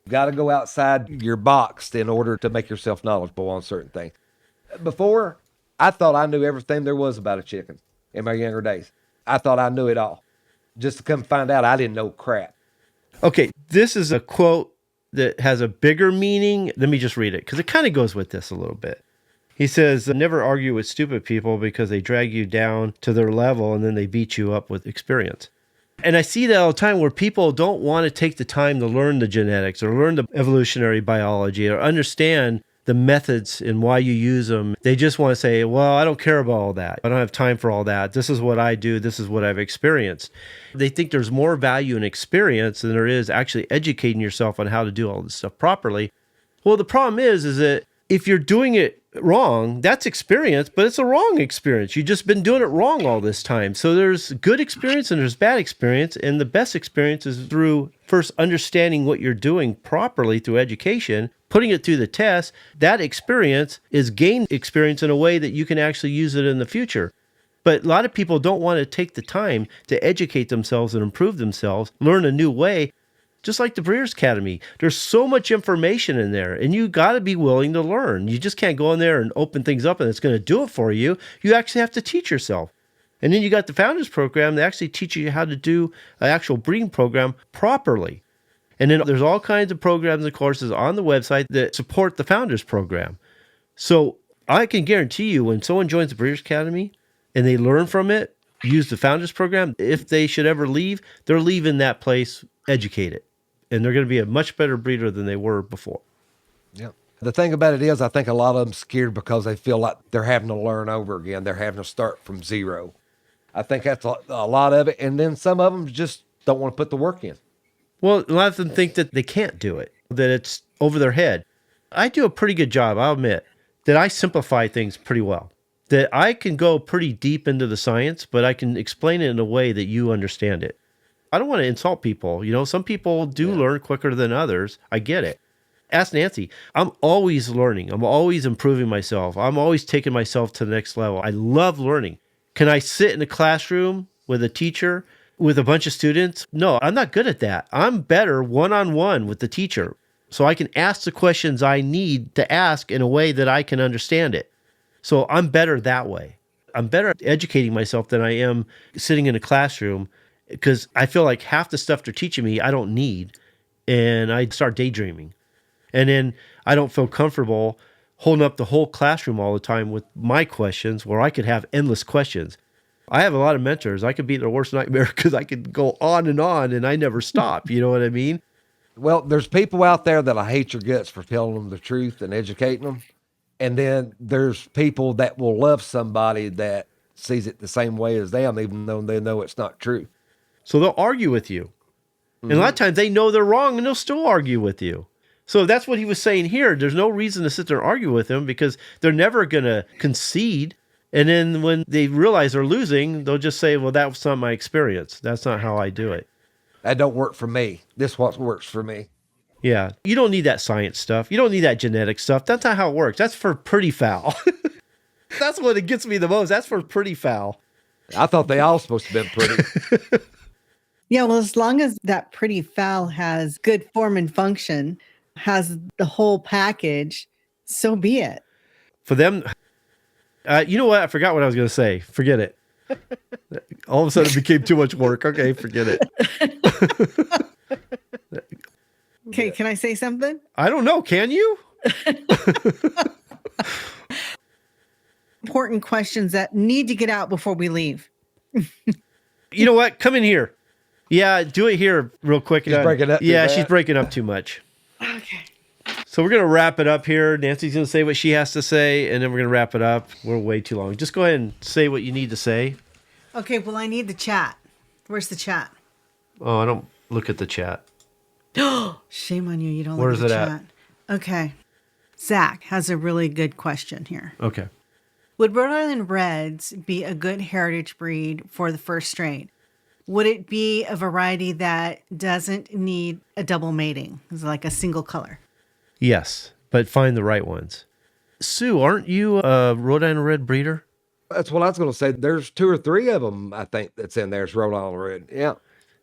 You got to go outside your box in order to make yourself knowledgeable on certain things. Before, I thought I knew everything there was about a chicken in my younger days. I thought I knew it all. Just to come find out I didn't know crap. Okay, this is a quote that has a bigger meaning. Let me just read it because it kind of goes with this a little bit. He says, never argue with stupid people because they drag you down to their level and then they beat you up with experience. And I see that all the time where people don't want to take the time to learn the genetics or learn the evolutionary biology or understand the methods and why you use them. They just want to say, well, I don't care about all that. I don't have time for all that. This is what I do. This is what I've experienced. They think there's more value in experience than there is actually educating yourself on how to do all this stuff properly. Well, the problem is that if you're doing it wrong, that's experience, but it's a wrong experience. You've just been doing it wrong all this time. So there's good experience and there's bad experience. And the best experience is through first understanding what you're doing properly through education, putting it through the test. That experience is gained experience in a way that you can actually use it in the future. But a lot of people don't want to take the time to educate themselves and improve themselves, learn a new way. Just like the Breeders' Academy, there's so much information in there, and you got to be willing to learn. You just can't go in there and open things up and it's going to do it for you. You actually have to teach yourself. And then you got the Founders Program. They actually teach you how to do an actual breeding program properly. And then there's all kinds of programs and courses on the website that support the Founders Program. So I can guarantee you when someone joins the Breeders' Academy and they learn from it, use the Founders Program, if they should ever leave, they're leaving that place educated. And they're going to be a much better breeder than they were before. Yeah. The thing about it is, I think a lot of them scared because they feel like they're having to learn over again. They're having to start from zero. I think that's a lot of it. And then some of them just don't want to put the work in. Well, a lot of them think that they can't do it, that it's over their head. I do a pretty good job, I'll admit, that I simplify things pretty well. That I can go pretty deep into the science, but I can explain it in a way that you understand it. I don't want to insult people. Some people do learn quicker than others. I get it. Ask Nancy. I'm always learning. I'm always improving myself. I'm always taking myself to the next level. I love learning. Can I sit in a classroom with a teacher with a bunch of students? No, I'm not good at that. I'm better one-on-one with the teacher. So I can ask the questions I need to ask in a way that I can understand it. So I'm better that way. I'm better at educating myself than I am sitting in a classroom, because I feel like half the stuff they're teaching me, I don't need. And I start daydreaming. And then I don't feel comfortable holding up the whole classroom all the time with my questions where I could have endless questions. I have a lot of mentors. I could be their worst nightmare because I could go on and I never stop. You know what I mean? Well, there's people out there that I hate your guts for telling them the truth and educating them. And then there's people that will love somebody that sees it the same way as them, even though they know it's not true. So they'll argue with you. And a lot of times they know they're wrong and they'll still argue with you. So that's what he was saying here. There's no reason to sit there and argue with him because they're never going to concede. And then when they realize they're losing, they'll just say, well, that's not my experience. That's not how I do it. That don't work for me. This what works for me. Yeah. You don't need that science stuff. You don't need that genetic stuff. That's not how it works. That's for pretty foul. That's what it gets me the most. That's for pretty foul. I thought they all supposed to be pretty. Yeah, well, as long as that pretty fowl has good form and function, has the whole package, so be it. For them, you know what? I forgot what I was going to say. Forget it. All of a sudden it became too much work. Okay, forget it. Okay, can I say something? I don't know. Can you? Important questions that need to get out before we leave. You know what? Come in here. Yeah, do it here real quick. She's breaking up too Yeah, bad. she's breaking up too much. Okay. So we're going to wrap it up here. Nancy's going to say what she has to say, and then we're going to wrap it up. We're way too long. Just go ahead and say what you need to say. Okay, well, I need the chat. Where's the chat? Oh, I don't look at the chat. Shame on you. You don't Where's look at the it at? chat. Okay. Zach has a really good question here. Okay. Would Rhode Island Reds be a good heritage breed for the first strain? Would it be a variety that doesn't need a double mating? It's like a single color. Yes, but find the right ones. Sue, aren't you a Rhode Island Red breeder? That's what I was going to say. There's 2 or 3 of them, I think, that's in there. It's Rhode Island Red. Yeah.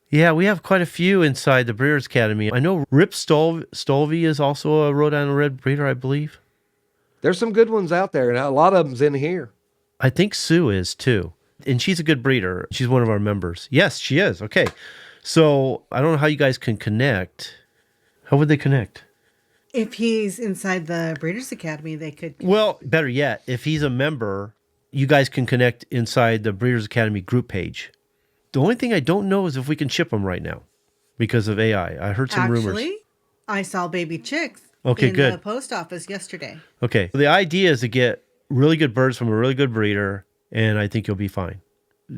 Yeah, we have quite a few inside the Breeders' Academy. I know Rip Stolvey is also a Rhode Island Red breeder, I believe. There's some good ones out there, and a lot of them's in here. I think Sue is too. And she's a good breeder. She's one of our members. Yes, she is. Okay. So I don't know how you guys can connect. How would they connect? If he's inside the Breeders' Academy, they could. Well, better yet, if he's a member, you guys can connect inside the Breeders' Academy group page. The only thing I don't know is if we can ship them right now because of AI. I heard some rumors. Actually, I saw baby chicks Okay, in good. the post office yesterday. Okay. The idea is to get really good birds from a really good breeder, and I think you'll be fine.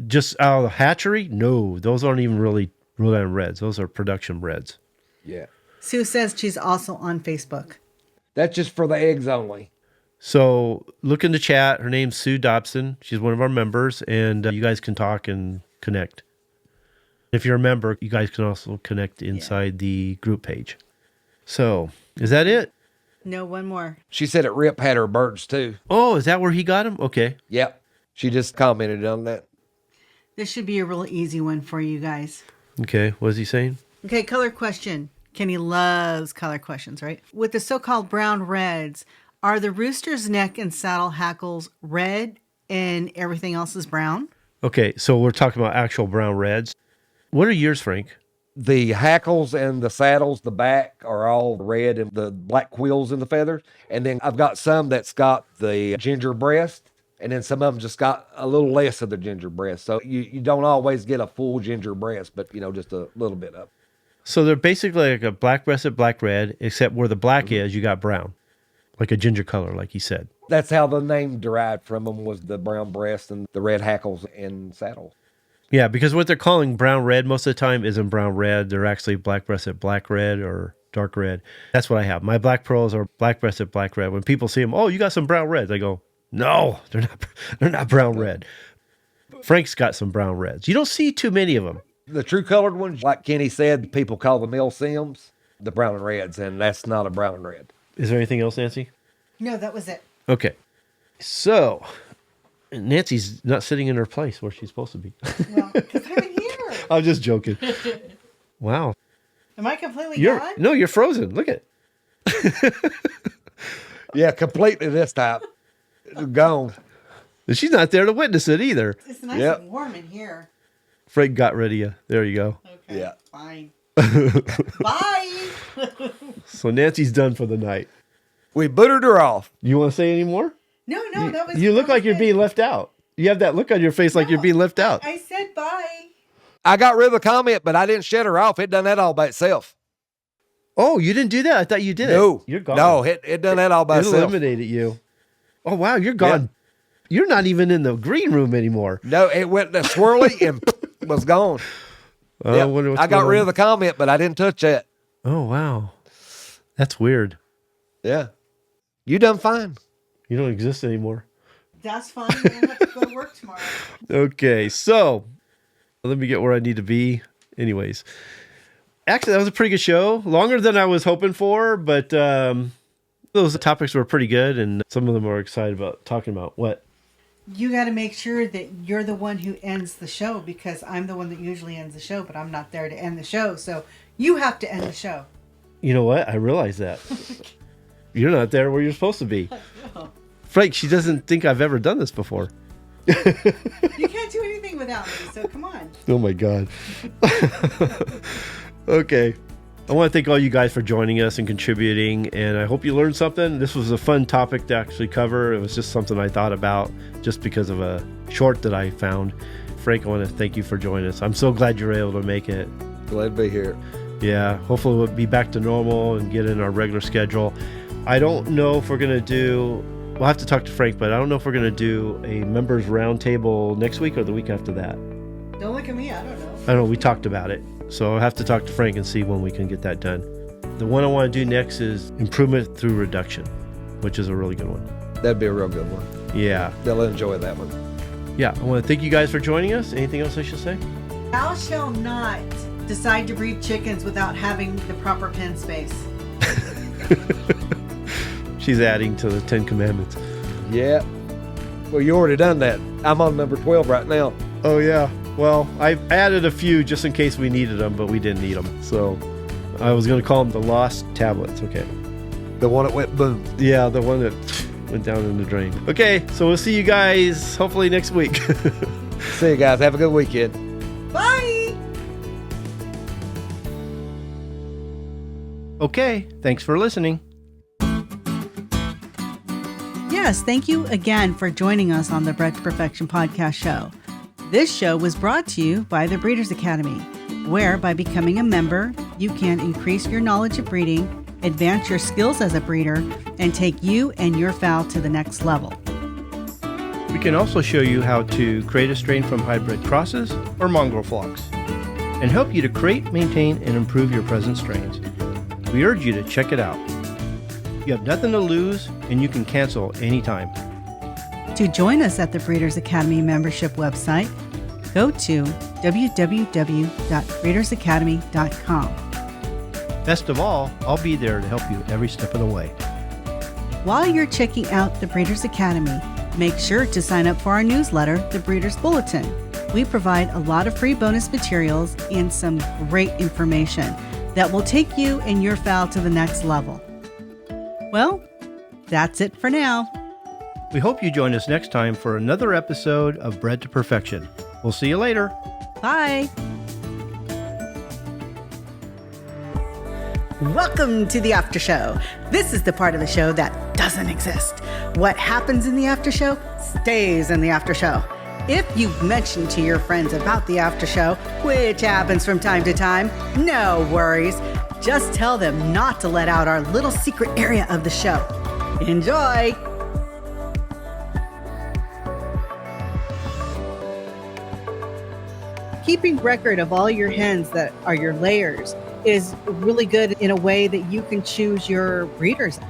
Just out of the hatchery? No, those aren't even really Rhode Island Reds. Those are production Reds. Yeah. Sue says she's also on Facebook. That's just for the eggs only. So look in the chat. Her name's Sue Dobson. She's one of our members, and you guys can talk and connect. If you're a member, you guys can also connect inside the group page. So, is that it? No, one more. She said it Rip had her birds too. Oh, is that where he got them? Okay. Yep. She just commented on that. This should be a real easy one for you guys. Okay. What is he saying? Okay, color question. Kenny loves color questions, right? With the so-called brown reds, are the rooster's neck and saddle hackles red and everything else is brown? Okay, so we're talking about actual brown reds. What are yours, Frank? The hackles and the saddles, the back are all red and the black quills in the feathers. And then I've got some that's got the ginger breast, and then some of them just got a little less of the ginger breast. So you don't always get a full ginger breast, but just a little bit of. So they're basically like a black-breasted black red, except where the black is, you got brown. Like a ginger color, like he said. That's how the name derived from them, was the brown breast and the red hackles and saddles. Yeah, because what they're calling brown red most of the time isn't brown red. They're actually black-breasted black red or dark red. That's what I have. My black pearls are black-breasted black red. When people see them, oh, you got some brown reds, I go, no, they're not brown red. Frank's got some brown reds. You don't see too many of them. The true colored ones, like Kenny said, people call the Mill Sims the brown and reds, and that's not a brown and red. Is there anything else, Nancy? No, that was it. Okay. So, Nancy's not sitting in her place where she's supposed to be. Well, because I'm in here. I'm just joking. Wow. Am I completely gone? No, you're frozen. Look at it. Yeah, completely this time. Gone. She's not there to witness it either. It's nice Yep. and warm in here. Frank got rid of you. There you go. Okay. Yeah. Fine. Bye. So Nancy's done for the night. We booted her off. You want to say any more? No, that was. You look that was like you're good. being left out. You have that look on your face like you're being left out. I said bye. I got rid of the comment, but I didn't shut her off. It done that all by itself. Oh, you didn't do that? I thought you did No. it. You're gone. No, it done that all by It itself. eliminated you. Oh, wow. You're gone. Yeah. You're not even in the green room anymore. No, it went to swirly and was gone. Oh, Yep. I wonder what's I got going rid on. of the comment, but I didn't touch that. Oh, wow. That's weird. Yeah. You done fine. You don't exist anymore. That's fine. I don't have to go to work tomorrow. Okay, so let me get where I need to be. Anyways, Actually, that was a pretty good show. Longer than I was hoping for, but those topics were pretty good, and some of them were excited about talking about what. You got to make sure that you're the one who ends the show, because I'm the one that usually ends the show, but I'm not there to end the show. So you have to end the show. You know what? I realize that. You're not there where you're supposed to be. Frank, she doesn't think I've ever done this before. You can't do anything without me, so come on. Oh my God. Okay. I want to thank all you guys for joining us and contributing, and I hope you learned something. This was a fun topic to actually cover. It was just something I thought about just because of a short that I found. Frank, I want to thank you for joining us. I'm so glad you were able to make it. Glad to be here. Yeah, hopefully we'll be back to normal and get in our regular schedule. I don't know if we're going to do, we'll have to talk to Frank, but I don't know if we're going to do a members roundtable next week or the week after that. Don't look at me, I don't know. I don't know, we talked about it. So I'll have to talk to Frank and see when we can get that done. The one I want to do next is improvement through reduction, which is a really good one. That'd be a real good one. Yeah. They'll enjoy that one. Yeah, I want to thank you guys for joining us. Anything else I should say? Thou shall not decide to breed chickens without having the proper pen space. She's adding to the 10 Commandments. Yeah. Well, you already done that. I'm on number 12 right now. Oh, yeah. Well, I added a few just in case we needed them, but we didn't need them. So I was going to call them the lost tablets. Okay. The one that went boom. Yeah, the one that went down in the drain. Okay, so we'll see you guys hopefully next week. See you guys. Have a good weekend. Bye! Okay, thanks for listening. Yes, thank you again for joining us on the Bred to Perfection podcast show. This show was brought to you by the Breeders Academy, where by becoming a member, you can increase your knowledge of breeding, advance your skills as a breeder, and take you and your fowl to the next level. We can also show you how to create a strain from hybrid crosses or mongrel flocks, and help you to create, maintain, and improve your present strains. We urge you to check it out. You have nothing to lose, and you can cancel anytime. To join us at the Breeders Academy membership website, go to www.breedersacademy.com. Best of all, I'll be there to help you every step of the way. While you're checking out the Breeders Academy, make sure to sign up for our newsletter, The Breeders Bulletin. We provide a lot of free bonus materials and some great information that will take you and your fowl to the next level. Well, that's it for now. We hope you join us next time for another episode of Bred to Perfection. We'll see you later. Bye. Welcome to the after show. This is the part of the show that doesn't exist. What happens in the after show stays in the after show. If you've mentioned to your friends about the after show, which happens from time to time, no worries. Just tell them not to let out our little secret area of the show. Enjoy! Keeping record of all your hens that are your layers is really good in a way that you can choose your breeders.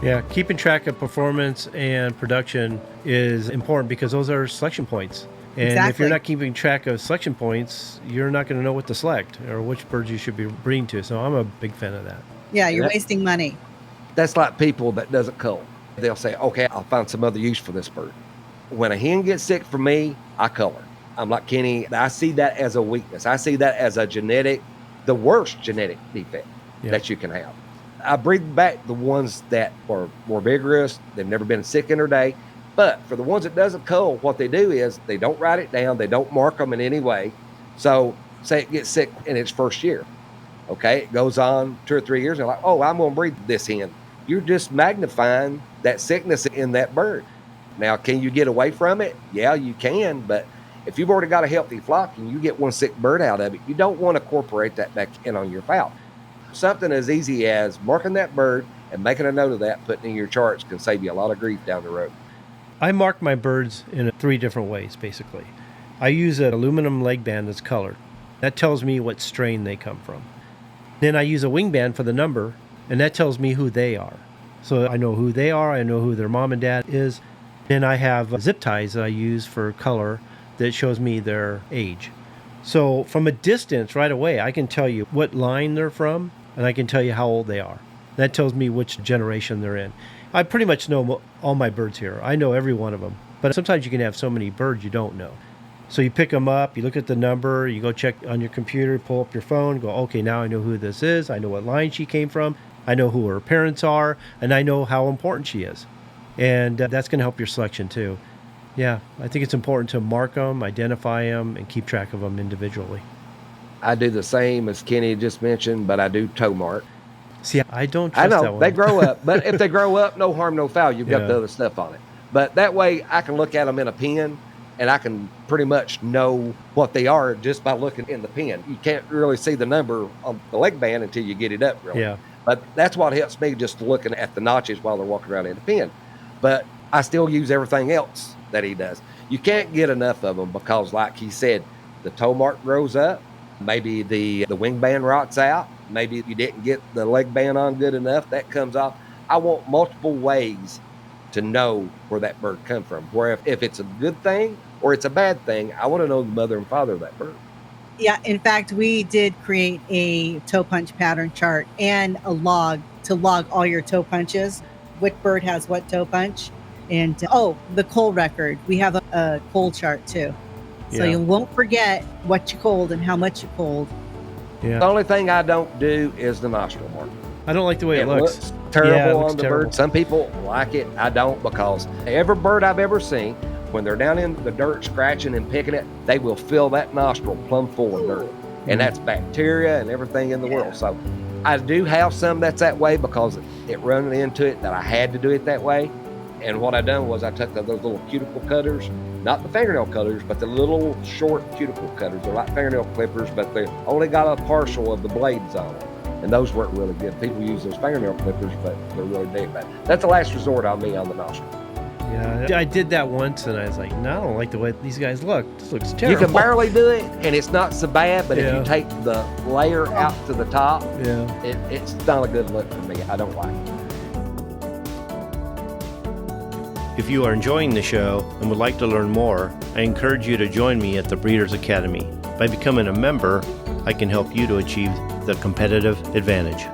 Yeah, keeping track of performance and production is important because those are selection points. And Exactly. if you're not keeping track of selection points, you're not going to know what to select or which birds you should be breeding to. So I'm a big fan of that. Yeah, you're Yeah. wasting money. That's like people that doesn't cull. They'll say, okay, I'll find some other use for this bird. When a hen gets sick from me, I color. I'm like Kenny, I see that as a weakness. I see that as the worst genetic defect that you can have. I breed back the ones that are more vigorous. They've never been sick in their day. But for the ones that doesn't cull, what they do is they don't write it down. They don't mark them in any way. So say it gets sick in its first year. Okay, it goes on 2 or 3 years. And they're like, oh, I'm going to breed this hen. You're just magnifying that sickness in that bird. Now, can you get away from it? Yeah, you can. But if you've already got a healthy flock and you get one sick bird out of it, you don't want to incorporate that back in on your fowl. Something as easy as marking that bird and making a note of that, putting it in your charts can save you a lot of grief down the road. I mark my birds in 3 different ways, basically. I use an aluminum leg band that's colored. That tells me what strain they come from. Then I use a wing band for the number, and that tells me who they are. So I know who they are, I know who their mom and dad is. Then I have zip ties that I use for color that shows me their age. So from a distance right away, I can tell you what line they're from, and I can tell you how old they are. That tells me which generation they're in. I pretty much know all my birds here. I know every one of them. But sometimes you can have so many birds you don't know. So you pick them up, you look at the number, you go check on your computer, pull up your phone, go, okay, now I know who this is. I know what line she came from. I know who her parents are, and I know how important she is. And that's going to help your selection too. Yeah, I think it's important to mark them, identify them, and keep track of them individually. I do the same as Kenny just mentioned, but I do toe mark. See, I don't I trust know that one. they grow up, but if they grow up, no harm, no foul. You've got the other stuff on it. But that way I can look at them in a pen and I can pretty much know what they are just by looking in the pen. You can't really see the number on the leg band until you get it up, really. Yeah. But that's what helps me, just looking at the notches while they're walking around in the pen. But I still use everything else that he does. You can't get enough of them because, like he said, the toe mark grows up. Maybe the wing band rots out. Maybe you didn't get the leg band on good enough. That comes off. I want multiple ways to know where that bird come from. Where if it's a good thing or it's a bad thing, I want to know the mother and father of that bird. Yeah, in fact, we did create a toe punch pattern chart and a log to log all your toe punches. What bird has what toe punch? And the cold record. We have a cold chart too. So you won't forget what you cold and how much you cold. Yeah. The only thing I don't do is the nostril mark. I don't like the way it looks. Terrible on the terrible. bird. Some people like it. I don't, because every bird I've ever seen, when they're down in the dirt scratching and picking it, they will fill that nostril plumb full of dirt. And that's bacteria and everything in the world. So I do have some that's that way because it run into it that I had to do it that way. And what I done was I took those little cuticle cutters, not the fingernail cutters, but the little short cuticle cutters. They're like fingernail clippers, but they only got a partial of the blades on them. And those work really good. People use those fingernail clippers, but they're really big. But that's the last resort on me on the nostril. Yeah, I did that once, and I was like, no, I don't like the way these guys look. This looks terrible. You can barely do it, and it's not so bad, but if you take the layer out to the top, it's not a good look for me. I don't like it. If you are enjoying the show and would like to learn more, I encourage you to join me at the Breeders Academy. By becoming a member, I can help you to achieve the competitive advantage.